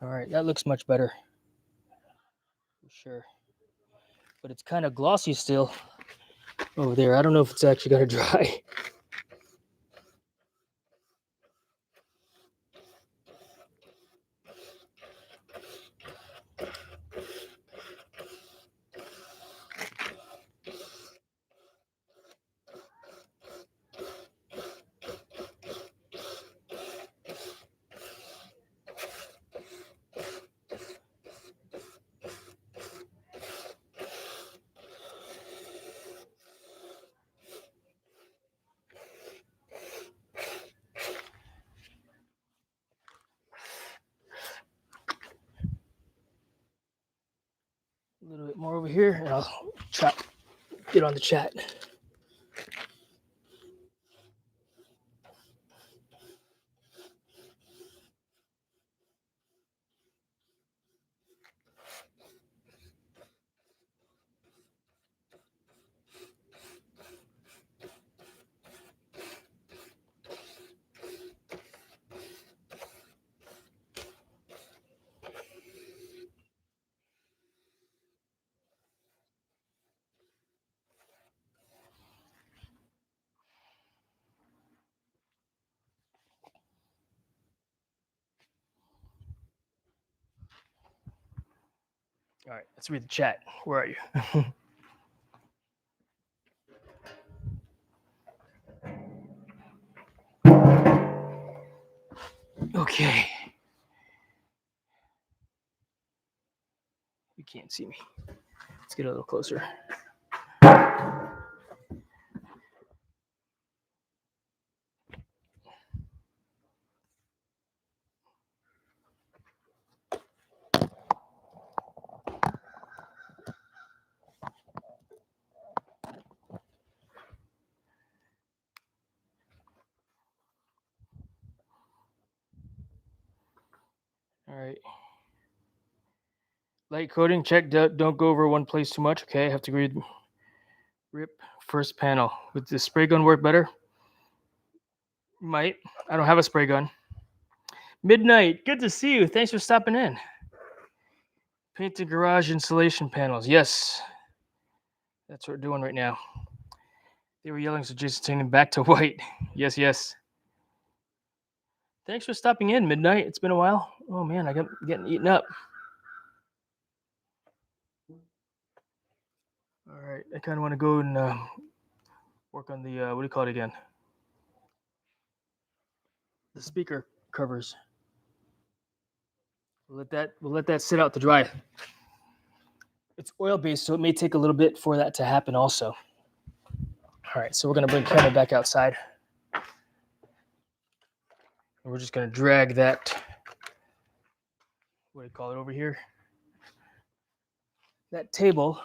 All right, that looks much better. For sure. But it's kind of glossy still over there. I don't know if it's actually going to dry. A little bit more over here, and I'll get on the chat. All right, let's read the chat. Where are you? Okay. You can't see me. Let's get a little closer. All right. Light coating, check. Don't go over one place too much. Okay, I have to read. Rip first panel. Would the spray gun work better? Might. I don't have a spray gun. Midnight, good to see you. Thanks for stopping in. Painted garage insulation panels. Yes, that's what we're doing right now. They were yelling, so Jason changing back to white. Yes, yes. Thanks for stopping in, Midnight. It's been a while. Oh man, I got getting eaten up. All right, I kind of want to go and work on the what do you call it again? The speaker covers. We'll let that sit out to dry. It's oil based, so it may take a little bit for that to happen also. All right, so we're gonna bring Kevin back outside. And we're just gonna drag that, what do you call it over here? That table.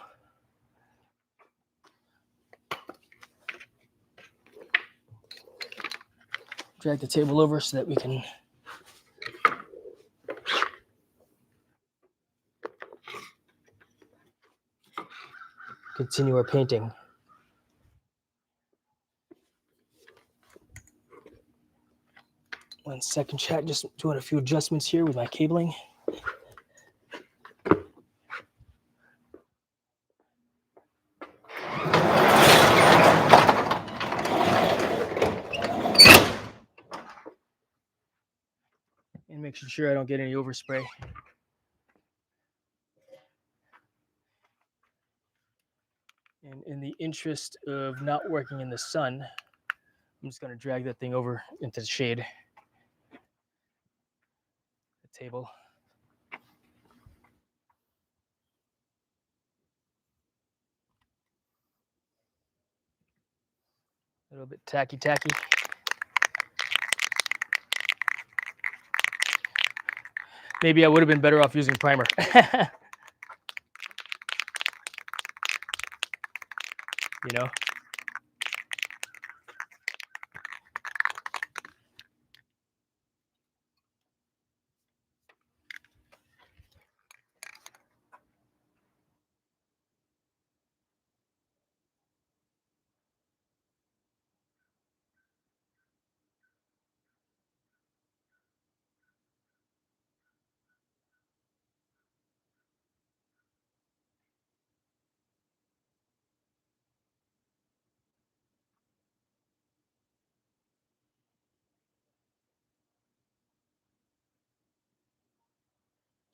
Drag the table over so that we can continue our painting. 1 second, chat. Just doing a few adjustments here with my cabling. And making sure I don't get any overspray. And in the interest of not working in the sun, I'm just gonna drag that thing over into the shade. The table. A little bit tacky. Maybe I would have been better off using primer. You know?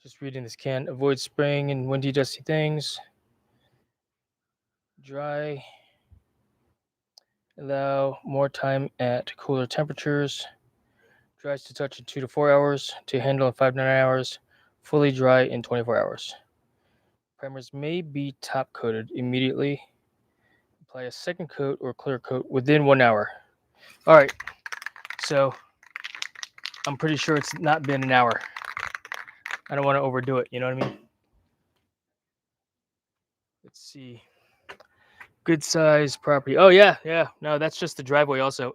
Just reading this can. Avoid spraying in windy, dusty things. Dry. Allow more time at cooler temperatures. Dries to touch in 2 to 4 hours. To handle in 5 to 9 hours. Fully dry in 24 hours. Primers may be top coated immediately. Apply a second coat or clear coat within 1 hour. All right. So I'm pretty sure it's not been an hour. I don't want to overdo it. You know what I mean? Let's see. Good size property. Oh, yeah. Yeah. No, that's just the driveway, also.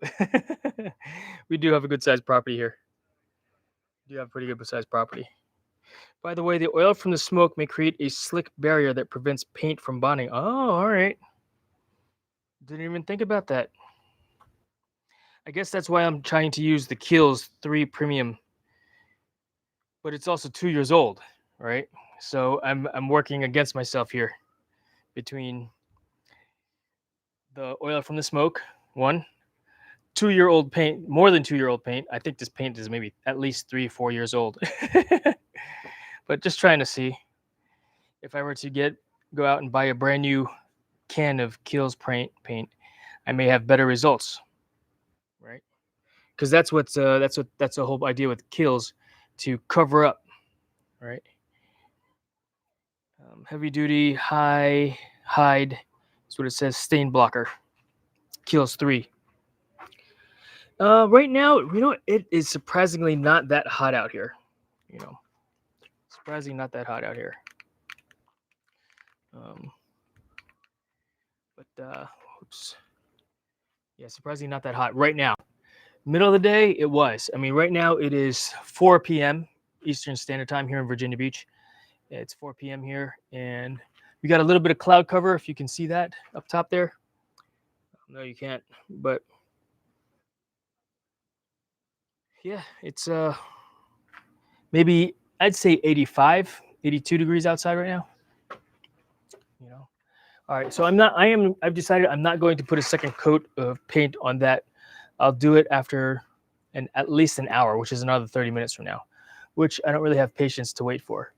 We do have a good sized property here. We do have pretty good sized property. By the way, the oil from the smoke may create a slick barrier that prevents paint from bonding. Oh, all right. Didn't even think about that. I guess that's why I'm trying to use the Kiehl's 3 Premium, but it's also 2 years old, right? So I'm working against myself here between the oil from the smoke, 1, 2-year-old paint, more than 2-year-old paint. I think this paint is maybe at least 3, 4 years old. But just trying to see if I were to go out and buy a brand new can of Kiehl's paint, I may have better results, right? Because that's that's the whole idea with Kiehl's, to cover up, right? Heavy duty, high hide. That's what it says. Stain blocker. Kiehl's 3. Right now, it is surprisingly not that hot out here. Surprisingly not that hot out here. Um, but oops. Yeah, surprisingly not that hot right now. Middle of the day, it was. I mean, right now it is 4 p.m. Eastern Standard Time here in Virginia Beach. It's 4 p.m. here, and we got a little bit of cloud cover, if you can see that up top there. No, you can't, but yeah, it's maybe I'd say 85, 82 degrees outside right now. All right, so I've decided I'm not going to put a second coat of paint on that. I'll do it after at least an hour, which is another 30 minutes from now, which I don't really have patience to wait for.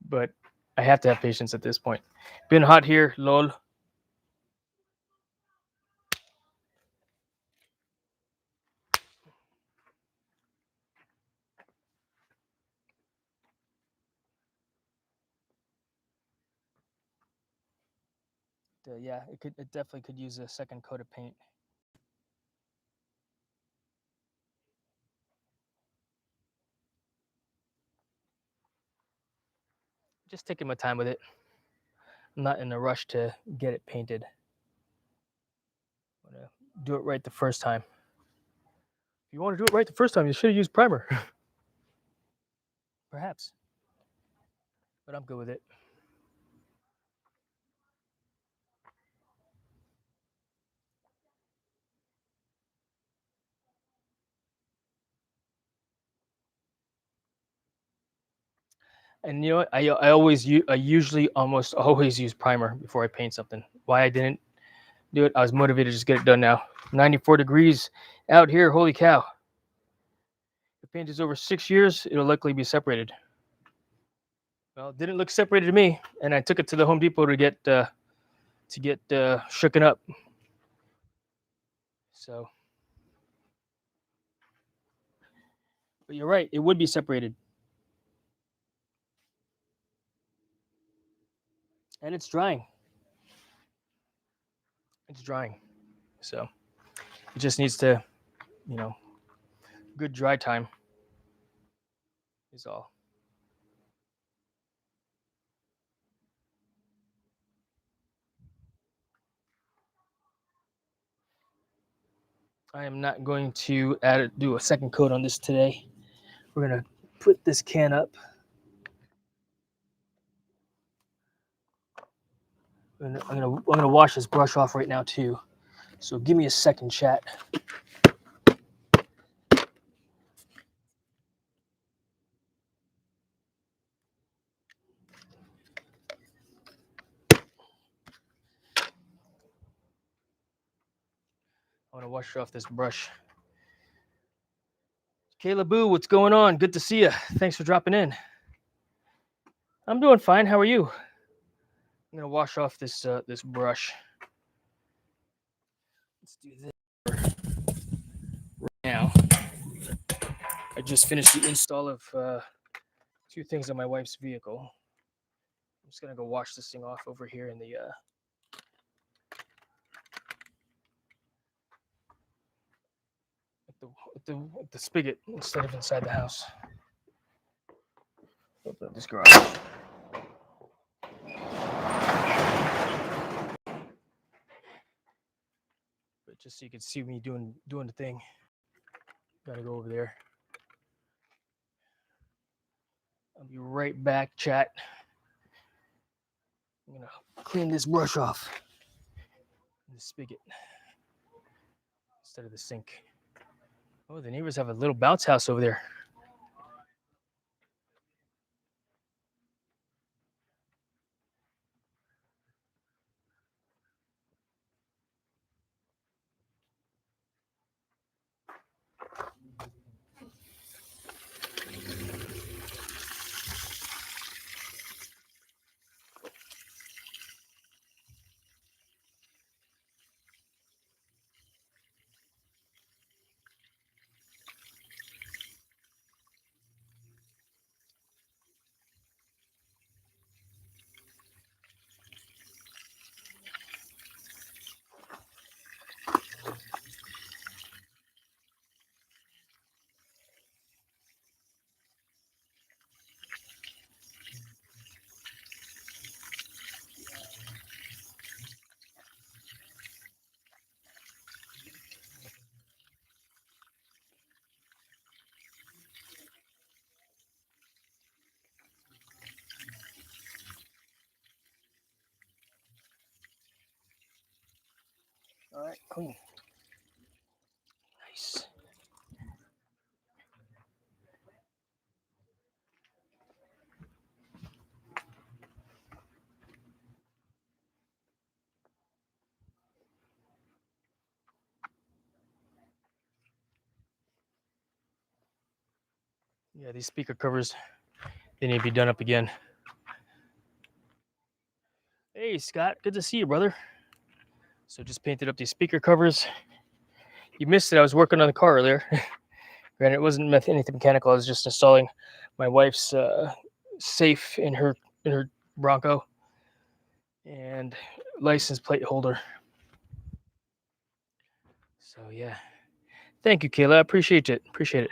But I have to have patience at this point. Been hot here, lol. Yeah, it definitely could use a second coat of paint. Just taking my time with it. I'm not in a rush to get it painted. I'm gonna do it right the first time. If you want to do it right the first time, you should have used primer. Perhaps. But I'm good with it. And you know what? I usually almost always use primer before I paint something. Why I didn't do it? I was motivated to just get it done now. 94 degrees out here. Holy cow! The paint is over 6 years. It'll likely be separated. Well, it didn't look separated to me, and I took it to the Home Depot to get shooken up. So, but you're right. It would be separated, and it's drying. It's drying. So it just needs to, you know, good dry time is all. I am not going to do a second coat on this today. We're gonna put this can up. I'm gonna wash this brush off right now too. So give me a second, chat. I want to wash off this brush. Kayla Boo, what's going on? Good to see you. Thanks for dropping in. I'm doing fine. How are you? I'm gonna wash off this this brush. Let's do this right now. I just finished the install of two things on my wife's vehicle. I'm just gonna go wash this thing off over here in the at the spigot instead of inside the house. Open up this garage. But just so you can see me doing the thing, gotta go over there. I'll be right back, chat. I'm gonna clean this brush off in the spigot instead of the sink. Oh, the neighbors have a little bounce house over there. All right, clean. Nice. Yeah, these speaker covers, they need to be done up again. Hey, Scott, good to see you, brother. So just painted up these speaker covers. You missed it. I was working on the car earlier. Granted, it wasn't anything mechanical. I was just installing my wife's safe in her Bronco and license plate holder. So yeah, thank you, Kayla. I appreciate it. Appreciate it.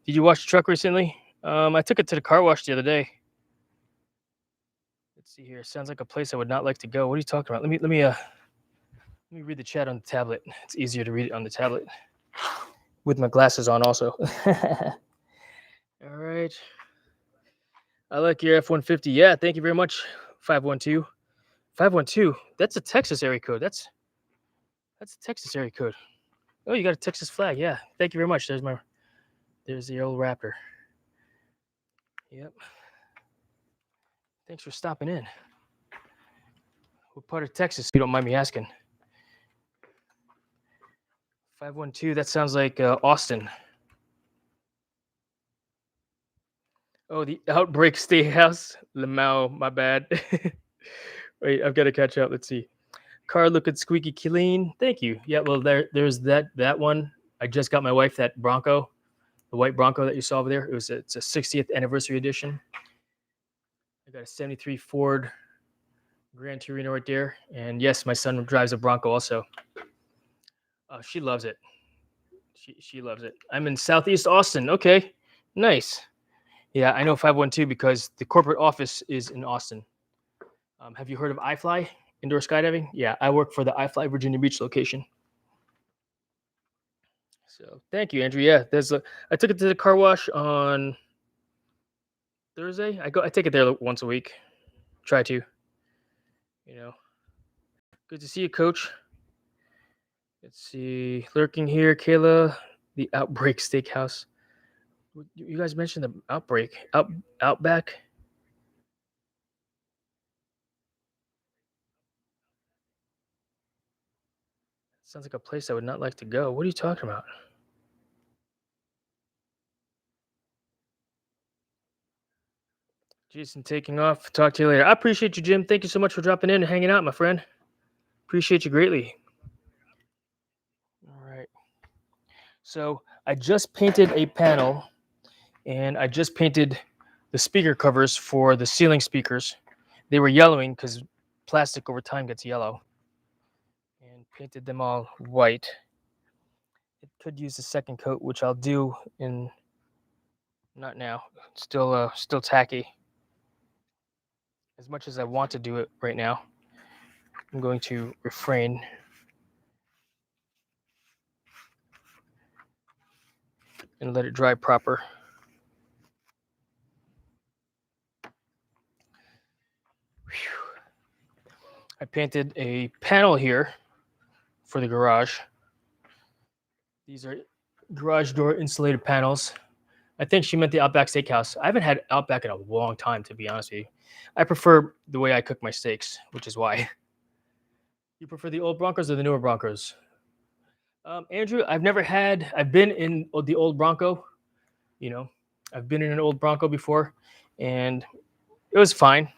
Did you wash the truck recently? I took it to the car wash the other day. Let's see here. Sounds like a place I would not like to go. What are you talking about? Let me read the chat on the tablet. It's easier to read it on the tablet with my glasses on also. All right. I like your F-150. Yeah, thank you very much. 512. 512. That's a Texas area code. That's a Texas area code. Oh, you got a Texas flag. Yeah. Thank you very much. There's the old Raptor. Yep. Thanks for stopping in. What part of Texas, if you don't mind me asking? 512. That sounds like Austin. Oh, the Outbreak Steakhouse. Lamau, my bad. Wait, I've got to catch up. Let's see. Car looking squeaky clean. Thank you. Yeah, well, there's that one. I just got my wife that Bronco, the white Bronco that you saw over there. It's a 60th anniversary edition. I got a 73 Ford Gran Torino right there. And yes, my son drives a Bronco also. She loves it. She loves it. I'm in Southeast Austin. Okay, nice. Yeah, I know 512 because the corporate office is in Austin. Have you heard of iFly indoor skydiving? Yeah, I work for the iFly Virginia Beach location. So thank you, Andrew. Yeah, I took it to the car wash on Thursday. I take it there once a week. Try to. You know. Good to see you, Coach. Let's see. Lurking here, Kayla, the Outbreak Steakhouse. You guys mentioned the Outbreak. Outback? Sounds like a place I would not like to go. What are you talking about? Jason taking off. Talk to you later. I appreciate you, Jim. Thank you so much for dropping in and hanging out, my friend. Appreciate you greatly. All right. So I just painted a panel, and I just painted the speaker covers for the ceiling speakers. They were yellowing because plastic over time gets yellow. And painted them all white. It could use a second coat, which I'll do in not now. Still tacky. As much as I want to do it right now, I'm going to refrain. And let it dry proper. Whew. I painted a panel here for the garage. These are garage door insulated panels. I think she meant the Outback Steakhouse. I haven't had Outback in a long time, to be honest with you. I prefer the way I cook my steaks, which is why. You prefer the old Broncos or the newer Broncos? Andrew, I've been in the old Bronco. You know, I've been in an old Bronco before, and it was fine.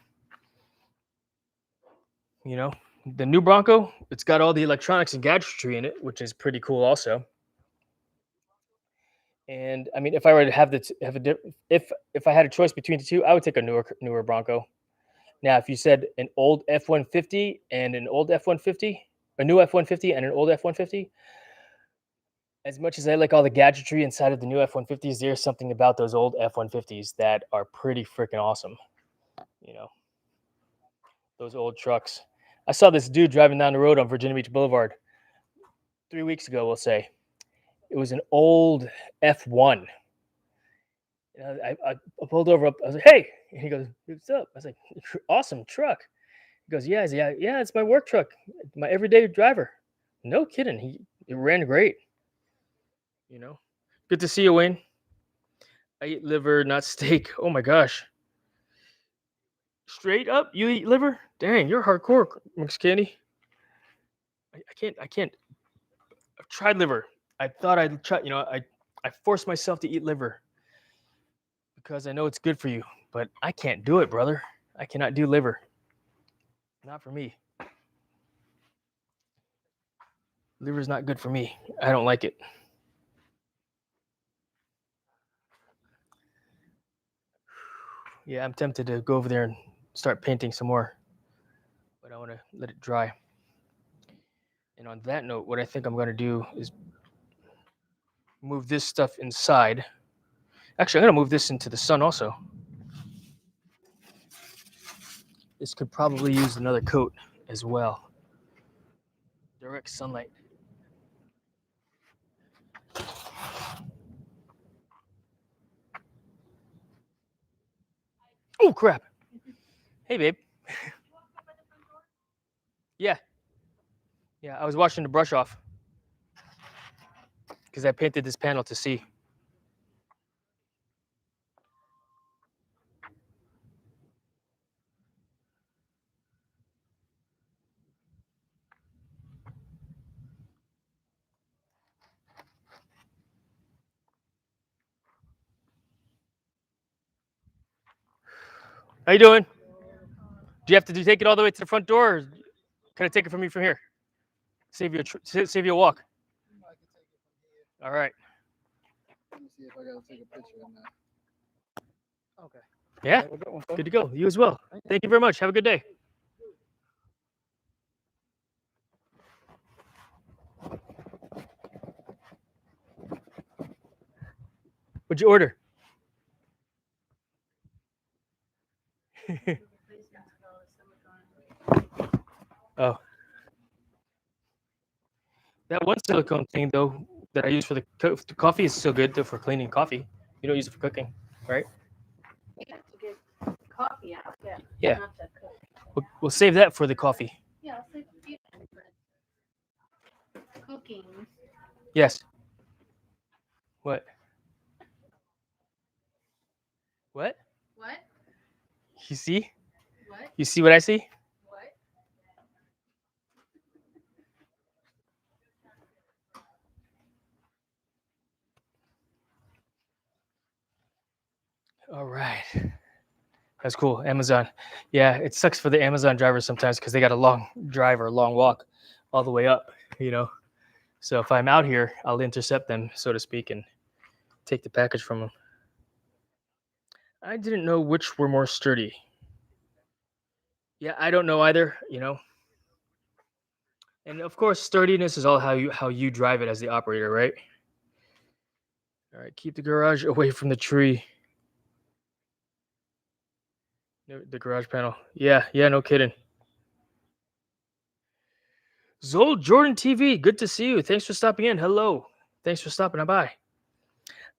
You know, the new Bronco, it's got all the electronics and gadgetry in it, which is pretty cool also. And I mean, if I were to have if I had a choice between the two, I would take a newer Bronco. Now, if you said an old F-150 and an old F-150, a new F-150 and an old F-150, as much as I like all the gadgetry inside of the new F-150s, there's something about those old F-150s that are pretty freaking awesome. You know, those old trucks. I saw this dude driving down the road on Virginia Beach Boulevard 3 weeks ago, we'll say. It was an old F1. I pulled over. I was like, "Hey," and he goes, "What's up?" I was like, "Awesome truck." He goes, "Yeah, yeah. It's my work truck, my everyday driver." No kidding. It ran great. You know, good to see you, Wayne. I eat liver, not steak. Oh my gosh. Straight up, you eat liver? Dang, you're hardcore, Mix Candy. I can't. I've tried liver. I thought I'd try. I forced myself to eat liver because I know it's good for you, but I can't do it, brother. I cannot do liver. Not for me. Liver's not good for me. I don't like it. Yeah, I'm tempted to go over there and start painting some more, but I want to let it dry. And on that note, what I think I'm going to do is move this stuff inside. Actually, I'm going to move this into the sun also. This could probably use another coat as well. Direct sunlight. Oh, crap. Hey, babe. Yeah. Yeah, I was washing the brush off because I painted this panel to see. How you doing? Do you have to take it all the way to the front door, or can I take it from you from here? Save you a walk. All right. Let me see if I gotta take a picture of that. Okay. Yeah. Good to go. You as well. Thank you very much. Have a good day. What'd you order? Oh, that one silicone thing though that I use for the coffee is still good though for cleaning coffee. You don't use it for cooking, right? Yeah, to get coffee out. Yeah. Yeah. Not to cook. We'll save that for the coffee. Yeah, I'll say cooking. Yes. What? What? What? You see? What? You see what I see? What? All right. That's cool. Amazon. Yeah, it sucks for the Amazon drivers sometimes because they got a long drive or a long walk all the way up, you know. So if I'm out here, I'll intercept them, so to speak, and take the package from them. I didn't know which were more sturdy. Yeah, I don't know either, you know. And of course, sturdiness is all how you drive it as the operator, right? All right, keep the garage away from the tree. The garage panel. Yeah, no kidding. Zol Jordan TV, good to see you. Thanks for stopping in. Hello. Thanks for stopping by.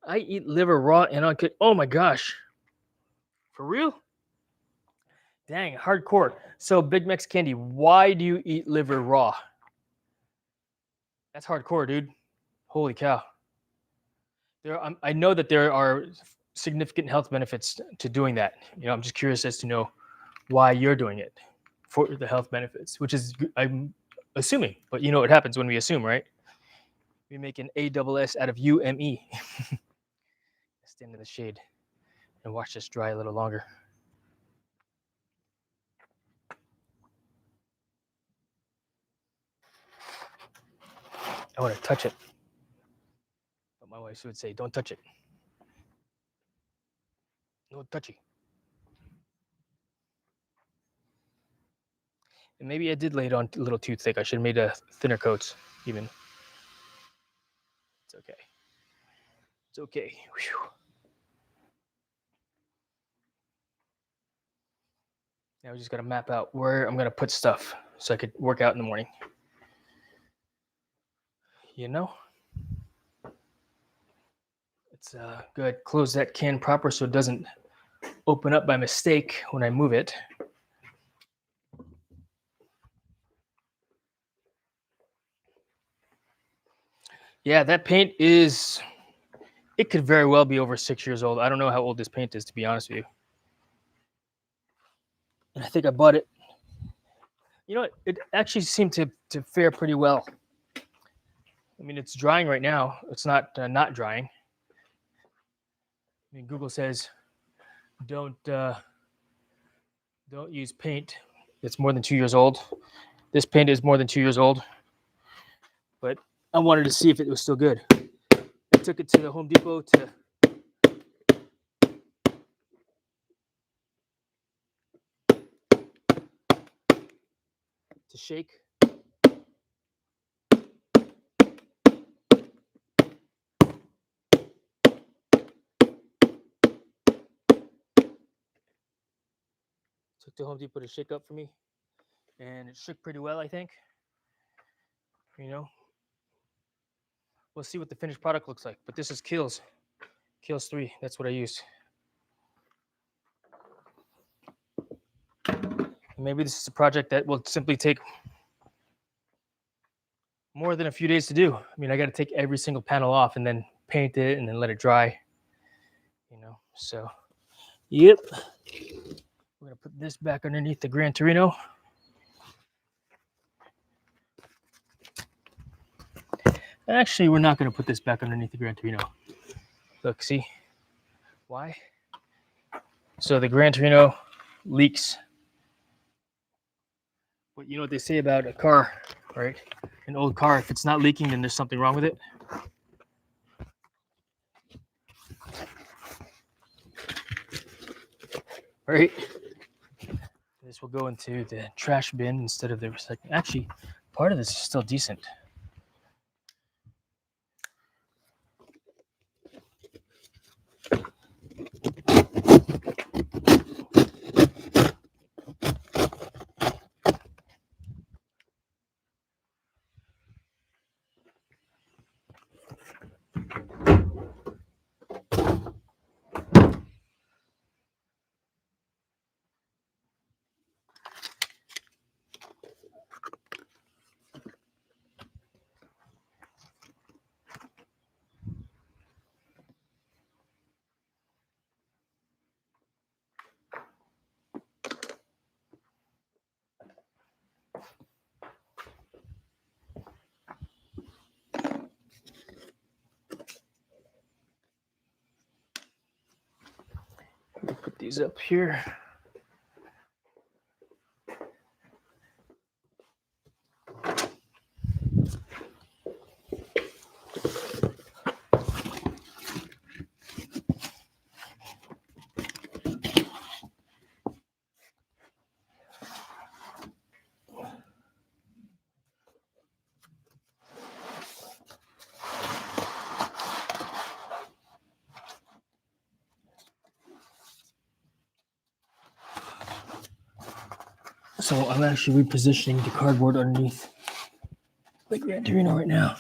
I eat liver raw and uncooked. Oh my gosh. For real? Dang, hardcore. So, Big Mex Candy, why do you eat liver raw? That's hardcore, dude. Holy cow. I know that there are significant health benefits to doing that. You know, I'm just curious as to know why you're doing it for the health benefits, which is I'm assuming, but you know what happens when we assume, right? We make an ASS out of UME. Stand in the shade and watch this dry a little longer. I want to touch it, but my wife would say, "Don't touch it. No touchy." And maybe I did lay it on a little too thick. I should have made a thinner coats even. It's okay. It's okay. Whew. Now we just got to map out where I'm going to put stuff so I could work out in the morning. You know? It's good. Close that can proper so it doesn't open up by mistake when I move it. Yeah, that paint is, it could very well be over 6 years old. I don't know how old this paint is, to be honest with you. And I think I bought it. You know, it actually seemed to fare pretty well. I mean, it's drying right now. It's not drying. I mean, Google says don't use paint that's more than 2 years old. This paint is more than 2 years old, but I wanted to see if it was still good. I took it to the Home Depot to shake. Took to Home Depot to shake up for me, and it shook pretty well, I think. You know, we'll see what the finished product looks like. But this is Kills 3. That's what I used. Maybe this is a project that will simply take more than a few days to do. I mean, I got to take every single panel off and then paint it and then let it dry. You know, so yep. We're gonna put this back underneath the Gran Torino. Actually, we're not gonna put this back underneath the Gran Torino. Look, see? Why? So the Gran Torino leaks. But you know what they say about a car, right? An old car, if it's not leaking, then there's something wrong with it. Right? This will go into the trash bin instead of the recycling. Actually, part of this is still decent. Put these up here. So I'm actually repositioning the cardboard underneath the Gran Torino right now.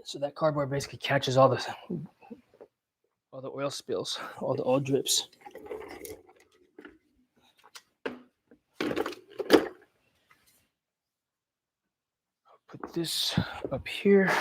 So that cardboard basically catches all the oil spills, all the oil drips. Put this up here.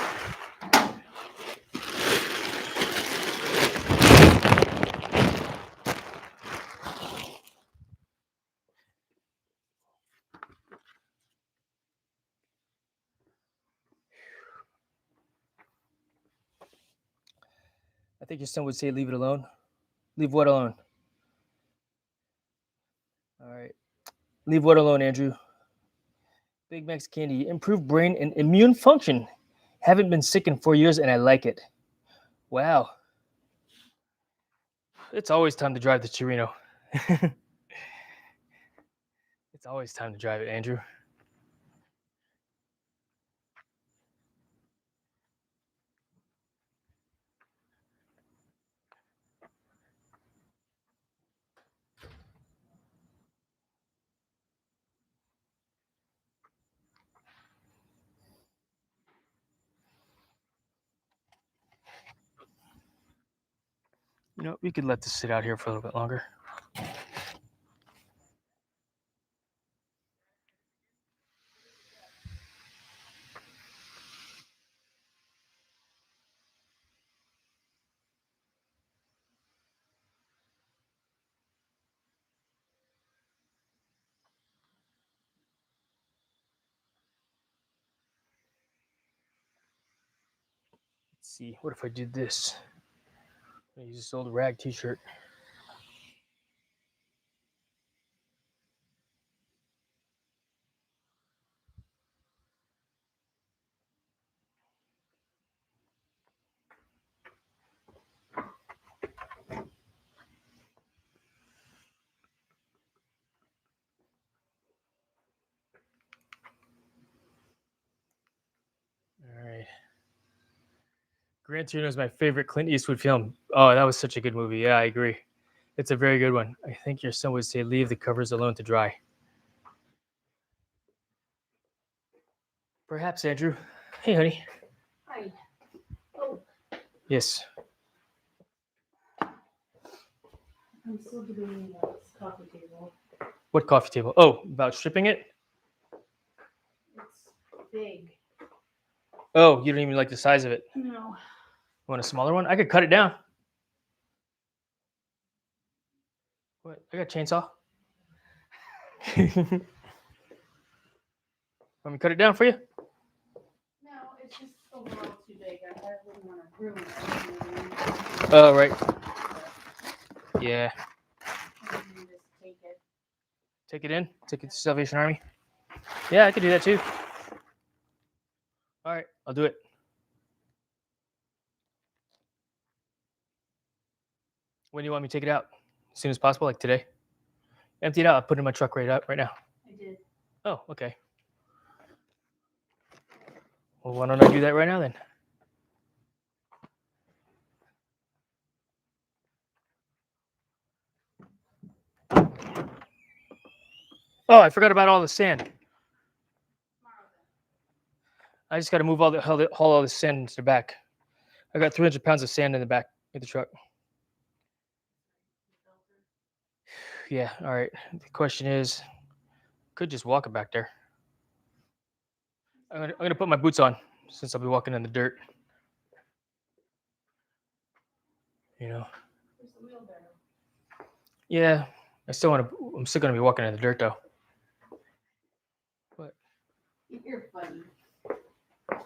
I think your son would say leave it alone. Leave what alone? All right. Leave what alone, Andrew? Big Mac's candy. Improved brain and immune function. Haven't been sick in 4 years and I like it. Wow. It's always time to drive the Torino. It's always time to drive it, Andrew. You know, we could let this sit out here for a little bit longer. Let's see, what if I did this? I use this old rag t-shirt. All right. Gran Torino is my favorite Clint Eastwood film. Oh, that was such a good movie. Yeah, I agree. It's a very good one. I think your son would say leave the covers alone to dry. Perhaps, Andrew. Hey, honey. Hi. Oh, Yes. I'm still debating about this coffee table. What coffee table? Oh, about stripping it? It's big. Oh, you don't even like the size of it. No. You want a smaller one? I could cut it down. What? I got a chainsaw. Want me to cut it down for you? No, it's just overall too big. I wouldn't want to ruin it. Oh, right. Yeah. I can just take it. Take it in. Take it to Salvation Army. Yeah, I could do that too. All right, I'll do it. When do you want me to take it out? As soon as possible, like today? Empty it out. I'll put it in my truck right now. I did. Oh, okay. Well, why don't I do that right now then? Oh, I forgot about all the sand. I just got to move haul all the sand into the back. I got 300 pounds of sand in the back of the truck. Yeah, all right. The question is, could just walk it back there. I'm gonna put my boots on since I'll be walking in the dirt. You know. There's the wheelbarrow. Yeah, I'm still gonna be walking in the dirt though. What? You're funny. I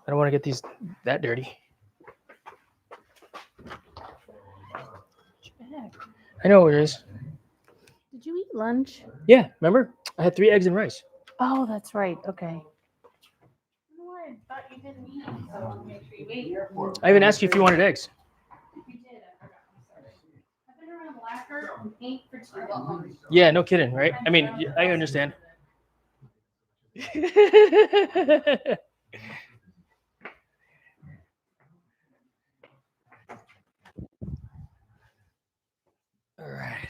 don't want to get these that dirty. I know what it is. Did you eat lunch? Yeah, remember? I had 3 eggs and rice. Oh, that's right. Okay. I thought you didn't eat, so I want to make sure you ate. I even asked you if you wanted eggs. You did. I forgot. I'm sorry. I've been around lacquer and paint for too long. Yeah, no kidding, right? I mean, I understand. All right.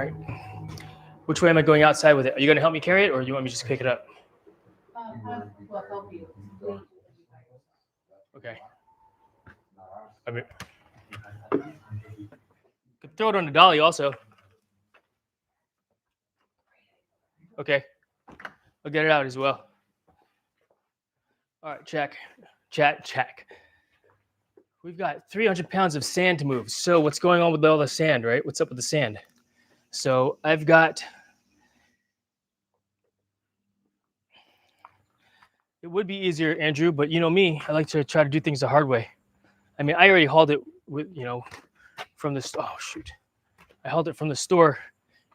right. Which way am I going outside with it? Are you going to help me carry it, or do you want me to just pick it up? Help you. Okay. I mean, could throw it on the dolly also. Okay. I'll get it out as well. All right, check. Check. We've got 300 pounds of sand to move. So what's going on with all the sand, right? What's up with the sand? So I've got, it would be easier, Andrew, but you know me, I like to try to do things the hard way. I mean, I already hauled it with, from the, oh shoot. I hauled it from the store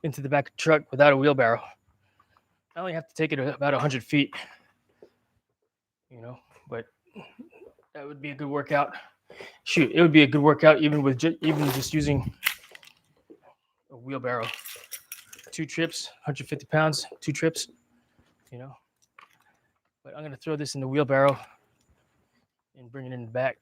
into the back of the truck without a wheelbarrow. I only have to take it about 100 feet, but that would be a good workout. Shoot, it would be a good workout even with even just using a wheelbarrow. 2 trips, 150 pounds, 2 trips, But I'm going to throw this in the wheelbarrow and bring it in the back.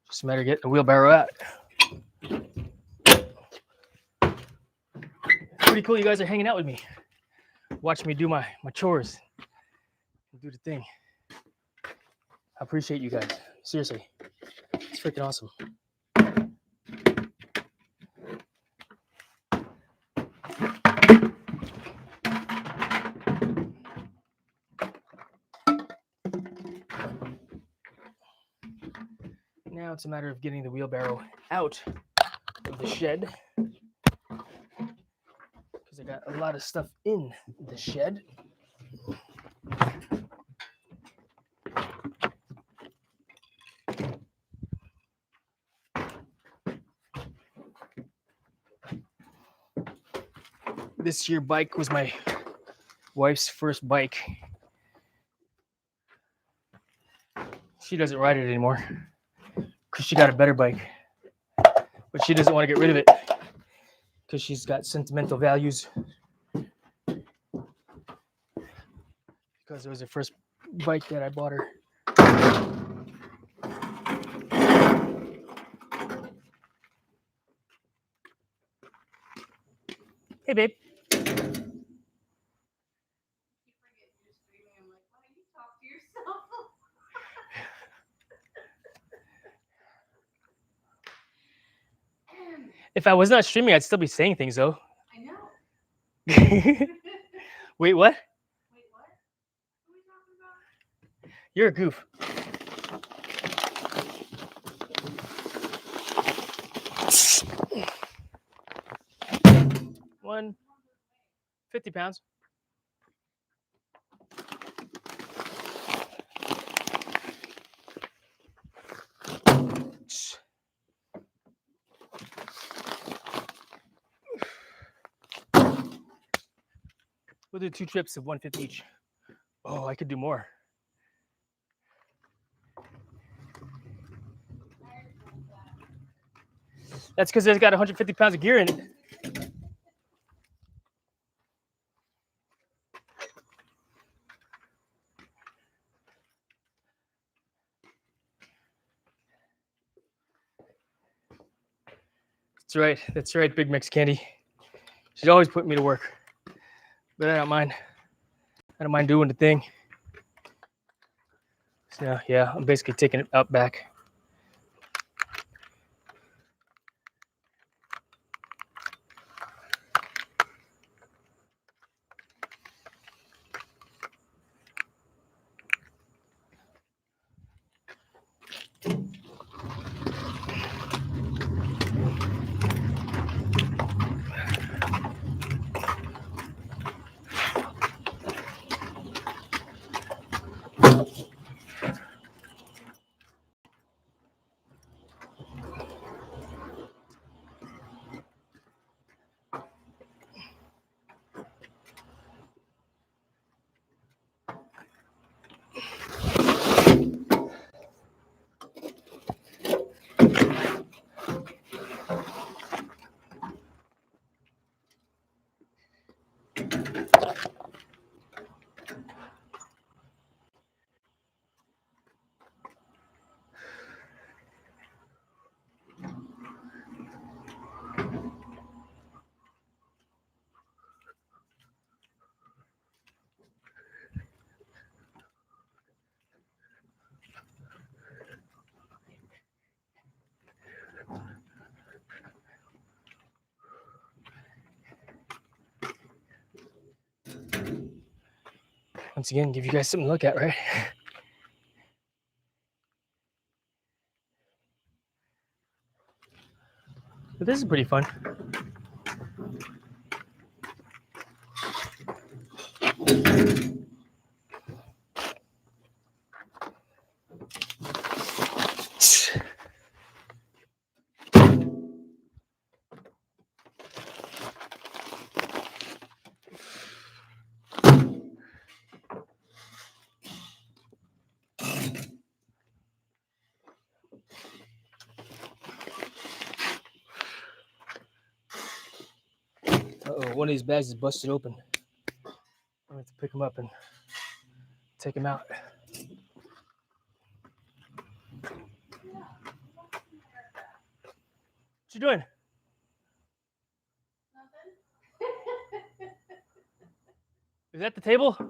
Just a matter of getting the wheelbarrow out. Pretty cool you guys are hanging out with me. Watch me do my chores and do the thing. I appreciate you guys. Seriously. It's freaking awesome. Now it's a matter of getting the wheelbarrow out of the shed, because I got a lot of stuff in the shed. This year bike was my wife's first bike. She doesn't ride it anymore because she got a better bike, but she doesn't want to get rid of it because she's got sentimental values, because it was the first bike that I bought her. Hey, babe. If I was not streaming, I'd still be saying things, though. I know. Wait, what? Wait, what? What are we talking about? You're a goof. One, 50 pounds. We'll do 2 trips of 150 each. Oh, I could do more. That's because it's got 150 pounds of gear in it. That's right, Big Mix Candy. She's always putting me to work, but I don't mind. I don't mind doing the thing. So yeah, I'm basically taking it out back. Once again, give you guys something to look at, right? But this is pretty fun. Uh-oh, one of these bags is busted open. I'm going to pick them up and take them out. What you doing? Is that the table? Yep.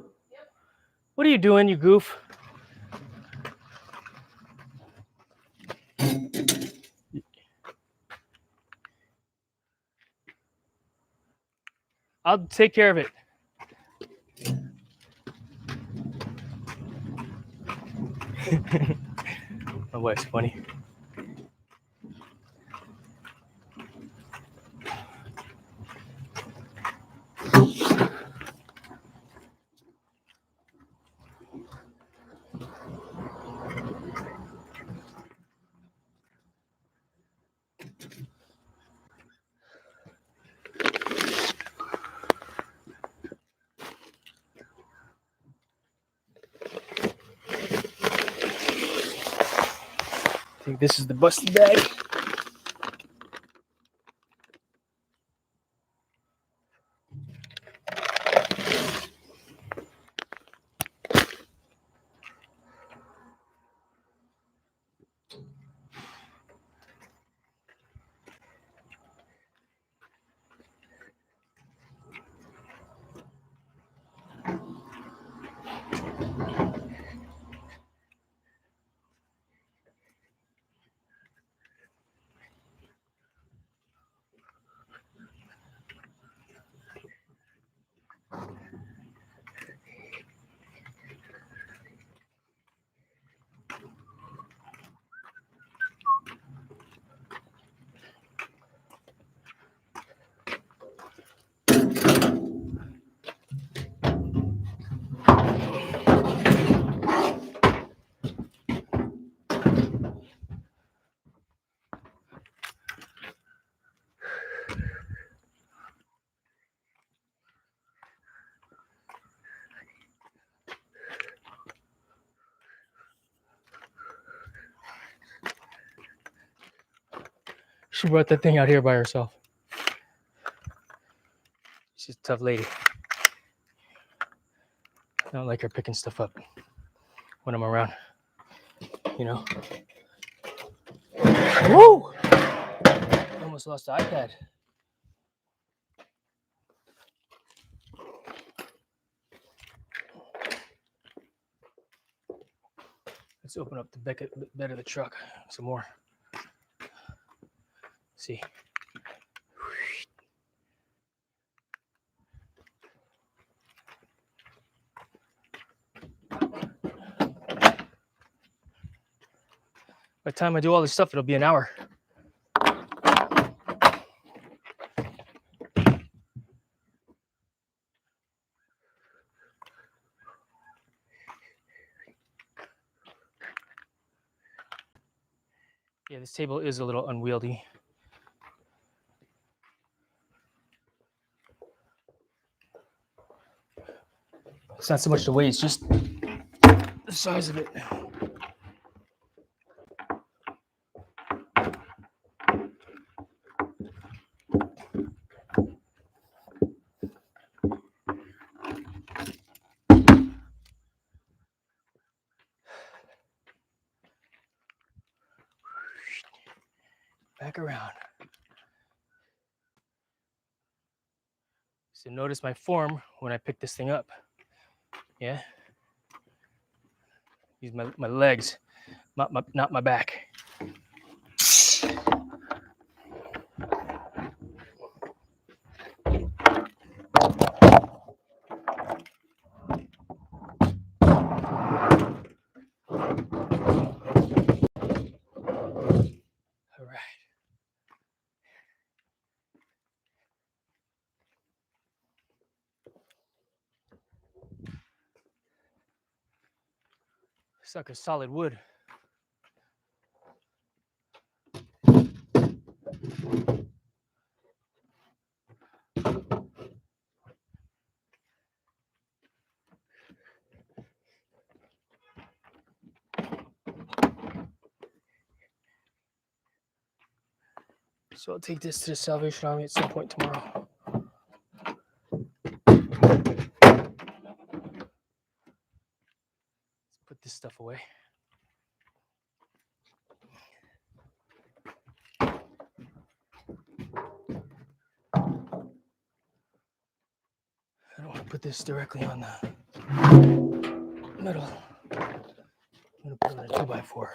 What are you doing, you goof? I'll take care of it. My wife's funny. I think this is the busted bag. She brought that thing out here by herself. She's a tough lady. I don't like her picking stuff up when I'm around. You know? Woo! I almost lost the iPad. Let's open up the bed of the truck some more. See. By the time I do all this stuff, it'll be an hour. Yeah, this table is a little unwieldy. It's not so much the weight, it's just the size of it. Back around. So notice my form when I pick this thing up. Yeah. Use my legs, not my back. Sucker's solid wood. So I'll take this to the Salvation Army at some point tomorrow. Let's put this stuff away. I don't want to put this directly on the metal. I'm going to put it on a 2x4.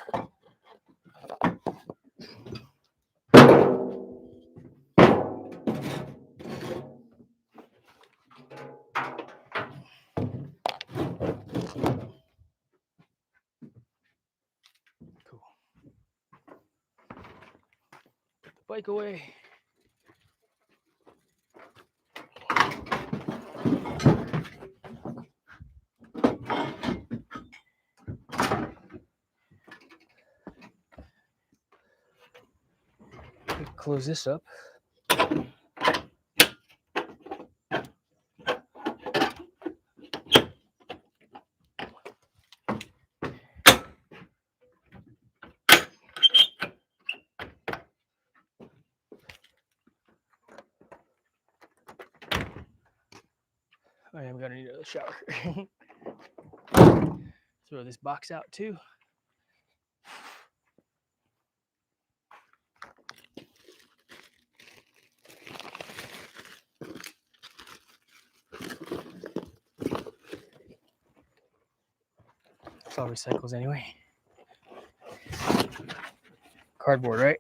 Cool. Put the bike away. Close this up. I am gonna need a shower. Throw this box out too. It's all recycles anyway. Cardboard, right?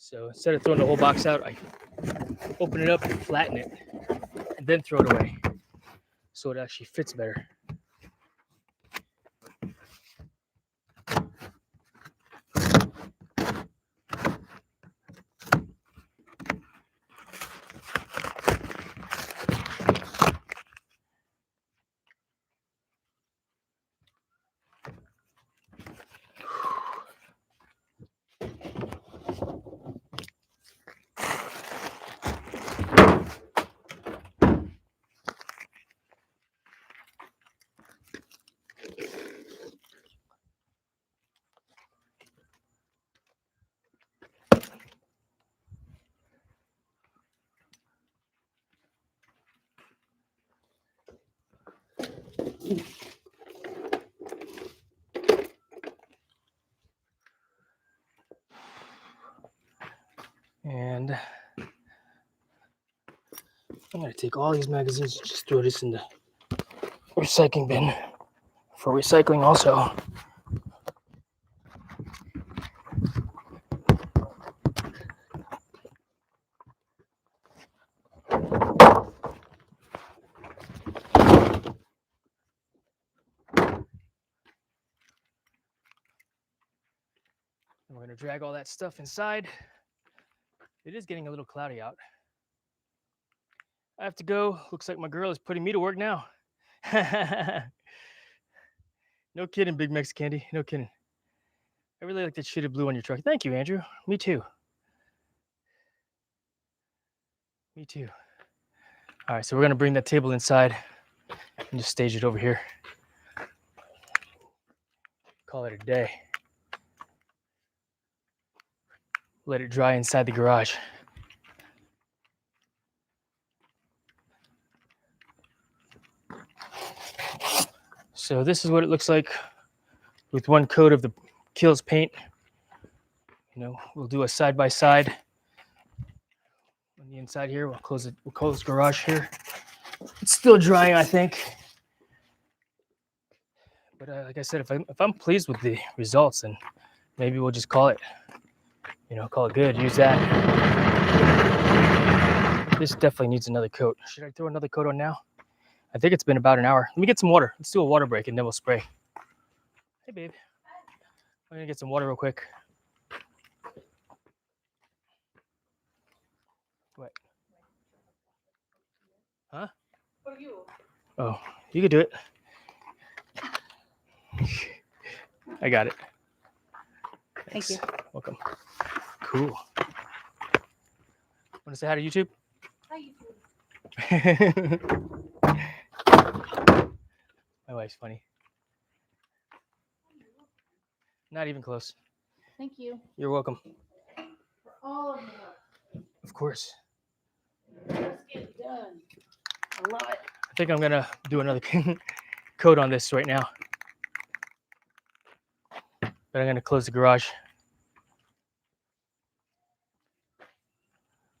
So instead of throwing the whole box out, I open it up and flatten it, and then throw it away, so it actually fits better. And I'm gonna take all these magazines and just throw this in the recycling bin for recycling also. And we're gonna drag all that stuff inside. It is getting a little cloudy out. I have to go. Looks like my girl is putting me to work now. No kidding, Big Mex Candy. No kidding. I really like that shaded blue on your truck. Thank you, Andrew. Me too. Me too. All right, so we're gonna bring that table inside and just stage it over here. Call it a day. Let it dry inside the garage. So this is what it looks like with one coat of the Kills paint. You know, we'll do a side by side. On the inside here, we'll close it. We'll close the garage here. It's still drying, I think. But like I said, if I'm pleased with the results, then maybe we'll just call it. You know, call it good. Use that. This definitely needs another coat. Should I throw another coat on now? I think it's been about an hour. Let me get some water. Let's do a water break and then we'll spray. Hey, babe. I'm gonna get some water real quick. What? Huh? For you. Oh, you could do it. I got it. Thank you. Welcome. Cool. Want to say hi to YouTube? Hi, YouTube. My wife's funny. Not even close. Thank you You're welcome. for all of the work. Of course. Let's get done. I love it. I think I'm gonna do another coat on this right now. But I'm gonna close the garage.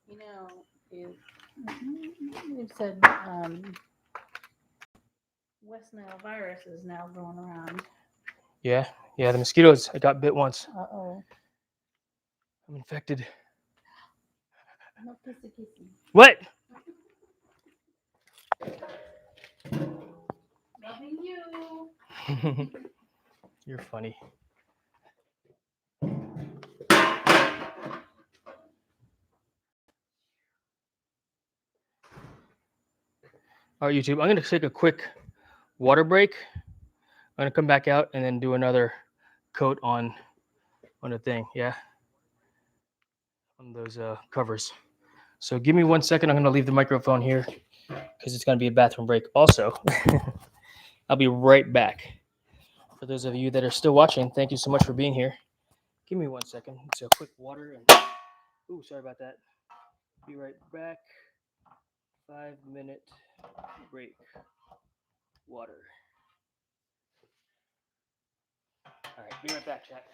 You know, we've said West Nile virus is now going around. Yeah, the mosquitoes. I got bit once. Uh-oh. I'm infected. No kissy kissy. What? Loving you. You're funny. All right, YouTube. I'm gonna take a quick water break. I'm gonna come back out and then do another coat on the thing. Yeah, on those covers. So give me 1 second. I'm gonna leave the microphone here because it's gonna be a bathroom break. Also, I'll be right back. For those of you that are still watching, thank you so much for being here. Give me 1 second. It's a quick water and ooh, sorry about that. Be right back. 5-minute break. Water. All right, be right back, chat.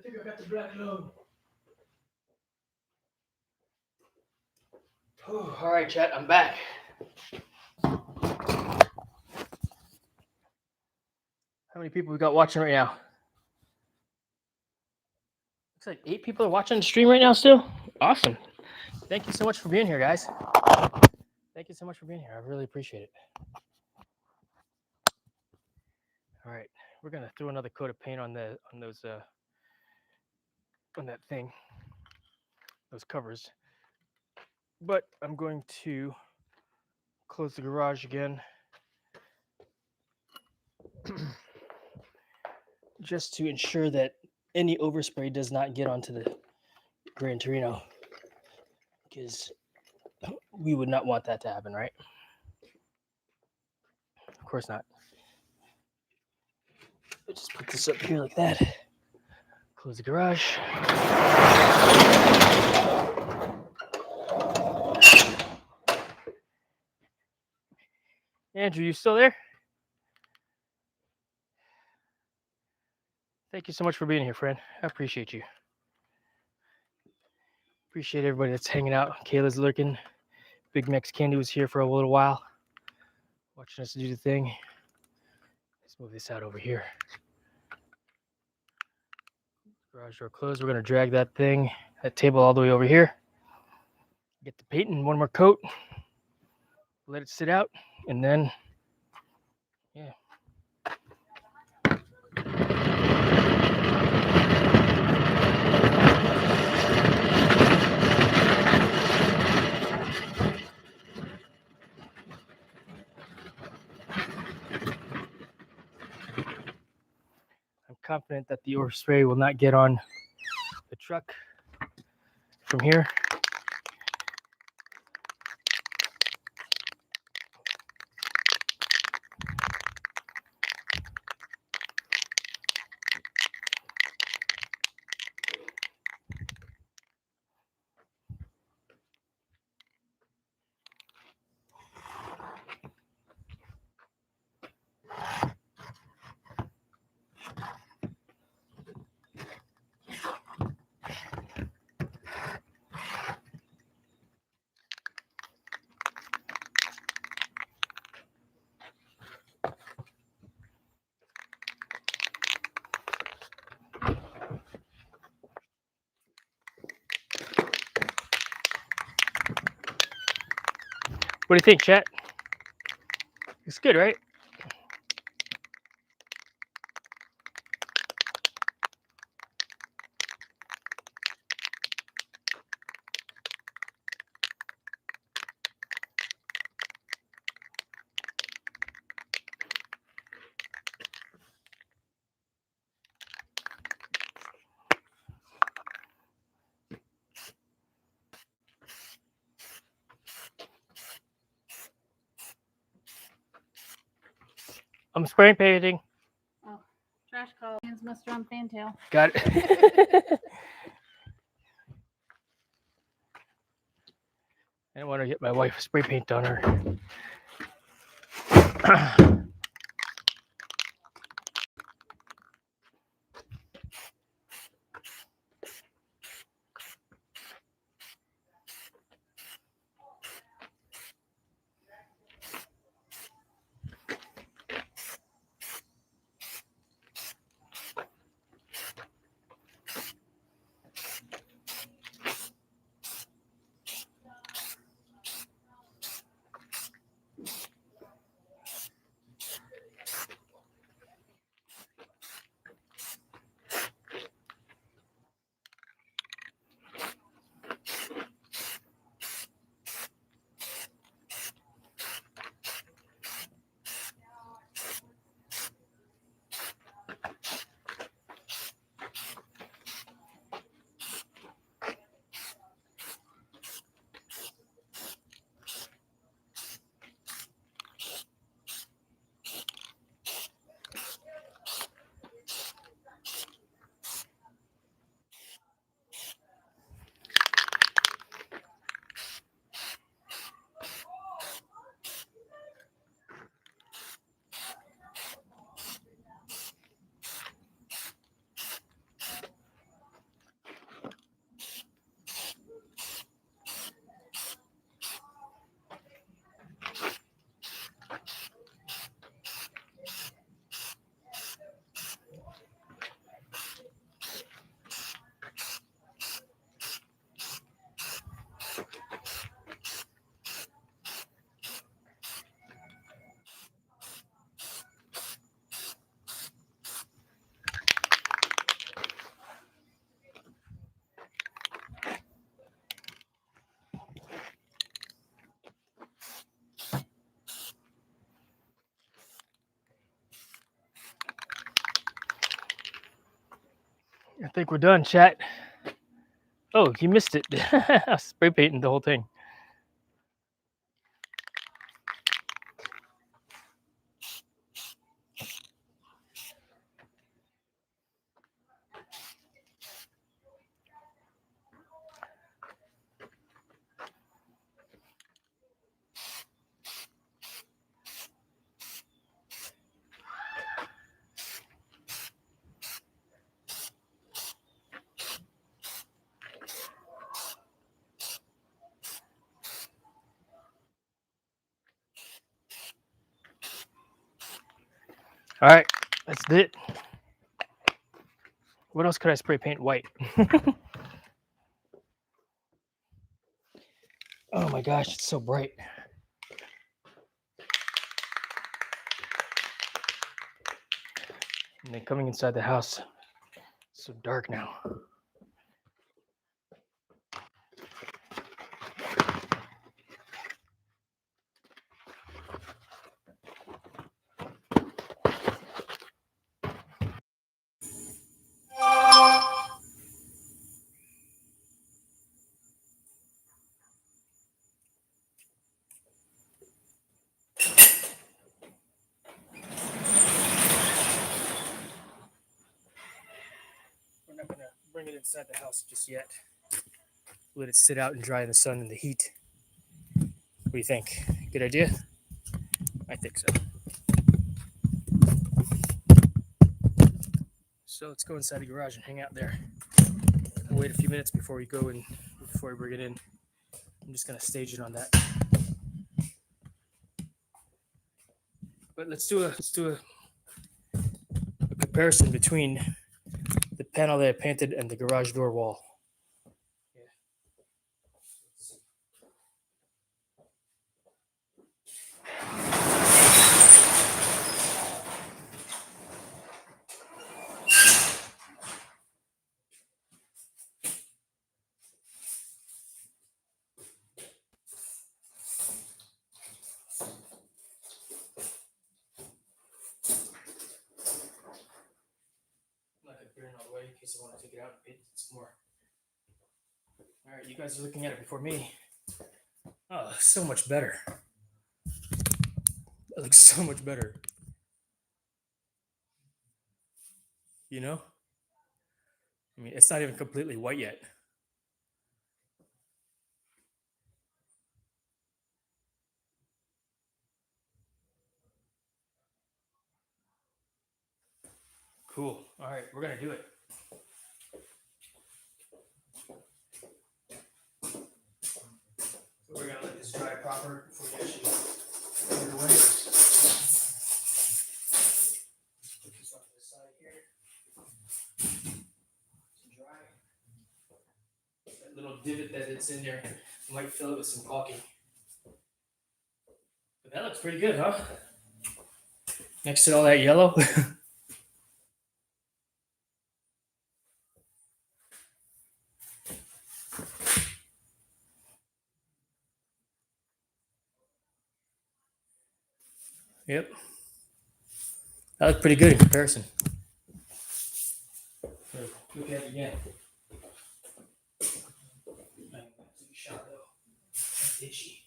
think I got the black lung. All right, chat, I'm back. How many people we got watching right now? Looks like 8 people are watching the stream right now still. Awesome. Thank you so much for being here, guys. Thank you so much for being here. I really appreciate it. All right, we're gonna throw another coat of paint on that thing, those covers. But I'm going to close the garage again, just to ensure that any overspray does not get onto the Gran Torino, because we would not want that to happen, right? Of course not. We'll just put this up here like that. Close the garage. Andrew, you still there? Thank you so much for being here, friend. I appreciate you. Appreciate everybody that's hanging out. Kayla's lurking. Big Mex Candy was here for a little while, watching us do the thing. Let's move this out over here. Garage door closed. We're going to drag that table all the way over here. Get the paint and one more coat. Let it sit out. And then, yeah. I'm confident that the overspray will not get on the truck from here. What do you think, chat? It's good, right? I'm spraying painting. Oh, trash call. Hands must run fantail. Got it. I don't want to get my wife spray paint on her. think we're done, chat. Oh, you missed it. Spray painting the whole thing. All right, that's it. What else could I spray paint white? Oh my gosh, it's so bright. And then coming inside the house, it's so dark now. We're not gonna bring it inside the house just yet. Let it sit out and dry in the sun and the heat. What do you think? Good idea? I think so. So let's go inside the garage and hang out there. I'll wait a few minutes before we go and before we bring it in. I'm just gonna stage it on that. But let's do a comparison between the panel that I painted and the garage door wall. I'm not gonna put it all the way in case I want to take it out and paint it some more. All right, you guys are looking at it before me. Oh, so much better. That looks so much better. You know? I mean, it's not even completely white yet. Cool. All right, we're gonna do it. We're gonna let this dry proper before we actually put it away. Put this off to the side here. To dry. That little divot that it's in there, I might fill it with some caulking. But that looks pretty good, huh? Next to all that yellow. Yep. That looked pretty good in comparison. Here, look at it again. I take a shot though. That's itchy.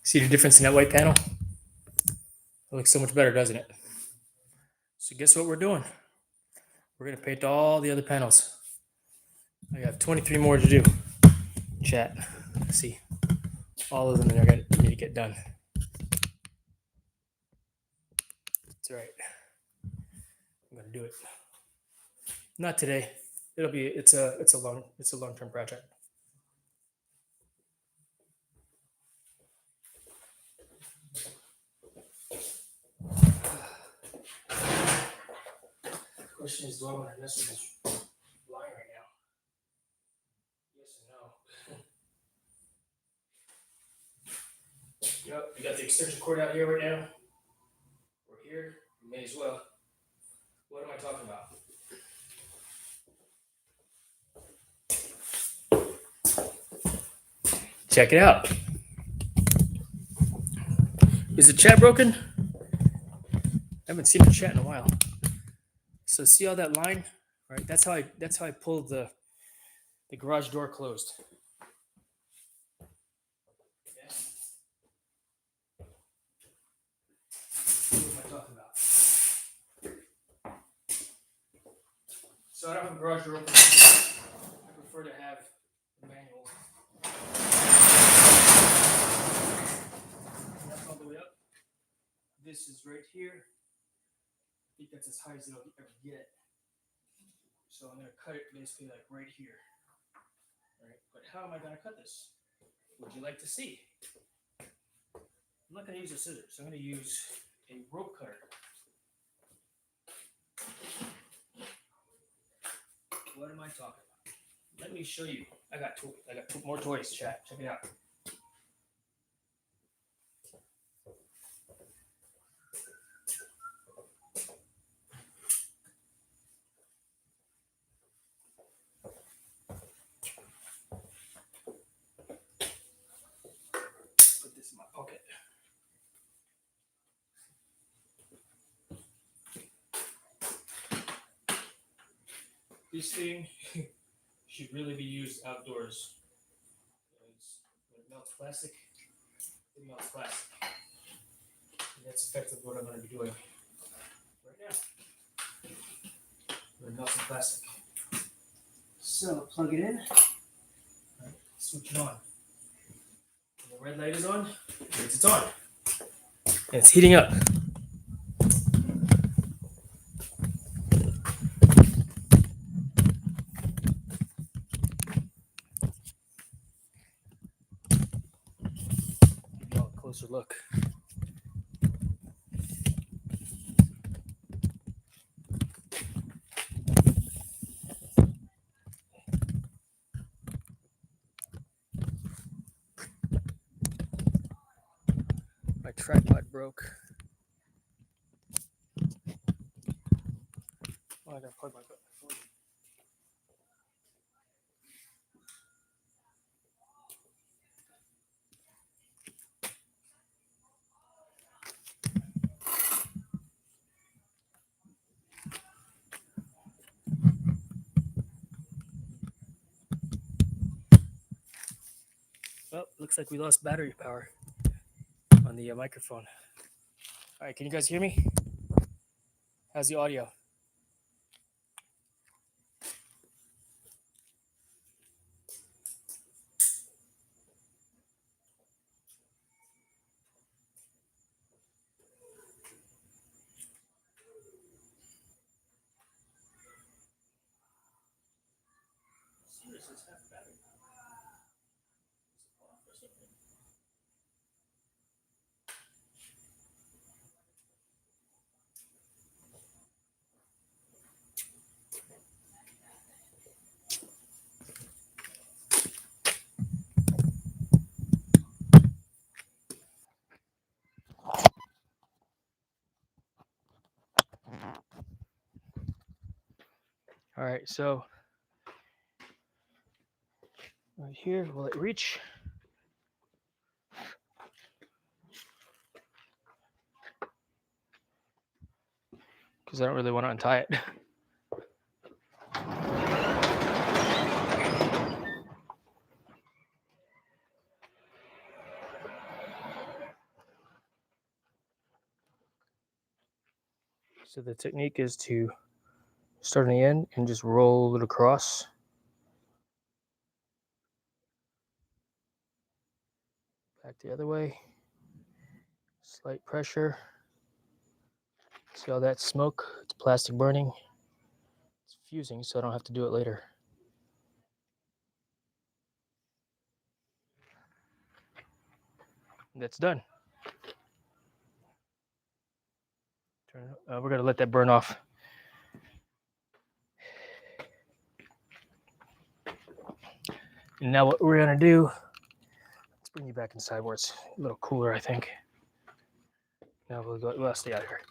See the difference in that white panel? It looks so much better, doesn't it? So guess what we're doing? We're gonna paint all the other panels. I got 23 more to do. Chat. Let's see. All of them are gonna need to get done. That's right. I'm gonna do it. Not today. It's a long-term project. Question is, do I want to mess with this line right now? Yes and no. Yep, you got the extension cord out here right now. We're here. You may as well. What am I talking about? Check it out. Is the chat broken? I haven't seen the chat in a while. So see all that line, right? That's how I pulled the garage door closed. Yeah. What am I talking about? So I don't have a garage door open. I prefer to have the manual. That's all the way up. This is right here. I think that's as high as it'll ever get. So I'm going to cut it basically like right here. Right? But how am I going to cut this? Would you like to see? I'm not going to use a scissors. I'm going to use a rope cutter. What am I talking about? Let me show you. I got more toys, chat. Check it out. Put this in my pocket. This thing should really be used outdoors. When it melts plastic, it melts plastic. And that's effectively what I'm going to be doing right now. When it melts plastic. So plug it in. Right, switch it on. When the red light is on, it's on. And it's heating up. Closer look. My tripod broke. Oh, I gotta plug my phone. Well, looks like we lost battery power on the microphone. All right, can you guys hear me? How's the audio? Seriously, it's half battery. All right, so right here, will it reach? Because I don't really want to untie it. So the technique is to start on the end and just roll it across. Back the other way. Slight pressure. See all that smoke? It's plastic burning. It's fusing, so I don't have to do it later. That's done. We're going to let that burn off. And now what we're gonna do, let's bring you back inside where it's a little cooler, I think. Now we'll stay out here.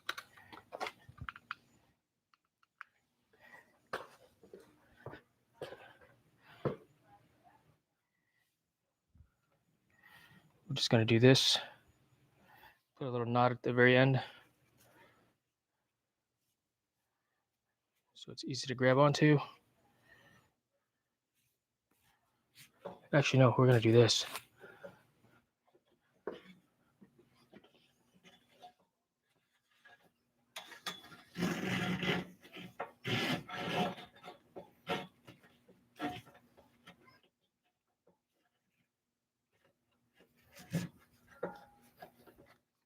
We're just gonna do this. Put a little knot at the very end, so it's easy to grab onto. Actually, no, we're gonna do this.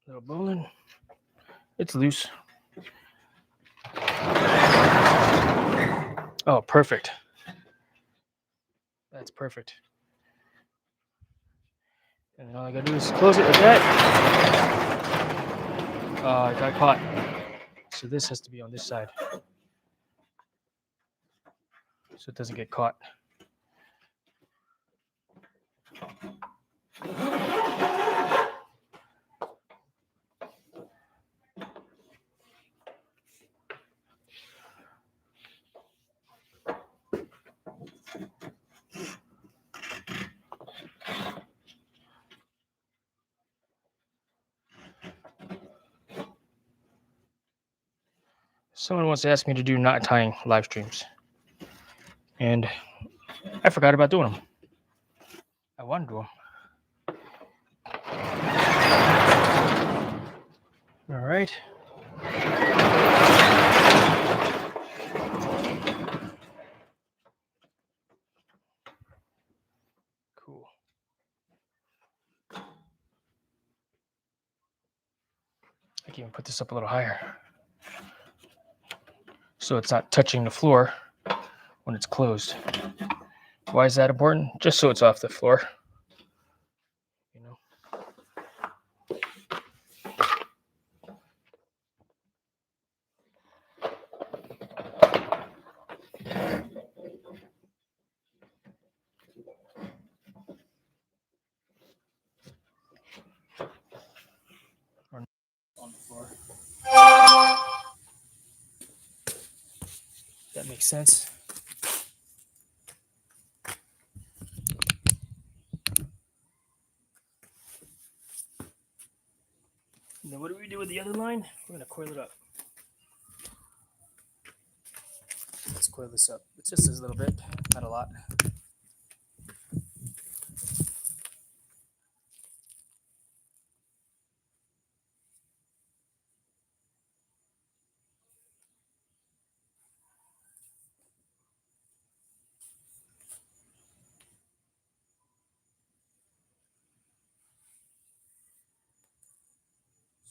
Little bowline. It's loose. Oh, perfect. That's perfect. And then all I gotta do is close it like that. I got caught. So this has to be on this side, so it doesn't get caught. Someone wants to ask me to do knot tying live streams, and I forgot about doing them. I want to do them. All right. Cool. I can even put this up a little higher, so it's not touching the floor when it's closed. Why is that important? Just so it's off the floor. You know. On the floor. That makes sense. And then what do we do with the other line? We're gonna coil it up. Let's coil this up. It's just a little bit, not a lot.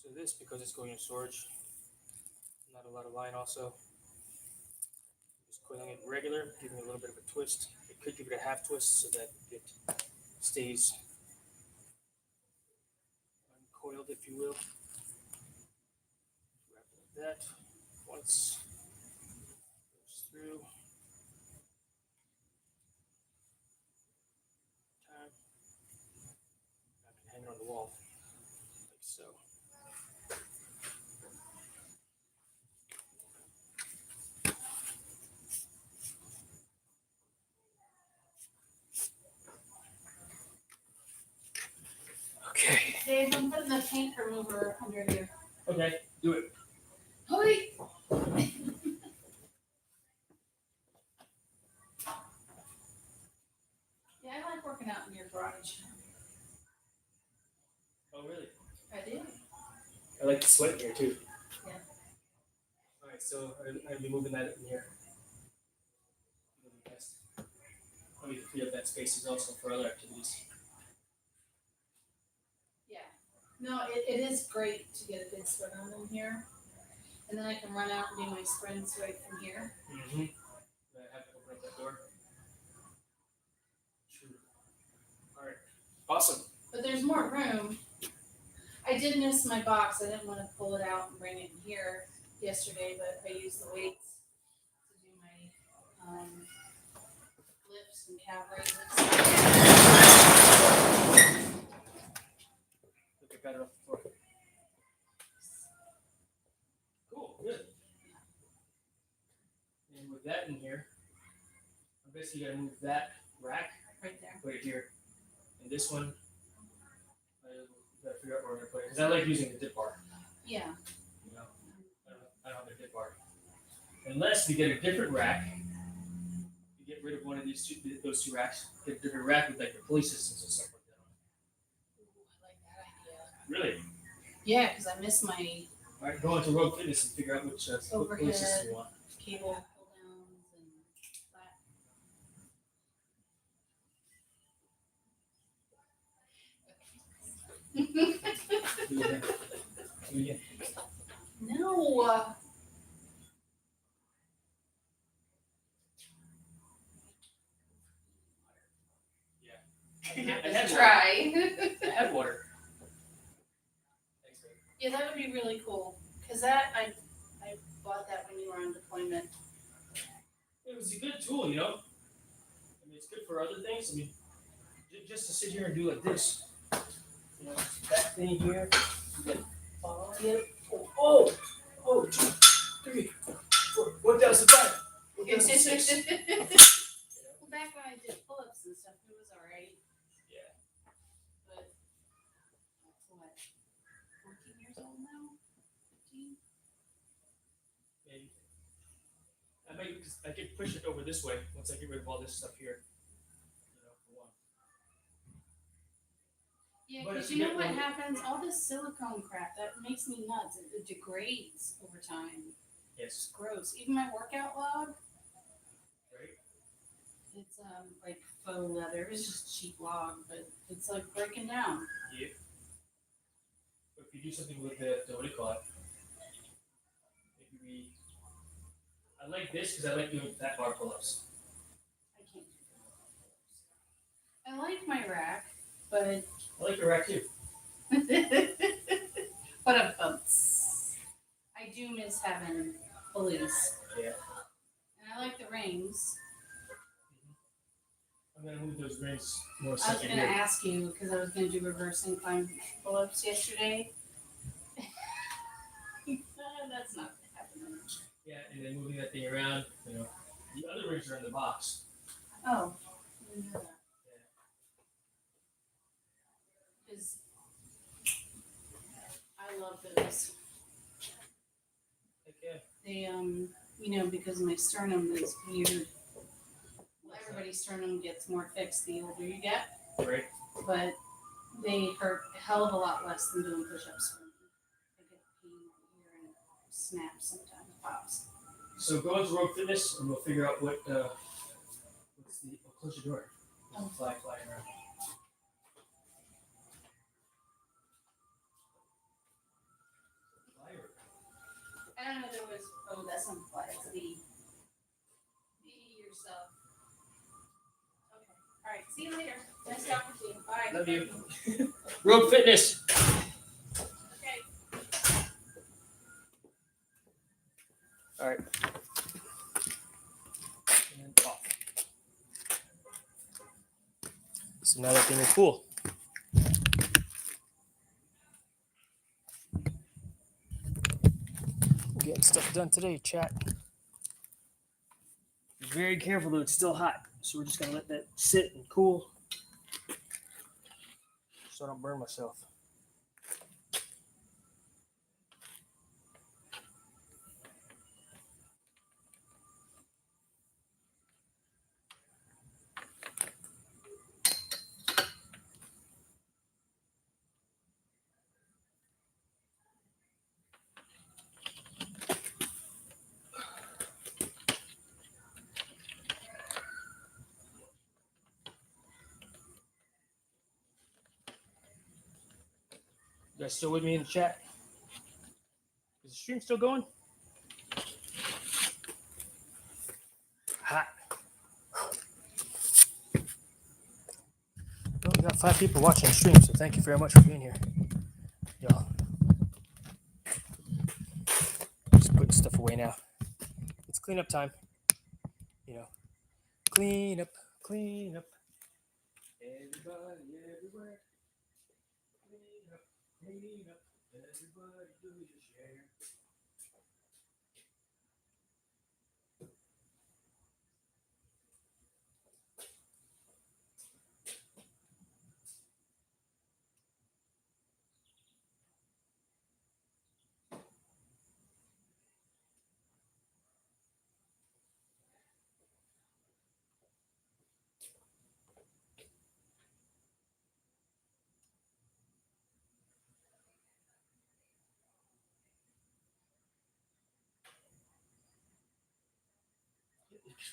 So this, because it's going in storage, not a lot of line also. Just coiling it regular, giving it a little bit of a twist. It could give it a half twist so that it stays uncoiled, if you will. Wrap it like that. Once goes through. Time. I can hang it on the wall, like so. Okay. Dave, I'm putting the paint remover under here. Okay, do it. Hurry! Yeah, I like working out in your garage. Oh, really? I do. I like the sweat in here too. Yeah. All right, so I'll be moving that in here. I need to free up that spaces also for other activities. Yeah. No, it is great to get a big sweat on in here. And then I can run out and do my sprints right from here. Mm-hmm. I have to open up that door. True. All right. Awesome. But there's more room. I did miss my box. I didn't want to pull it out and bring it in here yesterday, but I used the weights to do my lifts some calf raises. Look, I got it off the floor. Cool, good. And with that in here, I basically gotta move that rack Right there. right here. And this one, I gotta figure out where I'm gonna put it. Because I like using the dip bar. Yeah. You know, I don't have a dip bar. Unless we get a different rack, you get rid of one of those two racks, get a different rack with like the pulley systems and stuff like that on it. Ooh, I like that idea. Really? Yeah, because I miss my All right, go into Rogue Fitness and figure out which pulley system you want. cable pull downs and that. Yeah. No. I had Try. I had water. Thanks, babe. Yeah, that would be really cool. Cause that I bought that when you were on deployment. It was a good tool, you know. I mean, it's good for other things. I mean, just to sit here and do like this. You know, that thing here. You get 2, 3, 4, 1,005. 1,006. Well, back when I did pull-ups and stuff, it was alright. Yeah. But that's what, 14 years old now? 15? Maybe. I could push it over this way once I get rid of all this stuff here. You know, for one. Yeah, But because if you you know get what one- happens? All this silicone crap, that makes me nuts. It degrades over time. Yes. It's gross. Even my workout log, Right. it's like faux leather. It's just cheap log, but it's like breaking down. Yeah. But if you do something with the what do you call it? Maybe I like this because I like doing fat bar pull-ups. I can't do that. I like my rack, but I like the rack too. but I do miss having pulleys. Yeah. And I like the rings. I'm gonna move those rings more I was second gonna here. ask you because I was gonna do reverse incline pull-ups yesterday. That's not happening. Yeah, and then moving that thing around. You know, the other rings are in the box. Oh, I didn't know that. Because I love those. Heck yeah. They you know, because my sternum is weird. Well, everybody's sternum gets more fixed the older you get, Right. but they hurt a hell of a lot less than doing push-ups for me. I get pain right here and it snaps sometimes, pops. So go into Rogue Fitness and we'll figure out what what's the close your door. There's a fly flying around. Fly or- I don't know, there was, oh, that's not fly, it's the be yourself. Okay, all right, see you later. Nice talking to you. Bye. Love you. Rogue Fitness. Okay. All right. And off. So now that thing is full. Getting stuff done today, chat. Be very careful though, it's still hot. So we're just gonna let that sit and cool. So I don't burn myself. You guys still with me in the chat? Is the stream still going? Hot. Well, we got 5 people watching the stream, so thank you very much for being here. Y'all. Just putting stuff away now. It's cleanup time. You know. Clean up, clean up. Everybody, everywhere. Clean up, clean up. Everybody do your share.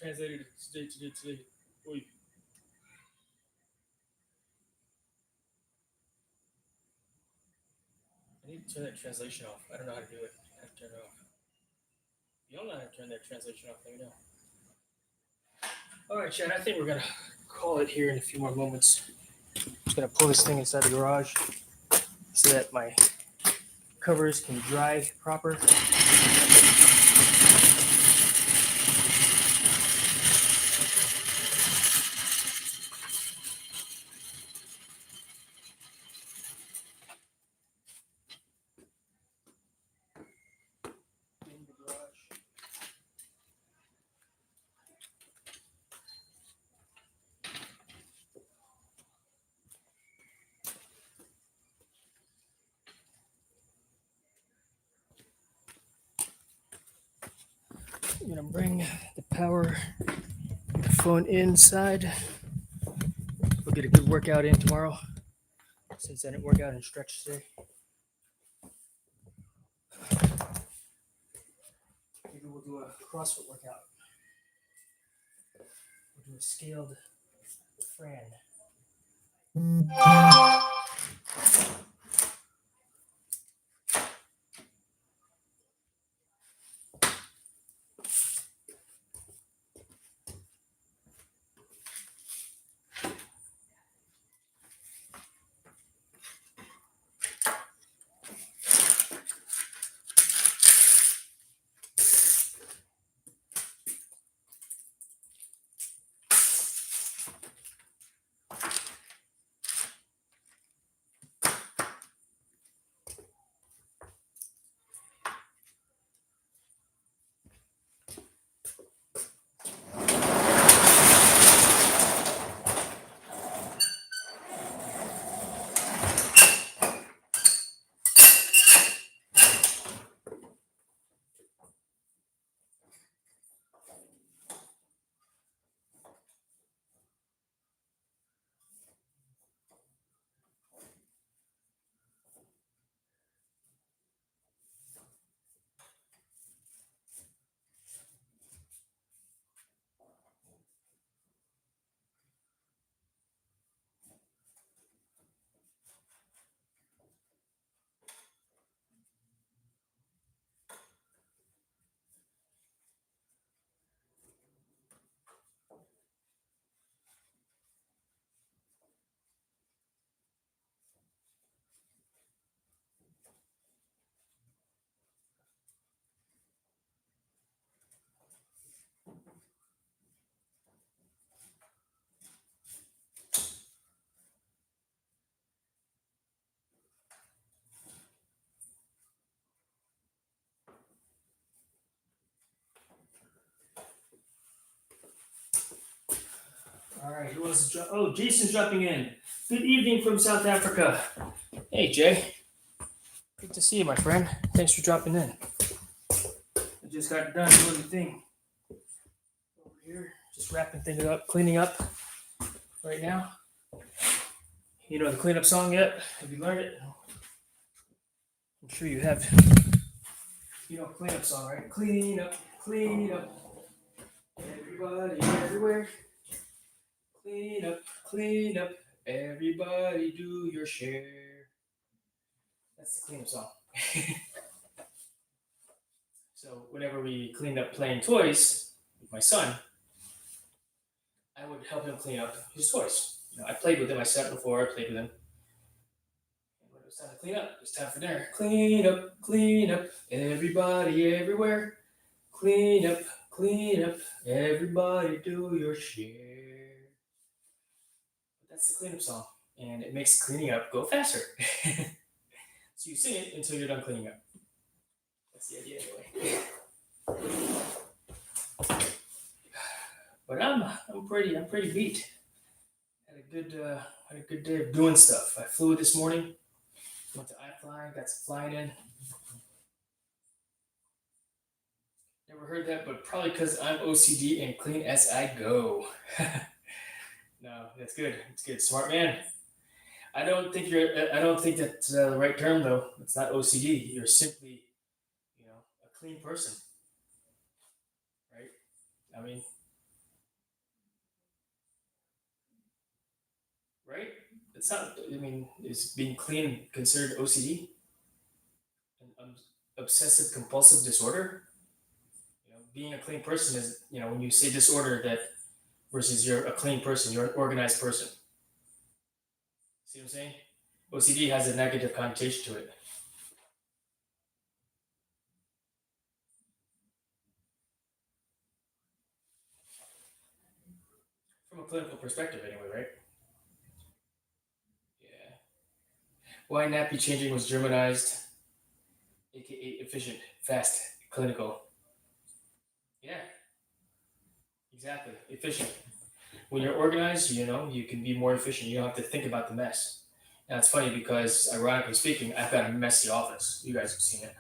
Translated today. Oy. I need to turn that translation off. I don't know how to do it. I have to turn it off. If you don't know how to turn that translation off, let me know. All right, Chad, I think we're going to call it here in a few more moments. I'm just going to pull this thing inside the garage so that my covers can dry proper. In the garage. I'm gonna bring the power phone inside. We'll get a good workout in tomorrow since I didn't work out and stretch today. Maybe we'll do a CrossFit workout. We'll do a scaled Fran. All right, who else is dropping? Oh, Jason's dropping in. Good evening from South Africa. Hey, Jay. Good to see you, my friend. Thanks for dropping in. I just got done doing the thing over here. Just wrapping things up, cleaning up right now. You know the cleanup song yet? Have you learned it? I'm sure you have. You know cleanup song, right? Clean up, clean up. Everybody, everywhere. Clean up, clean up. Everybody do your share. That's the cleanup song. So whenever we cleaned up playing toys with my son, I would help him clean up his toys. You know, I played with him. I sat before. I played with him. And when it was time to clean up, it was time for dinner. Clean up, clean up. Everybody, everywhere. Clean up, clean up. Everybody do your share. That's the cleanup song, and it makes cleaning up go faster. So you sing it until you're done cleaning up. That's the idea, anyway. But I'm pretty beat. Had a good day of doing stuff. I flew this morning. Went to iFly, got some flying in. Never heard that, but probably because I'm OCD and clean as I go. No, that's good. It's good. Smart man. I don't think you're. I don't think that's the right term though. It's not OCD. You're simply, a clean person, right? I mean, right? It's not. I mean, is being clean considered OCD? An obsessive compulsive disorder? Being a clean person is, when you say disorder that versus you're a clean person, you're an organized person. See what I'm saying? OCD has a negative connotation to it. From a clinical perspective, anyway, right? Yeah. Why nappy changing was Germanized, aka efficient, fast, clinical. Yeah, exactly. Efficient. When you're organized, you can be more efficient. You don't have to think about the mess. Now it's funny because, ironically speaking, I've got a messy office. You guys have seen it.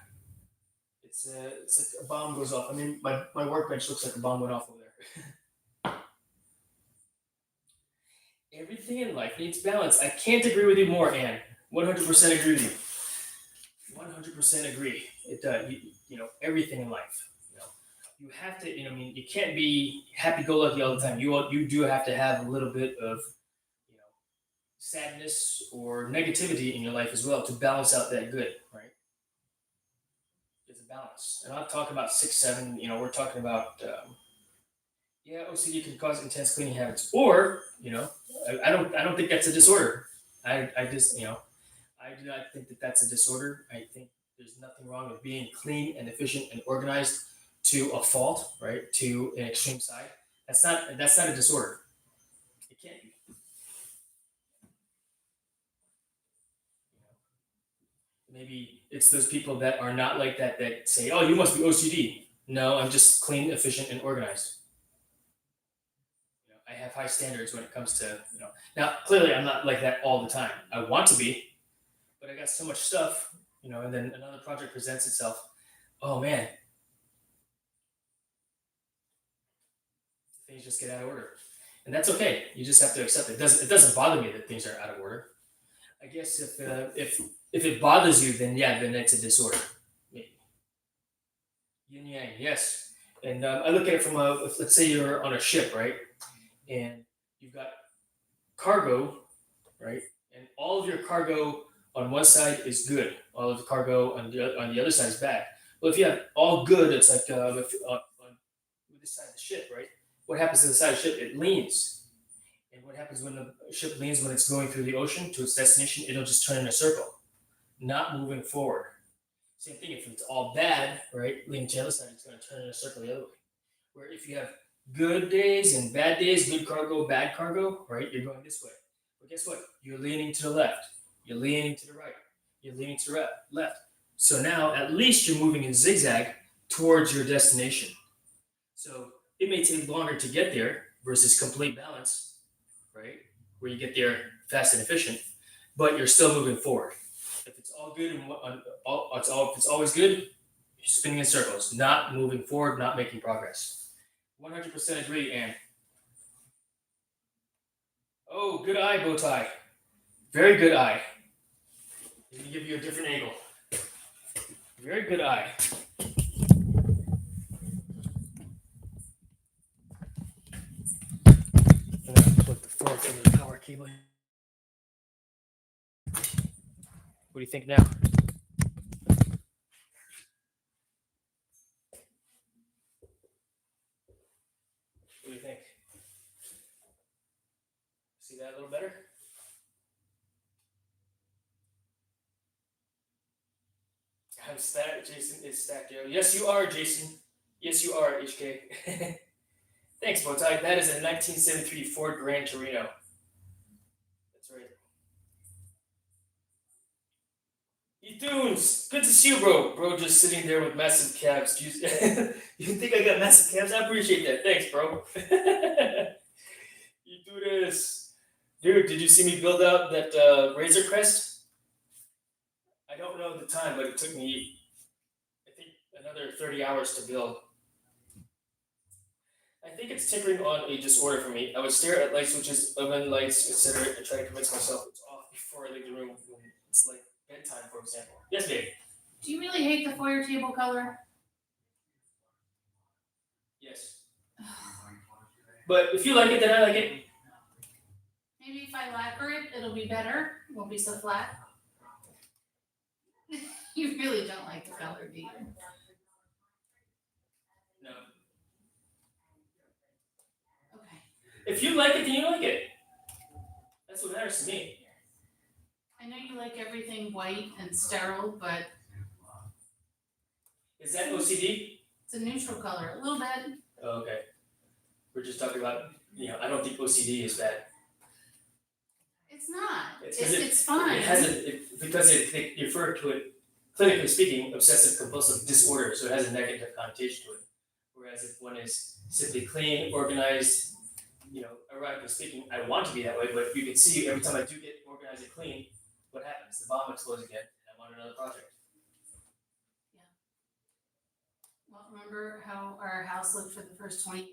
It's like a bomb goes off. I mean, my workbench looks like a bomb went off over there. Everything in life needs balance. I can't agree with you more, Anne. 100% agree with you. 100% agree. It does. Everything in life. You have to. I mean, you can't be happy-go-lucky all the time. You do have to have a little bit of, you know, sadness or negativity in your life as well to balance out that good, right? There's a balance, and I'm talking about 6, 7. We're talking about. Yeah, OCD can cause intense cleaning habits, or I don't think that's a disorder. I just I do not think that that's a disorder. I think there's nothing wrong with being clean and efficient and organized to a fault, right? To an extreme side. That's not a disorder. It can't be. Maybe it's those people that are not like that that say, "Oh, you must be OCD." No, I'm just clean, efficient, and organized. I have high standards when it comes to. Now clearly I'm not like that all the time. I want to be, but I got so much stuff, and then another project presents itself. Oh man, things just get out of order, and that's okay. You just have to accept it. It doesn't bother me that things are out of order. I guess if it bothers you, then it's a disorder. Maybe. Yin yang, yes. And I look at it from let's say you're on a ship, right, and you've got cargo, right, and all of your cargo on one side is good, all of the cargo on the other side is bad. Well, if you have all good, it's like on this side of the ship, right? What happens to the side of the ship? It leans. And what happens when the ship leans when it's going through the ocean to its destination? It'll just turn in a circle, not moving forward. Same thing if it's all bad, right? Leaning to the other side, it's going to turn in a circle the other way. Where if you have good days and bad days, good cargo, bad cargo, right? You're going this way. But guess what? You're leaning to the left. You're leaning to the right. You're leaning to the left. So now at least you're moving in zigzag towards your destination. So it may take longer to get there versus complete balance, right? Where you get there fast and efficient, but you're still moving forward. If it's all good and if it's always good, you're spinning in circles, not moving forward, not making progress. 100% agree, Anne. Oh, good eye, bow tie. Very good eye. Let me give you a different angle. Very good eye. I'm gonna plug the fork into the power cable. What do you think now? What do you think? See that a little better? I'm stacked. Jason is stacked, yo. Yes, you are, Jason. Yes, you are, HK. Thanks, Bowtie. That is a 1973 Ford Gran Torino. Dunes, good to see you, bro. Bro, just sitting there with massive calves. You think I got massive calves? I appreciate that. Thanks, bro. You do this, dude. Did you see me build out that Razor Crest? I don't know the time, but it took me, I think, another 30 hours to build. I think it's tinkering on a disorder for me. I would stare at light switches, oven lights, etc., and try to convince myself it's off before I leave the room when it's like bedtime, for example. Yes, babe. Do you really hate the foyer table color? Yes. But if you like it, then I like it. Maybe if I lacquer it, it'll be better. It won't be so flat. You really don't like the color, do you? No. Okay. If you like it, then you like it. That's what matters to me. I know you like everything white and sterile, but Is that OCD? it's a neutral color. A little bit. Oh, okay. We're just talking about, I don't think OCD is bad. It's not. It's It's fine. It has because it referred to it, clinically speaking, obsessive compulsive disorder, so it has a negative connotation to it. Whereas if one is simply clean, organized, ironically speaking, I want to be that way, but you can see every time I do get organized and clean, what happens? The bomb explodes again, and I'm on another project. Well, remember how our house looked for the first 20 years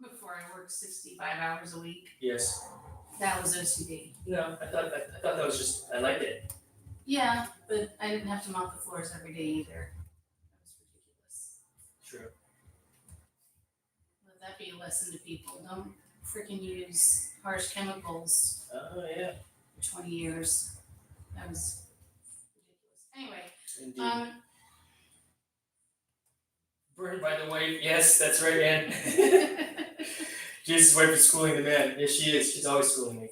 before I worked 65 hours a week? Yes. That was OCD. No, I thought that was just, I liked it. Yeah, but I didn't have to mop the floors every day either. That was ridiculous. True. Let that be a lesson to people. Don't freaking use harsh chemicals Oh, yeah. for 20 years. That was ridiculous. Indeed. Anyway, Burned by the wife. Yes, that's right, man. Jesus' wife is schooling the man. Yes, she is. She's always schooling me.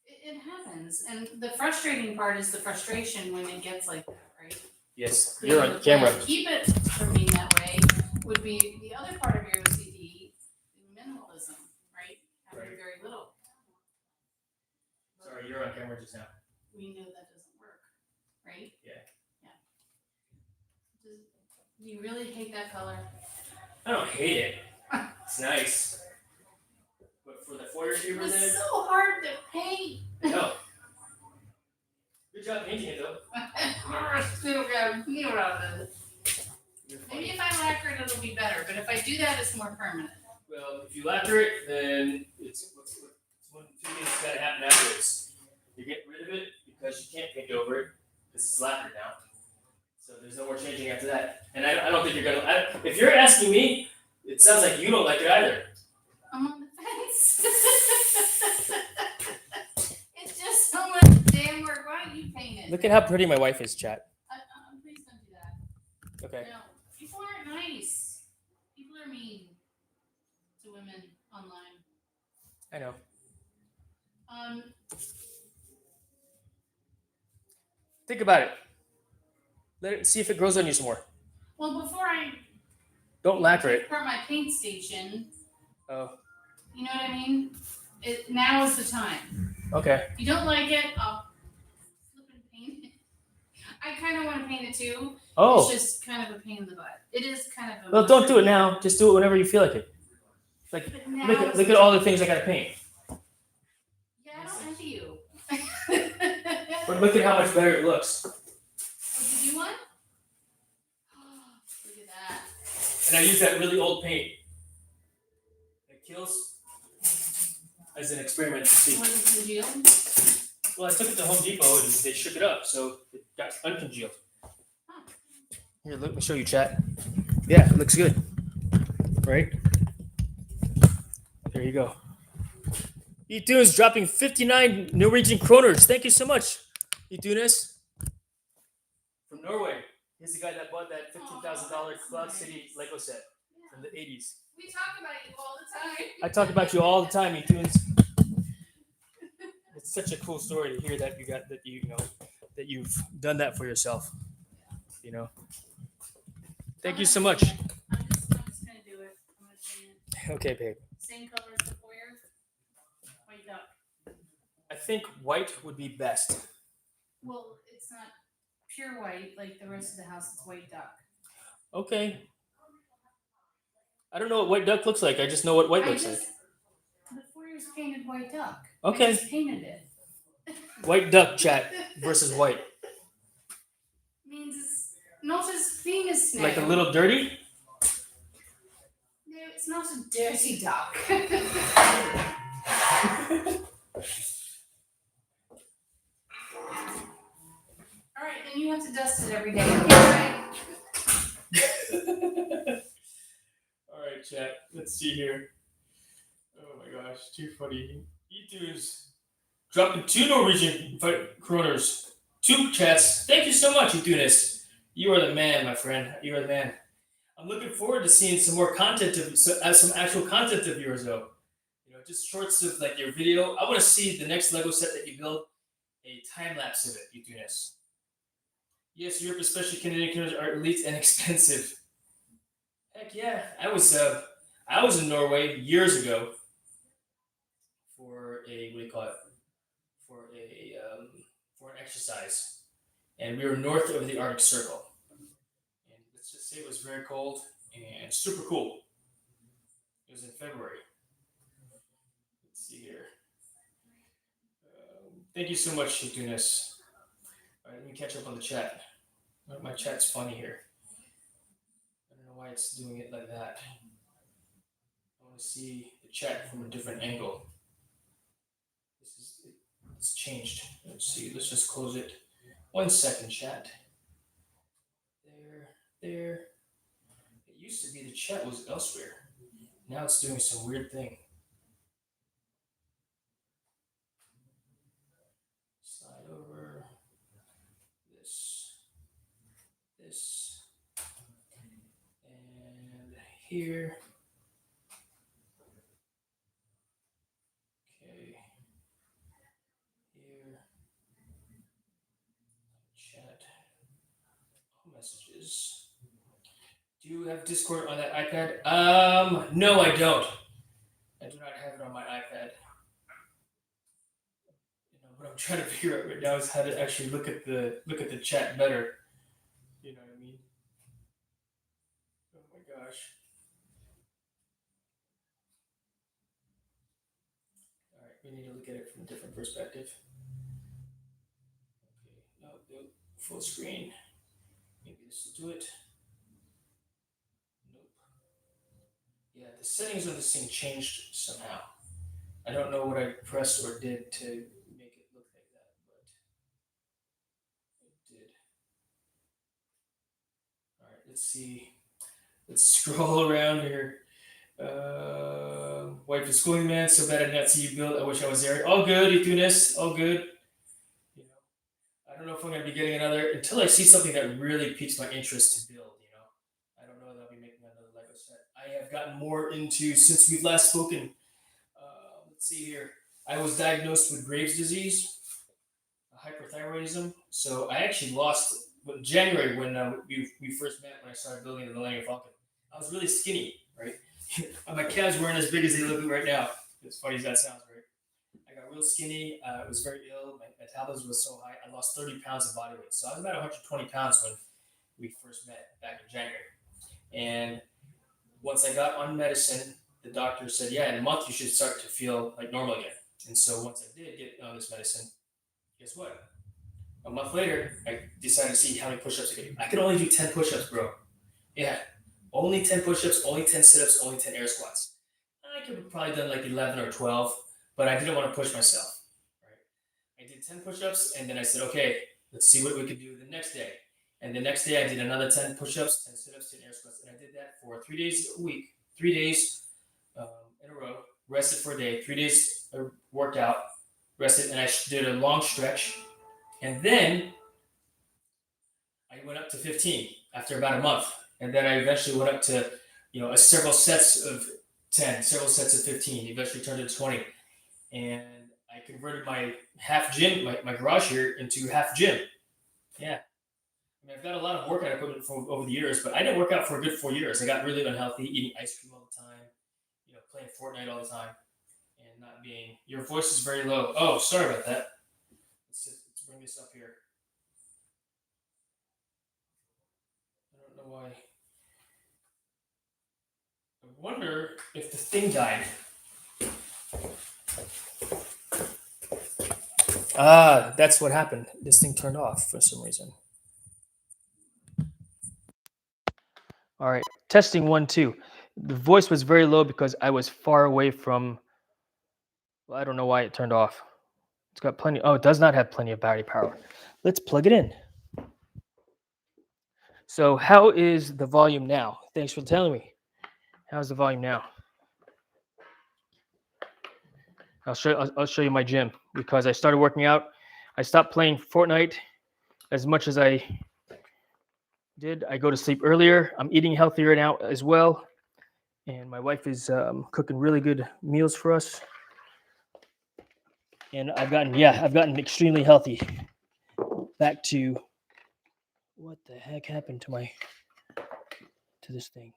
it happens. And the frustrating part is the frustration when it gets like that, right? Yes, So you're on the camera. plan to keep it from being that way would be the other part of your OCD, minimalism, right? Having Right. very little. Sorry, you're on camera just now. We know that doesn't work, right? Yeah. Do you really hate that color? I don't hate it. It's nice. But for the foyer It chamber was there, so hard to paint. no. Good job painting it though. Still got me around it. You're Maybe funny. if I lacquer it, it'll be better. But if I do that, it's more permanent. Well, if you lacquer it, then it's one of the two things that gotta happen afterwards. You get rid of it because you can't paint over it because it's lacquered now. So there's no more changing after that. And I don't think you're gonna. If you're asking me, it sounds like you don't like it either. I'm on the fence. It's just so much damn work. Why don't you paint it? Look at how pretty my wife is, chat. Please don't do that. Okay. No, people aren't nice. People are mean to women online. I know. Think about it. Let it see if it grows on you some more. Well, before I Don't lacquer it. start my paint station, Oh, you know what I mean? Now is the time. okay. If you don't like it, I'll flip and paint it. I kind of want to paint it too. Oh, It's just kind of a pain in the butt. It is kind of a. well, don't do it now. Just do it whenever you feel like it. Like, But now look at all the things I gotta paint. Yeah, I don't envy you. But look at how much better it looks. Oh, did you do one? Look at that. And I use that really old paint. It kills as an experiment to see. What is congealed? Well, I took it to Home Depot and they shook it up, so it got uncongealed. Here, let me show you, chat. Yeah, it looks good. Right? There you go. Etunes dropping 59 Norwegian kroners. Thank you so much, Etunes. From Norway. He's the guy that bought that $15,000 Cloud City Lego set from the 80s. We talk about you all the time. I talk about you all the time, Etunes. It's such a cool story to hear that that you've done that for yourself. Thank you so much. I'm just gonna do it. I'm gonna paint it. Okay, babe. Same color as the foyer. White duck. I think white would be best. Well, it's not pure white like the rest of the house. It's white duck. Okay. I don't know what white duck looks like. I just know what white looks like. Before it was painted white duck. Okay. I just painted it. White duck chat versus white. Means it's not as clean as snow. Like a little dirty? No, it's not a dirty duck. Alright, then you have to dust it every day. Okay, Alright, chat. Let's see here. Oh my gosh, too funny. E2's dropping 2 Norwegian kroners. 2 chats. Thank you so much, E2ness. You are the man, my friend. You are the man. I'm looking forward to seeing some more content of some actual content of yours though. Just shorts of like your video. I want to see the next Lego set that you build, a time lapse of it, E2ness. Yes, Europe, especially Canadian kroners, are elite and expensive. Heck yeah. I was in Norway years ago for a what do you call it? For an exercise, and we were north of the Arctic Circle. And let's just say it was very cold and super cool. It was in February. Let's see here. Thank you so much, Shitunis. All right, let me catch up on the chat. My chat's funny here. I don't know why it's doing it like that. I want to see the chat from a different angle. It's changed. Let's see. Let's just close it. 1 second, chat. There. It used to be the chat was elsewhere. Now it's doing some weird thing. Slide over. This. And here. Okay. Here. Chat. Messages. Do you have Discord on that iPad? No, I don't. I do not have it on my iPad. What I'm trying to figure out right now is how to actually look at the chat better. You know what I mean? Oh my gosh. All right, we need to look at it from a different perspective. Okay, no, full screen. Maybe this will do it. Nope. Yeah, the settings of this thing changed somehow. I don't know what I pressed or did to make it look like that, but it did. All right, let's see. Let's scroll around here. Wife is schooling, man. So bad I did not see you build. I wish I was there. All good, Itunis. All good. I don't know if I'm going to be getting another until I see something that really piques my interest to build. I don't know that I'll be making another Lego set. I have gotten more into since we've last spoken. Let's see here. I was diagnosed with Graves' disease, hyperthyroidism. So I actually lost in January when we first met when I started building the Millennium Falcon. I was really skinny, right? My calves weren't as big as they look right now. As funny as that sounds, right? I got real skinny. I was very ill. My metabolism was so high. I lost 30 pounds of body weight. So I was about 120 pounds when we first met back in January. And once I got on medicine, the doctor said, yeah, in a month you should start to feel like normal again. And so once I did get on this medicine, guess what? A month later, I decided to see how many push-ups I could do. I could only do 10 push-ups, bro. Yeah, only 10 push-ups, only 10 sit-ups, only 10 air squats. I could have probably done like 11 or 12, but I didn't want to push myself. Right? I did 10 push-ups, and then I said, okay, let's see what we could do the next day. And the next day, I did another 10 push-ups, 10 sit-ups, 10 air squats, and I did that for 3 days a week, 3 days in a row. Rested for a day, 3 days worked out, rested, and I did a long stretch. And then I went up to 15 after about a month. And then I eventually went up to, several sets of 10, several sets of 15, eventually turned to 20. And I converted my half gym, my garage here, into half gym. Yeah. I mean, I've got a lot of workout equipment over the years, but I didn't work out for a good 4 years. I got really unhealthy, eating ice cream all the time, playing Fortnite all the time, and not being. Your voice is very low. Oh, sorry about that. Let's bring this up here. know why. I wonder if the thing died. Ah, that's what happened. This thing turned off for some reason. All right, testing 1 2. The voice was very low because I was far away from. Well, I don't know why it turned off. It's got plenty. Oh, it does not have plenty of battery power. Let's plug it in. So, how is the volume now? Thanks for telling me. How's the volume now? I'll show you my gym because I started working out. I stopped playing Fortnite as much as I did. I go to sleep earlier. I'm eating healthier now as well, and my wife is cooking really good meals for us. And I've gotten extremely healthy. Back to what the heck happened to this thing?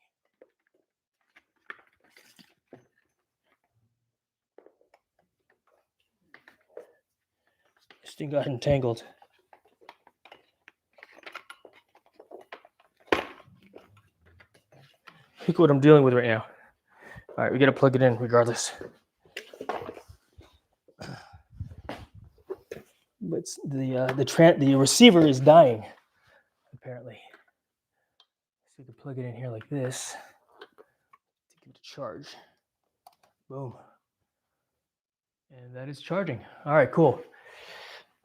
This thing got entangled. Look what I'm dealing with right now. All right, we gotta plug it in regardless. But the receiver is dying apparently. So we can plug it in here like this to give it a charge. Boom. And that is charging. All right, cool.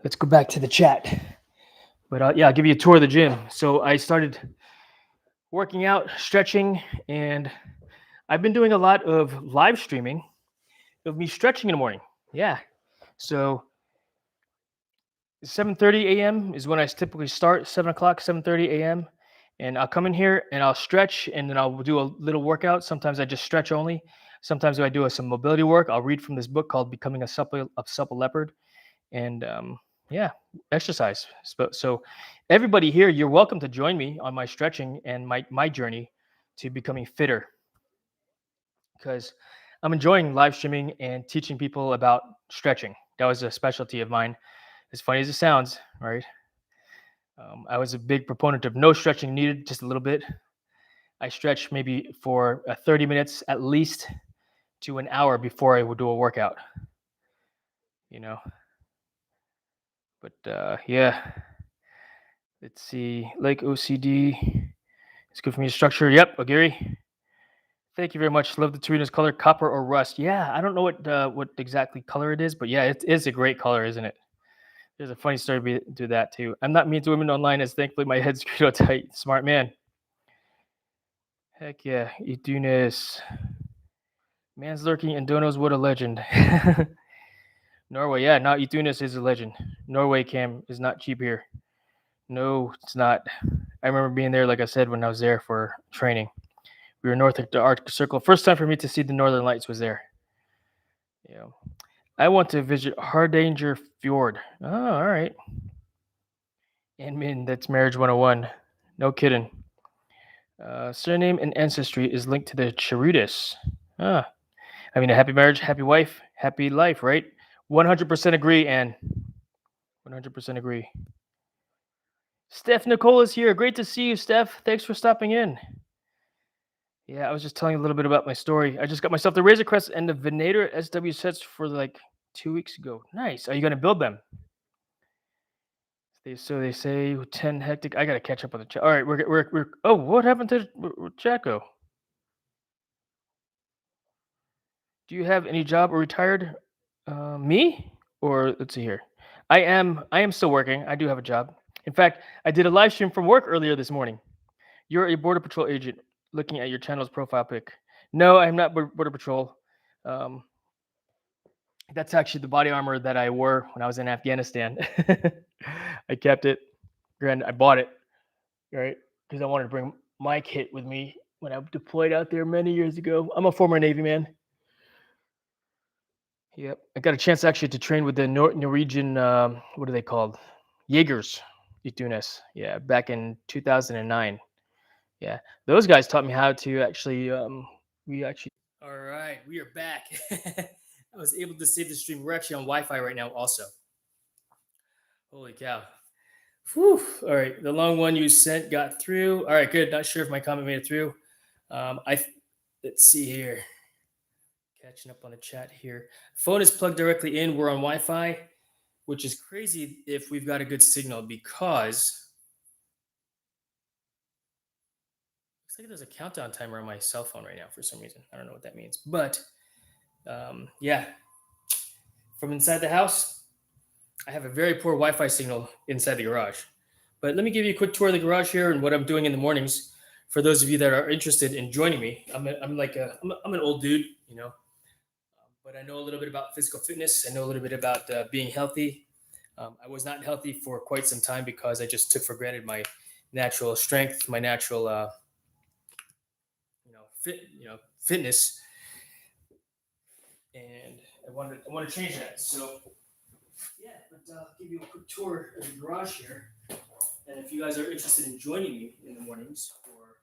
Let's go back to the chat. But yeah, I'll give you a tour of the gym. So I started working out, stretching, and I've been doing a lot of live streaming of me stretching in the morning. Yeah. So 7:30 a.m. is when I typically start. 7 o'clock, 7:30 a.m. And I'll come in here and I'll stretch, and then I'll do a little workout. Sometimes I just stretch only. Sometimes I do some mobility work. I'll read from this book called "Becoming a Supple Leopard," and yeah, exercise. So everybody here, you're welcome to join me on my stretching and my journey to becoming fitter, because I'm enjoying live streaming and teaching people about stretching. That was a specialty of mine. As funny as it sounds, right? I was a big proponent of no stretching needed, just a little bit. I stretch maybe for 30 minutes at least to an hour before I would do a workout, you know. But yeah, let's see. Like OCD, it's good for me to structure. Yep, Agiri. Thank you very much. Love the Torino's color, copper or rust. Yeah, I don't know what exactly color it is, but yeah, it is a great color, isn't it? There's a funny story to that too. I'm not mean to women online, as thankfully my head's screwed out tight. Smart man. Heck yeah, Idunus. Man's lurking and Dono's what a legend. Norway, yeah, now Idunus is a legend. Norway cam is not cheap here. No, it's not. I remember being there, like I said, when I was there for training. We were north of the Arctic Circle. First time for me to see the Northern Lights was there. Yeah. I want to visit Hardanger Fjord. Oh, all right. And man, that's marriage 101. No kidding. Surname and ancestry is linked to the Charudis. Ah, I mean, a happy marriage, happy wife, happy life, right? 100% agree, Anne. 100% agree. Steph Nicole is here. Great to see you, Steph. Thanks for stopping in. Yeah, I was just telling you a little bit about my story. I just got myself the Razor Crest and the Venator SW sets for like 2 weeks ago. Nice. Are you going to build them? So they say 10 hectic. I got to catch up on the chat. All right, we're oh, what happened to Jacko? Do you have any job or retired? Me? Or let's see here. I am still working. I do have a job. In fact, I did a live stream from work earlier this morning. You're a Border Patrol agent looking at your channel's profile pic. No, I'm not Border Patrol. That's actually the body armor that I wore when I was in Afghanistan. I kept it. Granted, I bought it, right? Because I wanted to bring my kit with me when I deployed out there many years ago. I'm a former Navy man. Yep. I got a chance actually to train with the Norwegian, what are they called? Jaegers, Tunis. Yeah, back in 2009. Yeah, those guys taught me how to actually, All right, we are back. I was able to save the stream. We're actually on Wi-Fi right now also. Holy cow. Whew. All right, the long one you sent got through. All right, good. Not sure if my comment made it through. Let's see here. Catching up on the chat here. Phone is plugged directly in. We're on Wi-Fi, which is crazy if we've got a good signal because looks like there's a countdown timer on my cell phone right now for some reason. I don't know what that means, but yeah, from inside the house, I have a very poor Wi-Fi signal inside the garage. But let me give you a quick tour of the garage here and what I'm doing in the mornings. For those of you that are interested in joining me, I'm an old dude, but I know a little bit about physical fitness. I know a little bit about being healthy. I was not healthy for quite some time because I just took for granted my natural strength, my natural, fitness, and I want to change that. So yeah, but I'll give you a quick tour of the garage here. And if you guys are interested in joining me in the mornings for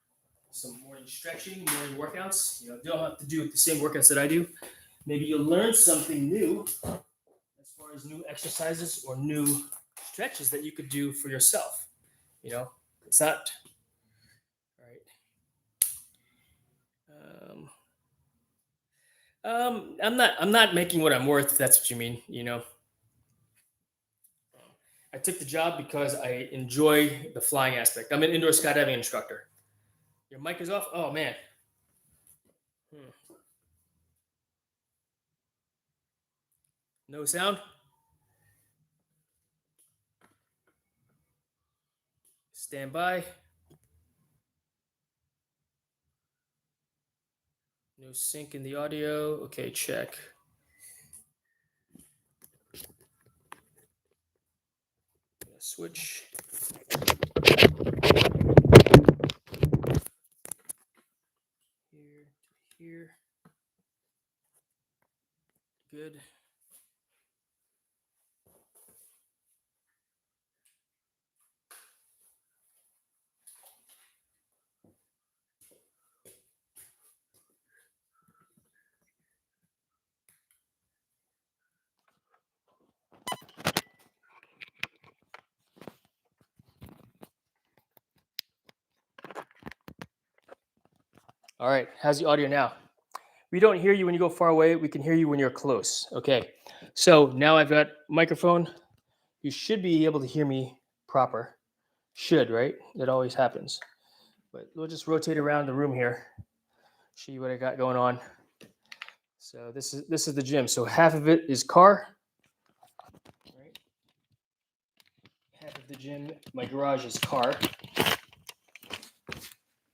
some morning stretching, morning workouts, you don't have to do the same workouts that I do. Maybe you'll learn something new as far as new exercises or new stretches that you could do for yourself. It's not all right. I'm not making what I'm worth. If that's what you mean. I took the job because I enjoy the flying aspect. I'm an indoor skydiving instructor. Your mic is off. Oh man. No sound. Stand by. No sync in the audio. Okay, check. Switch. Here to here. Good. All right, how's the audio now? We don't hear you when you go far away. We can hear you when you're close. Okay, so now I've got microphone. You should be able to hear me proper. Should, right? It always happens. But we'll just rotate around the room here. Show you what I got going on. So this is the gym. So half of it is car. Right? Half of the gym, my garage is car. All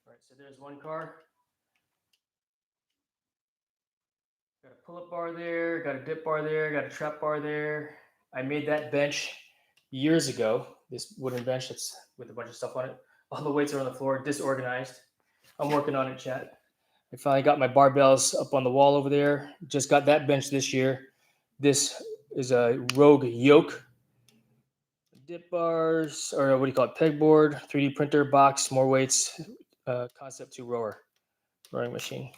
right, so there's one car. Got a pull-up bar there, got a dip bar there, got a trap bar there. I made that bench years ago, this wooden bench that's with a bunch of stuff on it. All the weights are on the floor, disorganized. I'm working on it, chat. I finally got my barbells up on the wall over there. Just got that bench this year. This is a Rogue yoke. Dip bars, or what do you call it? Pegboard, 3D printer, box, more weights, Concept 2 rower, rowing machine.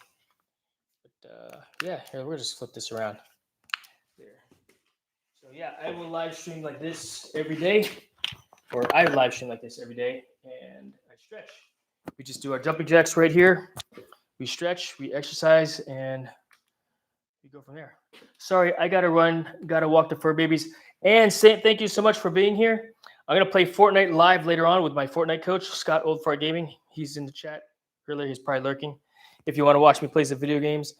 But yeah, here, we'll just flip this around. There. So yeah, I will live stream like this every day, or I live stream like this every day, and I stretch. We just do our jumping jacks right here. We stretch, we exercise, and we go from there. Sorry, I gotta run, gotta walk the fur babies. And thank you so much for being here. I'm gonna play Fortnite live later on with my Fortnite coach, Scott Oldfart Gaming. He's in the chat earlier. He's probably lurking. If you want to watch me play some video games,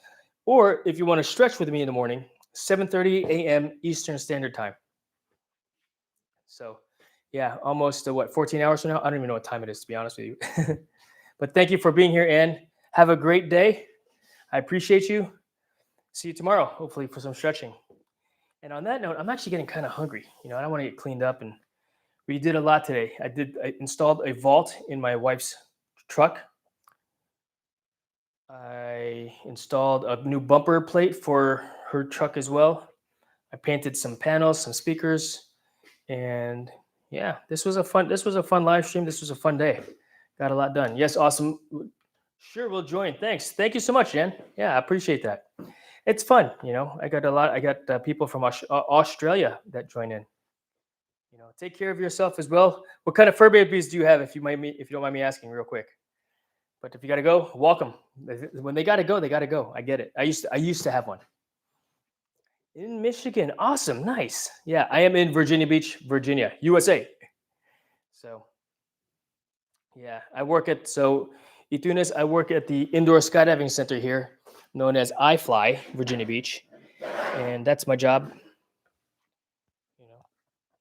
or if you want to stretch with me in the morning, 7:30 a.m. Eastern Standard Time. So, yeah, almost 14 hours from now. I don't even know what time it is, to be honest with you. But thank you for being here, and have a great day. I appreciate you. See you tomorrow, hopefully, for some stretching. And on that note, I'm actually getting kind of hungry. I don't want to get cleaned up, and we did a lot today. I installed a vault in my wife's truck. I installed a new bumper plate for her truck as well. I painted some panels, some speakers, and yeah, this was a fun live stream. This was a fun day. Got a lot done. Yes, awesome. Sure, we'll join. Thanks. Thank you so much, Jen. Yeah, I appreciate that. It's fun. I got people from Australia that join in. Take care of yourself as well. What kind of fur babies do you have, if you don't mind me asking, real quick? But if you gotta go, welcome. When they gotta go, they gotta go. I get it. I used to have one in Michigan. Awesome, nice. Yeah, I am in Virginia Beach, Virginia, USA. So yeah, Itunes, I work at the indoor skydiving center here, known as iFly, Virginia Beach, and that's my job. You know,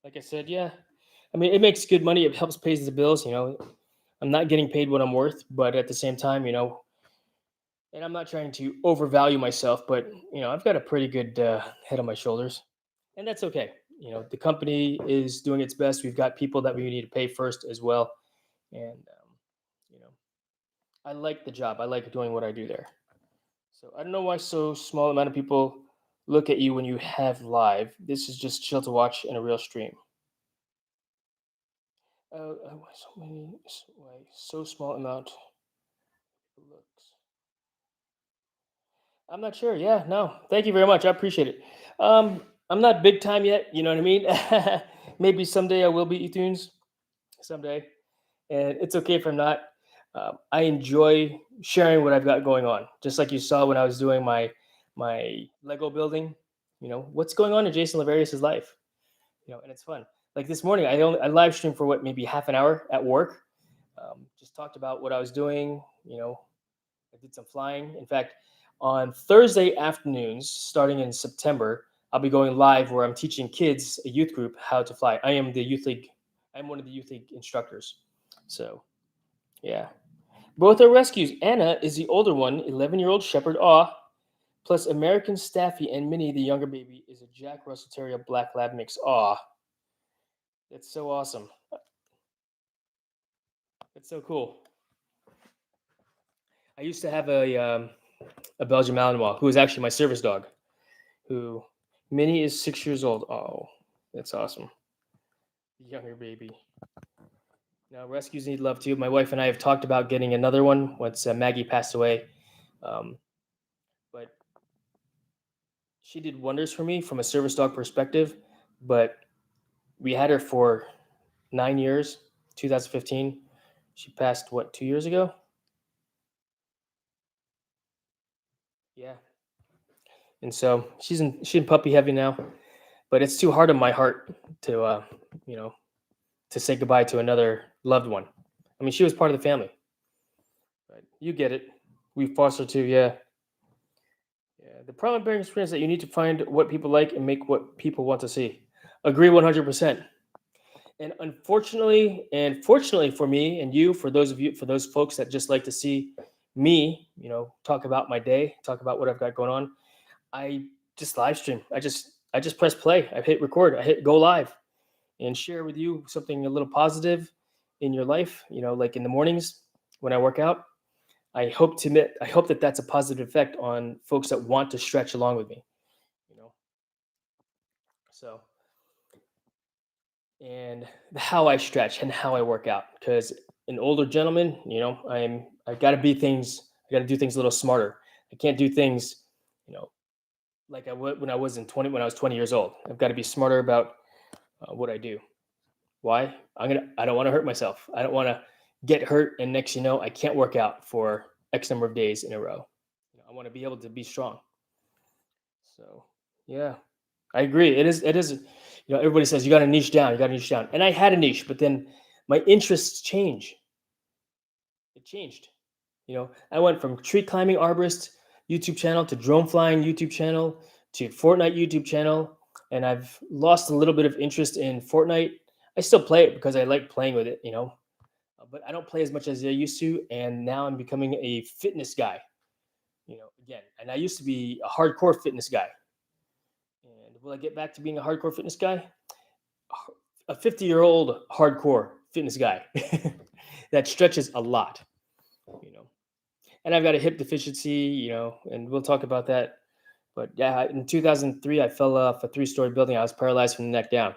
like I said, yeah. I mean, it makes good money. It helps pays the bills. I'm not getting paid what I'm worth, but at the same time, and I'm not trying to overvalue myself, but I've got a pretty good head on my shoulders, and that's okay. The company is doing its best. We've got people that we need to pay first as well, and you know, I like the job. I like doing what I do there. So I don't know why so small amount of people look at you when you have live. This is just chill to watch in a real stream. Why so many? Why so small amount looks? I'm not sure. Yeah, no. Thank you very much. I appreciate it. I'm not big time yet. You know what I mean? Maybe someday I will be eTunes. Someday, and it's okay if I'm not. I enjoy sharing what I've got going on. Just like you saw when I was doing my Lego building. What's going on in Jason Laverius's life. And it's fun. Like this morning, I live streamed for what, maybe half an hour at work. Just talked about what I was doing. I did some flying. In fact, on Thursday afternoons, starting in September, I'll be going live where I'm teaching kids, a youth group, how to fly. I am the youth league. I'm one of the youth league instructors. So, yeah. Both are rescues. Anna is the older one, 11-year-old Shepherd Awe, plus American Staffy, and Minnie, the younger baby, is a Jack Russell Terrier Black Lab mix. Aw, that's so awesome. That's so cool. I used to have a Belgian Malinois who was actually my service dog. Who Minnie is 6 years old. Oh, that's awesome. Younger baby. Now rescues need love too. My wife and I have talked about getting another one once Maggie passed away, but she did wonders for me from a service dog perspective. But we had her for 9 years. 2015. She passed what, 2 years ago? Yeah. And so she's in puppy heavy now, but it's too hard on my heart to you know to say goodbye to another loved one. I mean, she was part of the family, but you get it. We foster too, yeah. Yeah. The problem bearing experience is that you need to find what people like and make what people want to see. Agree 100%. And unfortunately, and fortunately for me and you, for those folks that just like to see me, talk about my day, talk about what I've got going on, I just live stream. I just press play. I hit record. I hit go live and share with you something a little positive in your life. Like in the mornings when I work out. I hope that that's a positive effect on folks that want to stretch along with me. You know. So and how I stretch and how I work out because an older gentleman, I got to do things a little smarter. I can't do things, you know, like I would when I was 20 years old. I've got to be smarter about what I do. Why? I don't want to hurt myself. I don't want to get hurt and next I can't work out for X number of days in a row. I want to be able to be strong. So, yeah. I agree. It is everybody says you got to niche down, you got to niche down. And I had a niche, but then my interests change. It changed. I went from tree climbing arborist YouTube channel to drone flying YouTube channel to Fortnite YouTube channel, and I've lost a little bit of interest in Fortnite. I still play it because I like playing with it, but I don't play as much as I used to, and now I'm becoming a fitness guy, again. And I used to be a hardcore fitness guy. And will I get back to being a hardcore fitness guy? A 50-year-old hardcore fitness guy that stretches a lot, you know. And I've got a hip deficiency, and we'll talk about that. But yeah, in 2003, I fell off a 3-story building. I was paralyzed from the neck down.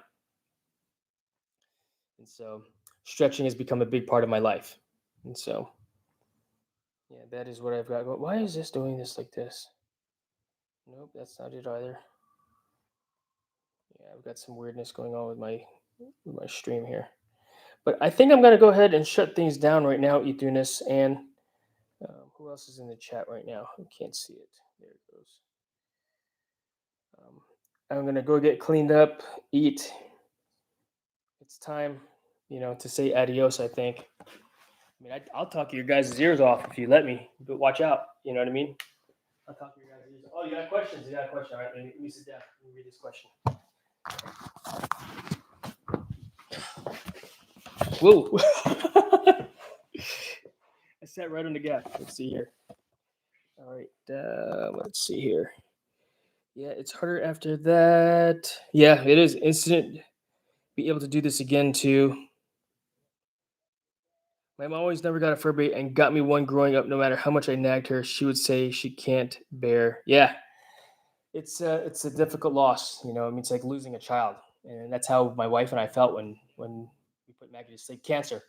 And so stretching has become a big part of my life. And so, yeah, that is what I've got going. Why is this doing this like this? Nope, that's not it either. Yeah, I've got some weirdness going on with my with my stream here. But I think I'm gonna go ahead and shut things down right now, Ethunis, and who else is in the chat right now? I can't see it. There it goes. I'm gonna go get cleaned up, eat. It's time, to say adios. I think. I mean, I'll talk your guys' ears off if you let me, but watch out. You know what I mean? I'll talk your guys' ears. Oh, you got questions? You got a question? All right, let me sit down. Let me read this question. Whoa! I sat right on the gap. Let's see here. All right, let's see here. Yeah, it's harder after that. Yeah, it is instant. Be able to do this again too. My mom always never got a fur bait and got me one growing up. No matter how much I nagged her, she would say she can't bear. Yeah, it's a difficult loss. I mean, it's like losing a child, and that's how my wife and I felt when we put Maggie to sleep. Cancer,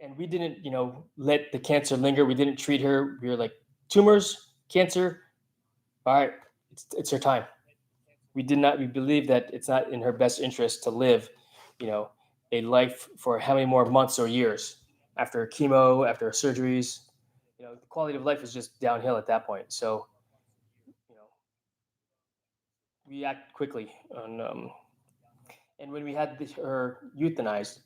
and we didn't let the cancer linger. We didn't treat her. We were like, tumors, cancer. All right, it's her time. We did not. We believe that it's not in her best interest to live, you know, a life for how many more months or years after chemo, after surgeries. The quality of life is just downhill at that point. So, you know, we act quickly on. And when we had her euthanized,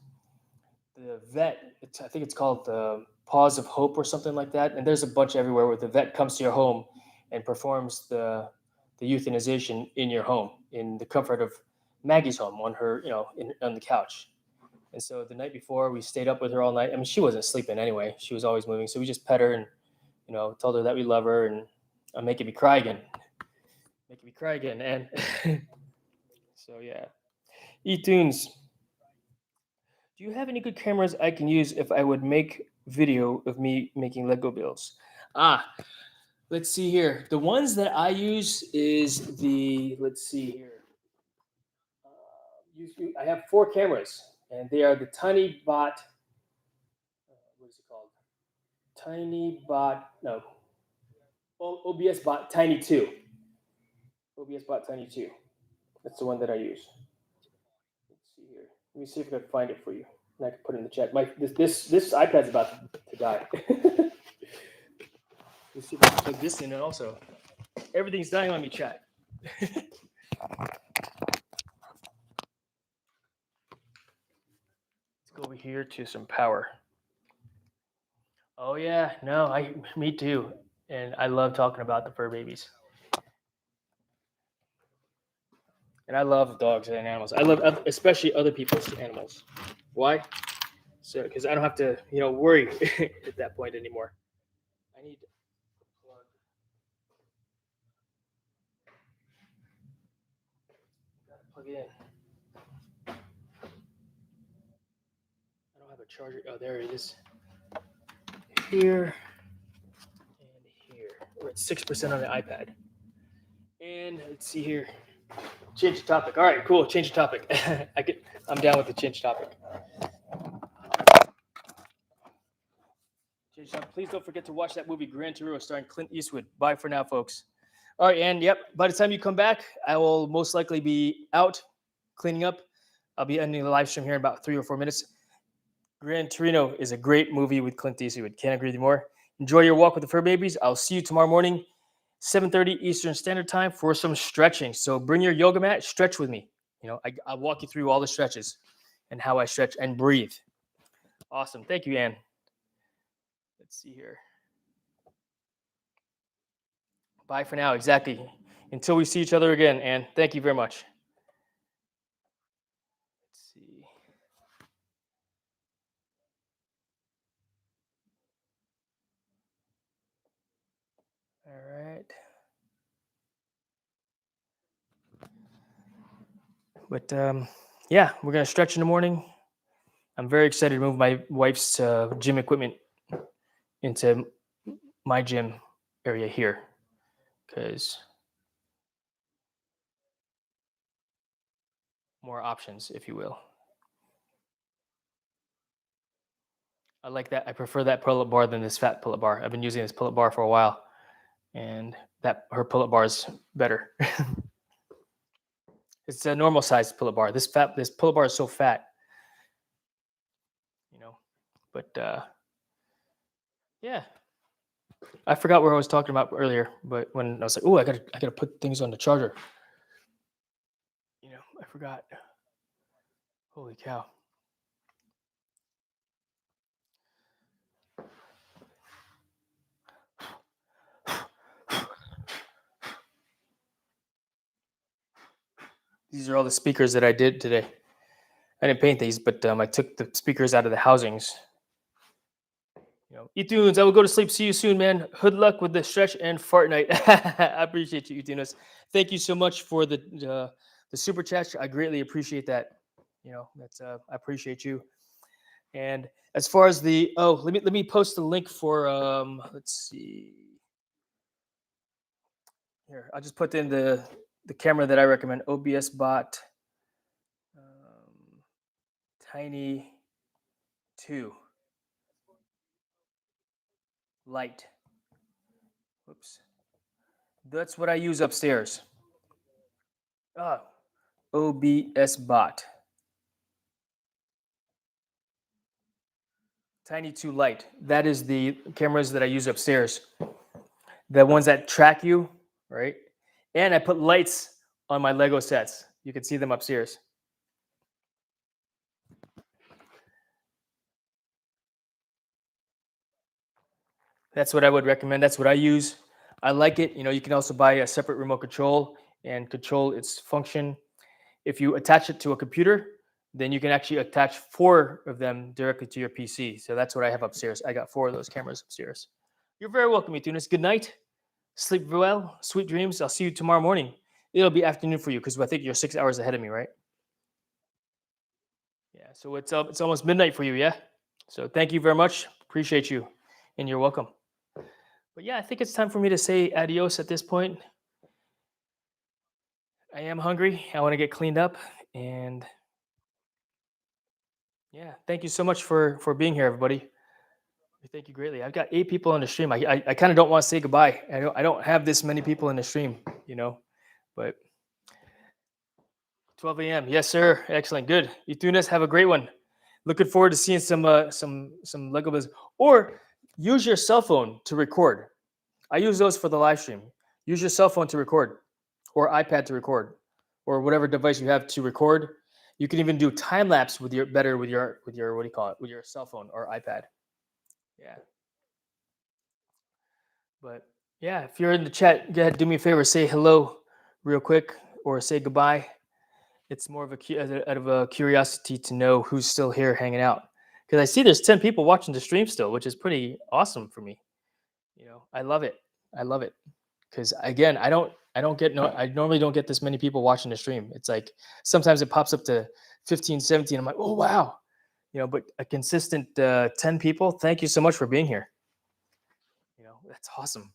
the vet, I think it's called the Paws of Hope or something like that. And there's a bunch everywhere where the vet comes to your home and performs the euthanization in your home, in the comfort of Maggie's home, on her, on the couch. And so the night before, we stayed up with her all night. I mean, she wasn't sleeping anyway; she was always moving. So we just pet her and, told her that we love her, and I'm making me cry again, making me cry again. And so yeah, eTunes. Do you have any good cameras I can use if I would make video of me making Lego builds? Let's see here. The ones that I use is let's see here. I have 4 cameras, and they are the Tiny Bot. What is it called? Tiny Bot. No. OBS Bot Tiny 2. OBS Bot Tiny 2. That's the one that I use. Let's see here. Let me see if I can find it for you. And I can put it in the chat. This iPad's about to die. Let's see if I can plug this in also. Everything's dying on me, chat. Let's go over here to some power. Oh yeah, no, me too. And I love talking about the fur babies. And I love dogs and animals. I love especially other people's animals. Why? So because I don't have to, worry at that point anymore. I need to plug. Gotta plug it in. I don't have a charger. Oh, there it is. Here and here. We're at 6% on the iPad. And let's see here. Change the topic. All right, cool. Change the topic. I'm down with the change topic. Change topic. Please don't forget to watch that movie Gran Torino starring Clint Eastwood. Bye for now, folks. All right, and yep, by the time you come back, I will most likely be out cleaning up. I'll be ending the live stream here in about 3 or 4 minutes. Gran Torino is a great movie with Clint Eastwood. Can't agree with you more. Enjoy your walk with the fur babies. I'll see you tomorrow morning, 7:30 Eastern Standard Time for some stretching. So bring your yoga mat, stretch with me. I'll walk you through all the stretches and how I stretch and breathe. Awesome. Thank you, Ann. Let's see here. Bye for now. Exactly. Until we see each other again, Ann. Thank you very much. Let's see. All right. But yeah, we're going to stretch in the morning. I'm very excited to move my wife's gym equipment into my gym area here because more options, if you will. I like that. I prefer that pull-up bar than this fat pull-up bar. I've been using this pull-up bar for a while, and her pull-up bar is better. It's a normal sized pull-up bar. This pull-up bar is so fat, you know. But yeah, I forgot where I was talking about earlier. But when I was like, oh, I gotta put things on the charger. I forgot. Holy cow. These are all the speakers that I did today. I didn't paint these, but I took the speakers out of the housings. Etunes, I will go to sleep. See you soon, man. Good luck with the stretch and fart night. I appreciate you, Etunes. Thank you so much for the super chat. I greatly appreciate that. That's I appreciate you. And as far as let me post the link for let's see. Here, I'll just put in the camera that I recommend. OBS Bot Tiny 2 Light. Whoops. That's what I use upstairs. OBS Bot Tiny 2 Light. That is the cameras that I use upstairs. The ones that track you, right? And I put lights on my Lego sets. You can see them upstairs. That's what I would recommend. That's what I use. I like it. You can also buy a separate remote control and control its function. If you attach it to a computer, then you can actually attach 4 of them directly to your PC. So that's what I have upstairs. I got 4 of those cameras upstairs. You're very welcome, Etunis. Good night. Sleep well. Sweet dreams. I'll see you tomorrow morning. It'll be afternoon for you because I think you're 6 hours ahead of me, right? Yeah. So it's almost midnight for you, yeah? So thank you very much. Appreciate you. And you're welcome. But yeah, I think it's time for me to say adios at this point. I am hungry. I want to get cleaned up. And yeah, thank you so much for being here, everybody. Thank you greatly. I've got 8 people on the stream. I kind of don't want to say goodbye. I don't have this many people in the stream, but 12 a.m. Yes, sir. Excellent. Good. Itunes, have a great one. Looking forward to seeing some Lego business. Or use your cell phone to record. I use those for the live stream. Use your cell phone to record, or iPad to record, or whatever device you have to record. You can even do time lapse with your what do you call it, with your cell phone or iPad. Yeah. But yeah, if you're in the chat, go ahead, do me a favor, say hello real quick, or say goodbye. It's more of out of a curiosity to know who's still here hanging out, because I see there's 10 people watching the stream still, which is pretty awesome for me. I love it. I love it because again, I normally don't get this many people watching the stream. It's like sometimes it pops up to 15, 17. I'm like, oh wow, but a consistent 10 people. Thank you so much for being here. That's awesome.